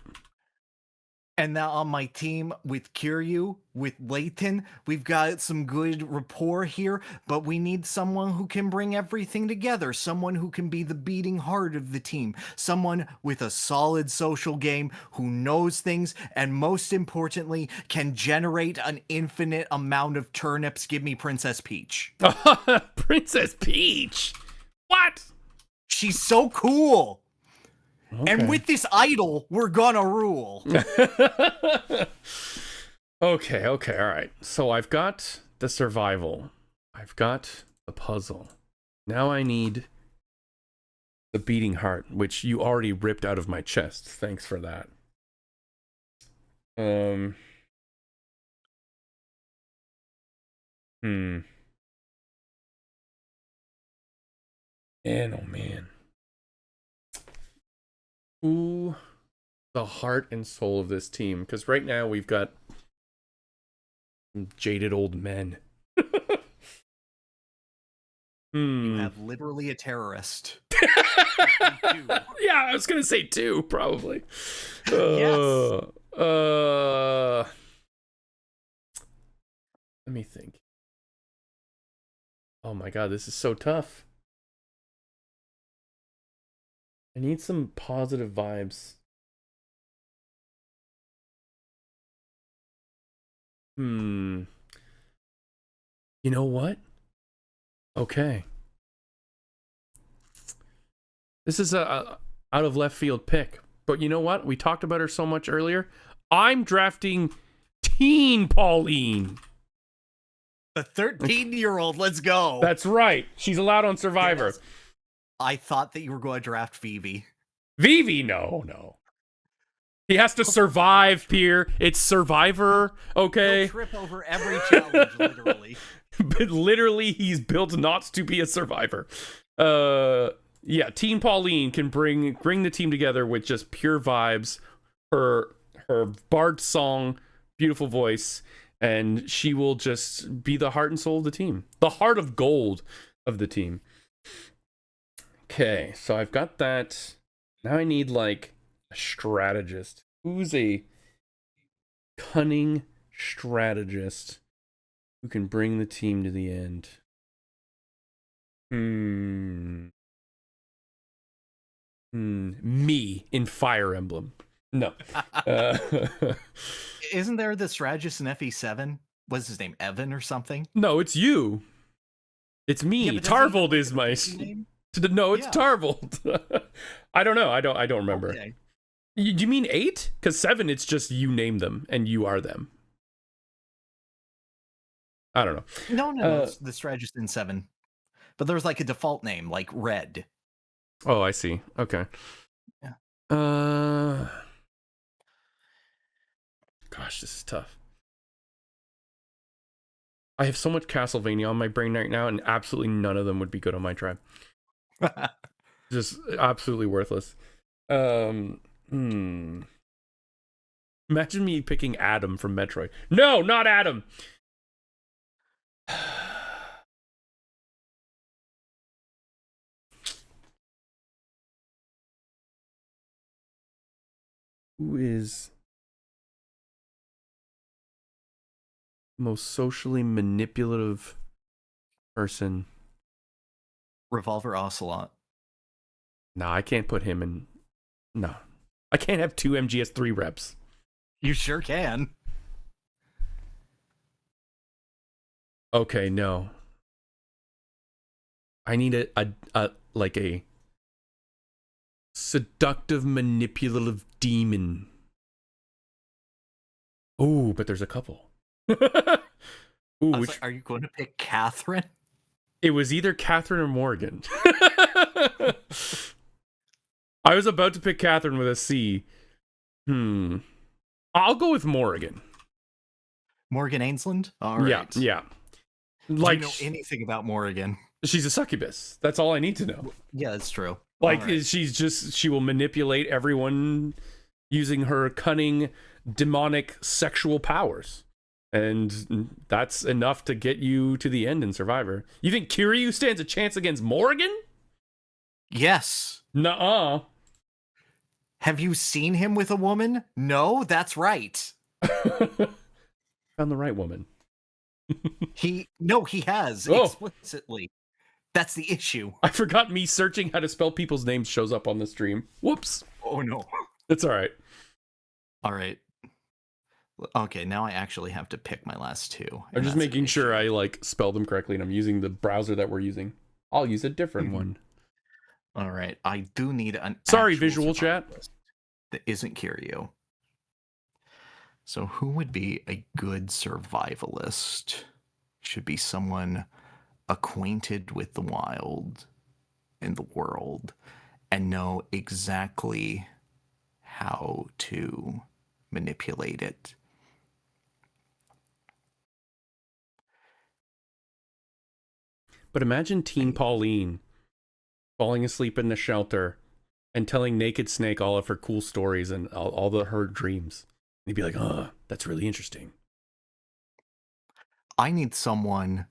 And now on my team with Kiryu, with Layton, we've got some good rapport here, but we need someone who can bring everything together, someone who can be the beating heart of the team, someone with a solid social game, who knows things, and most importantly, can generate an infinite amount of turnips. Give me Princess Peach. Princess Peach? What? She's so cool! Okay. And with this idol, we're gonna rule. Okay, all right. So I've got the survival. I've got the puzzle. Now I need the beating heart, which you already ripped out of my chest. Thanks for that. Man, oh man. Ooh, the heart and soul of this team. Because right now we've got jaded old men. You have literally a terrorist. Yeah, I was gonna say two, probably. Yes. Let me think. Oh my god, this is so tough. I need some positive vibes. You know what? Okay. This is a out of left field pick. But you know what? We talked about her so much earlier. I'm drafting Teen Pauline. The 13-year-old, let's go. That's right. She's allowed on Survivor. Yes. I thought that you were going to draft Vivi. Vivi? No. He has to survive, Pierre. It's Survivor, okay? He'll trip over every challenge, literally. But literally, he's built not to be a survivor. Yeah, Teen Pauline can bring the team together with just pure vibes. Her bard song, beautiful voice, and she will just be the heart and soul of the team. The heart of gold of the team. Okay, so I've got that. Now I need, like, a strategist. Who's a cunning strategist who can bring the team to the end? Me in Fire Emblem. No. Isn't there the strategist in FE7? What's his name? Evan or something? No, it's you. It's me. Yeah, Tarvold is my name? No, it's Tarvold. I don't know. I don't remember. Okay. You mean 8? Because 7, it's just you name them and you are them. I don't know. No. It's the strategist in 7. But there's like a default name, like Red. Oh, I see. Okay. Yeah. Gosh, this is tough. I have so much Castlevania on my brain right now, and absolutely none of them would be good on my tribe. Just absolutely worthless. Imagine me picking Adam from Metroid. No, not Adam. Who is the most socially manipulative person? Revolver Ocelot. No, I can't put him in. No. I can't have 2 MGS3 reps. You sure can. Okay, no. I need a seductive, manipulative demon. Oh, but there's a couple. Ooh, Like, are you going to pick Catherine? It was either Catherine or Morgan. I was about to pick Catherine with a C. I'll go with Morgan. Morgan Ainsland? All right. Yeah. Like, do you know anything about Morrigan? she's a succubus. That's all I need to know. Yeah, that's true. Like, she will manipulate everyone using her cunning, demonic sexual powers. And that's enough to get you to the end in Survivor. You think Kiryu stands a chance against Morrigan? Yes. Nuh-uh. Have you seen him with a woman? No, that's right. Found the right woman. He has explicitly. That's the issue. I forgot me searching how to spell people's names shows up on the stream. Whoops. Oh no. It's all right. All right. Okay, now I actually have to pick my last two. I'm just making sure I like spell them correctly, and I'm using the browser that we're using. I'll use a different one. All right. I do need an Sorry, visual chat. That isn't Kiryu. So who would be a good survivalist? Should be someone acquainted with the wild in the world and know exactly how to manipulate it. But imagine Teen Pauline falling asleep in the shelter and telling Naked Snake all of her cool stories and all her dreams. And he'd be like, oh, that's really interesting. I need someone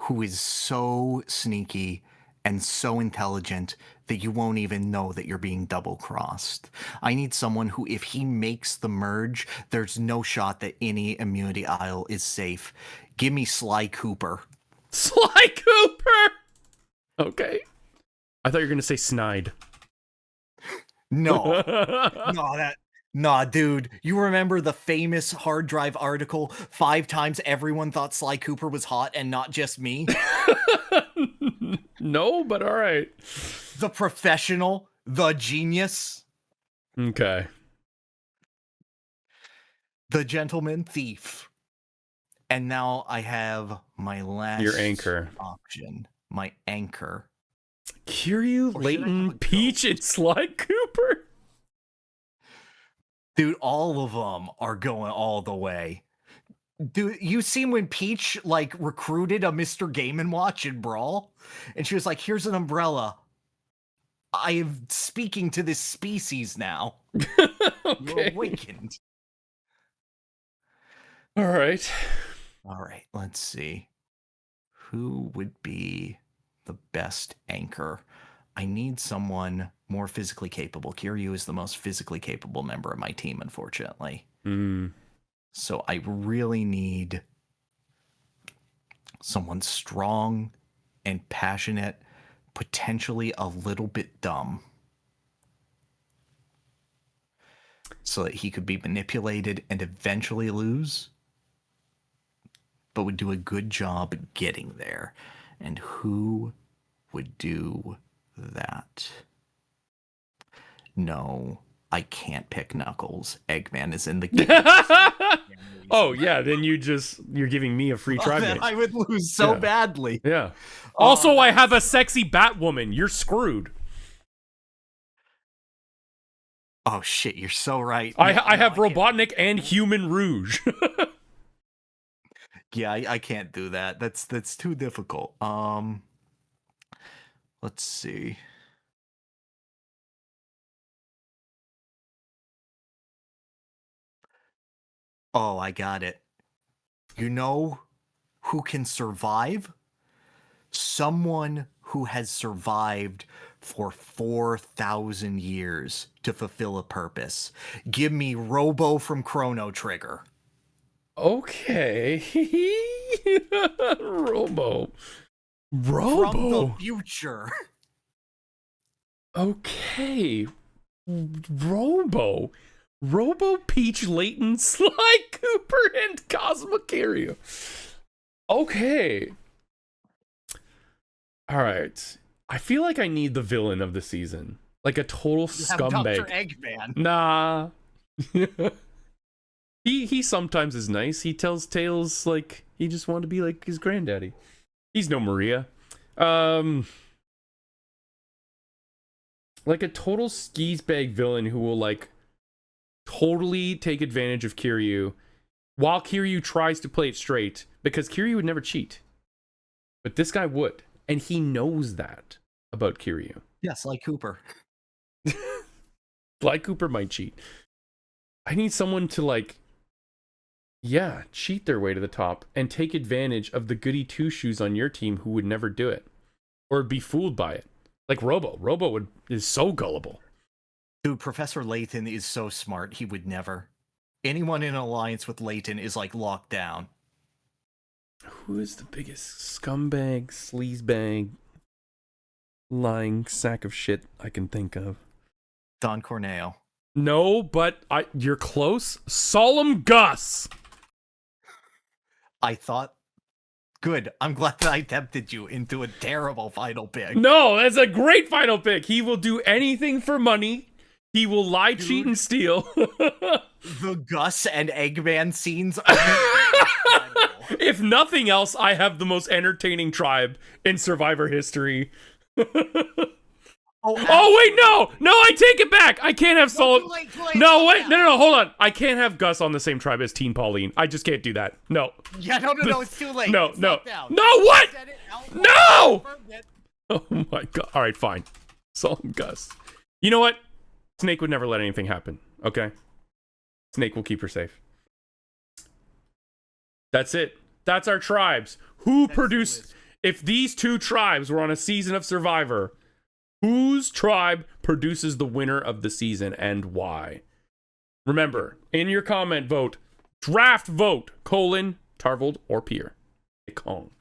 who is so sneaky and so intelligent that you won't even know that you're being double-crossed. I need someone who, if he makes the merge, there's no shot that any immunity aisle is safe. Give me Sly Cooper. Sly Cooper! Okay. I thought you were going to say Snide. No. Nah, dude. You remember the famous hard drive article, 5 times everyone thought Sly Cooper was hot and not just me? No, but all right. The professional, the genius. Okay. The gentleman thief. And now I have my last Your anchor option. My anchor. Kiryu, Layton, Peach, and Sly Cooper? Dude, all of them are going all the way. Dude, you seen when Peach, like, recruited a Mr. Game & Watch in Brawl? And she was like, here's an umbrella. I am speaking to this species now. Okay. You're awakened. All right. All right, let's see. Who would be the best anchor? I need someone more physically capable. Kiryu is the most physically capable member of my team, unfortunately. So I really need someone strong and passionate, potentially a little bit dumb, so that he could be manipulated and eventually lose, but would do a good job at getting there. And who would do that? No, I can't pick Knuckles. Eggman is in the game. Oh, yeah, then you're giving me a free try. Then I would lose so badly. Yeah. Also, I have a sexy Batwoman. You're screwed. Oh, shit, you're so right. I have Robotnik and Human Rouge. Yeah, I can't do that. That's too difficult. Let's see. Oh, I got it. You know who can survive? Someone who has survived for 4,000 years to fulfill a purpose. Give me Robo from Chrono Trigger. Okay. Robo. From the future. Okay. Robo, Peach, Layton, Sly Cooper, and Cosmo Kiryu. Okay. All right. I feel like I need the villain of the season. Like a total scumbag. Dr. Eggman. Nah. He sometimes is nice. He tells tales like he just wanted to be like his granddaddy. He's no Maria. Like a total skis bag villain who will like totally take advantage of Kiryu while Kiryu tries to play it straight, because Kiryu would never cheat. But this guy would. And he knows that about Kiryu. Yes, like Cooper. Like Cooper might cheat. I need someone to like, yeah, cheat their way to the top and take advantage of the goody two shoes on your team who would never do it or be fooled by it. Like Robo. Robo is so gullible. Dude, Professor Layton is so smart. He would never. Anyone in an alliance with Layton is like locked down. Who is the biggest scumbag, sleazebag, lying sack of shit I can think of? Don Corneo. No, but you're close. Solemn Gus. I thought, good. I'm glad that I tempted you into a terrible final pick. No, that's a great final pick. He will do anything for money. He will lie, cheat, and steal. The Gus and Eggman scenes are if nothing else, I have the most entertaining tribe in Survivor history. Oh wait, no, I take it back. I can't have Solemn. No, wait, no, hold on. I can't have Gus on the same tribe as Teen Pauline. I just can't do that. No. Yeah, no, it's too late. No, what? No! Oh my god. All right, fine. Solemn Gus. You know what? Snake would never let anything happen. Okay. Snake will keep her safe. That's it. That's our tribes. Who produced? If these two tribes were on a season of Survivor, whose tribe produces the winner of the season and why? Remember, in your comment vote, draft vote, Tarvold or Pier. Kong.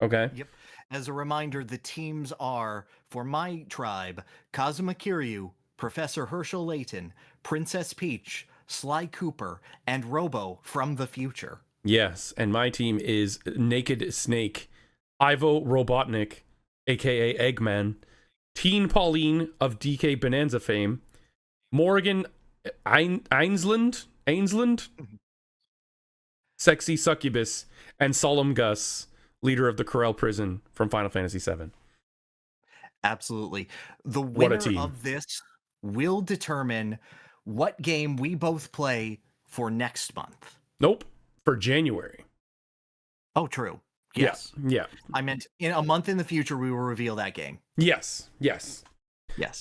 Okay? Yep. As a reminder, the teams are, for my tribe, Kazuma Kiryu, Professor Herschel Layton, Princess Peach, Sly Cooper, and Robo from the future. Yes, and my team is Naked Snake, Ivo Robotnik, aka Eggman, Teen Pauline of DK Bananza fame, Morgan Ainsland, Sexy Succubus, and Solemn Gus, leader of the Corel prison from Final Fantasy VII. Absolutely. The winner of this will determine what game we both play for next month. Nope, for January. Oh, true. Yes. Yeah. I meant in a month in the future, we will reveal that game. Yes.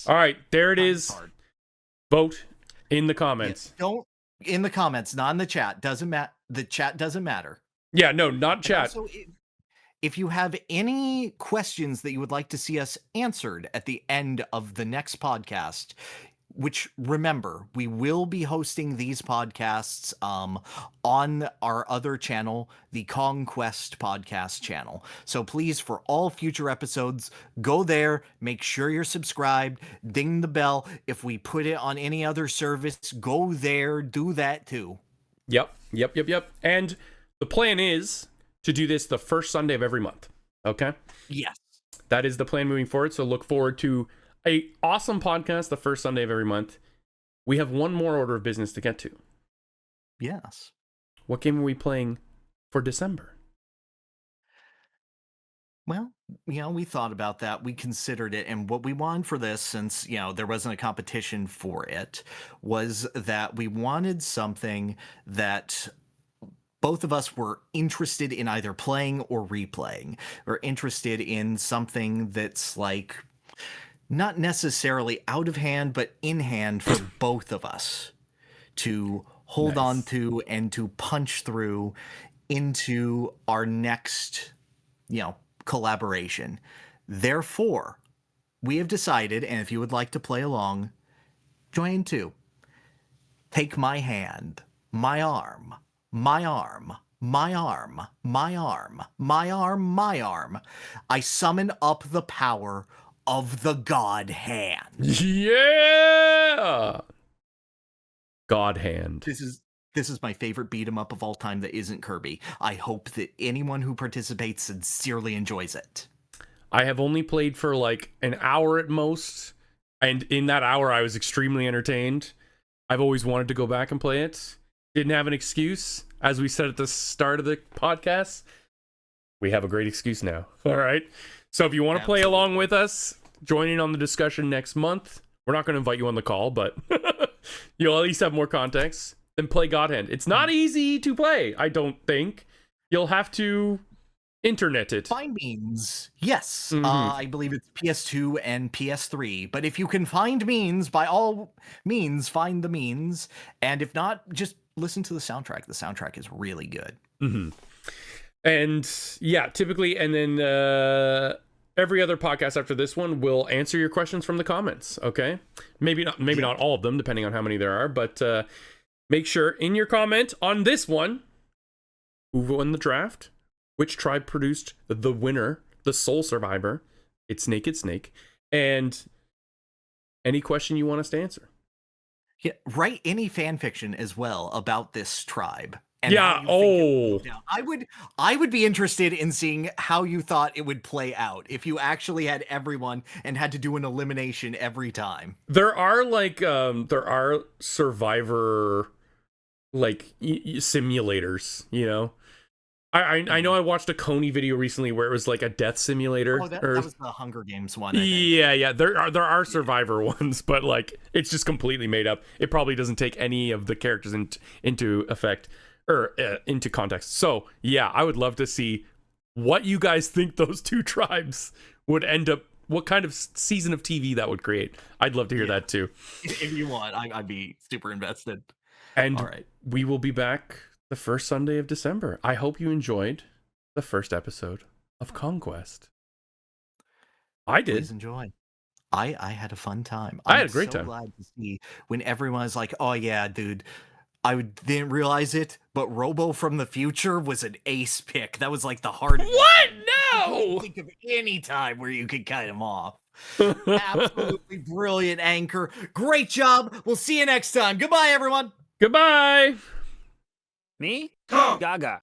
All right, there it is. Vote in the comments. Don't in the comments, not in the chat. Doesn't matter. The chat doesn't matter. Yeah, no, not chat. Also, if you have any questions that you would like to see us answered at the end of the next podcast, which, remember, we will be hosting these podcasts on our other channel, the Conquest podcast channel. So please, for all future episodes, go there, make sure you're subscribed, ding the bell. If we put it on any other service, go there, do that too. Yep. And the plan is to do this the first Sunday of every month. Okay? Yes. That is the plan moving forward. So look forward to a awesome podcast the first Sunday of every month. We have one more order of business to get to. Yes. What game are we playing for December? Well, we thought about that. We considered it. And what we wanted for this, since, there wasn't a competition for it, was that we wanted something that both of us were interested in either playing or replaying. We're interested in something that's like not necessarily out of hand, but in hand for both of us to hold on to and to punch through into our next, collaboration. Therefore, we have decided, and if you would like to play along, join too. Take my hand, my arm, my arm, my arm, my arm, my arm, my arm. I summon up the power of the God Hand. Yeah! God Hand. This is my favorite beat 'em up of all time that isn't Kirby. I hope that anyone who participates sincerely enjoys it. I have only played for like an hour at most, and in that hour I was extremely entertained. I've always wanted to go back and play it. Didn't have an excuse, as we said at the start of the podcast. We have a great excuse now. All right. So if you want to play along with us, join in on the discussion next month. We're not going to invite you on the call, but you'll at least have more context. Then play God Hand. It's not easy to play, I don't think. You'll have to Interneted. Find means. Yes. Mhm. I believe it's PS2 and PS3. But if you can find means, by all means, find the means. And if not, just listen to the soundtrack. The soundtrack is really good. Mm-hmm. And yeah, typically, and then every other podcast after this one will answer your questions from the comments. Okay, maybe not all of them, depending on how many there are, but make sure in your comment on this one, who won the draft, which tribe produced the winner, the sole survivor, it's Naked Snake, and any question you want us to answer. Yeah, write any fan fiction as well about this tribe. And yeah. I would be interested in seeing how you thought it would play out if you actually had everyone and had to do an elimination every time. There are survivor simulators, you know. I know I watched a Coney video recently where it was like a death simulator. Oh, that was the Hunger Games one, I think. Yeah. There are survivor ones, but like it's just completely made up. It probably doesn't take any of the characters into effect or into context. So yeah, I would love to see what you guys think those two tribes would end up. What kind of season of TV that would create? I'd love to hear that too. If you want, I'd be super invested. And all right, we will be back the first Sunday of December. I hope you enjoyed the first episode of Conquest. I did. Please enjoy. I had a fun time. I had a great time. I'm so glad to see when everyone's like, "Oh yeah, dude, I didn't realize it, but Robo from the future was an ace pick." That was like the hardest. What? I No! can't think of any time where you could cut him off. Absolutely brilliant anchor. Great job. We'll see you next time. Goodbye, everyone. Goodbye. Me? Gaga.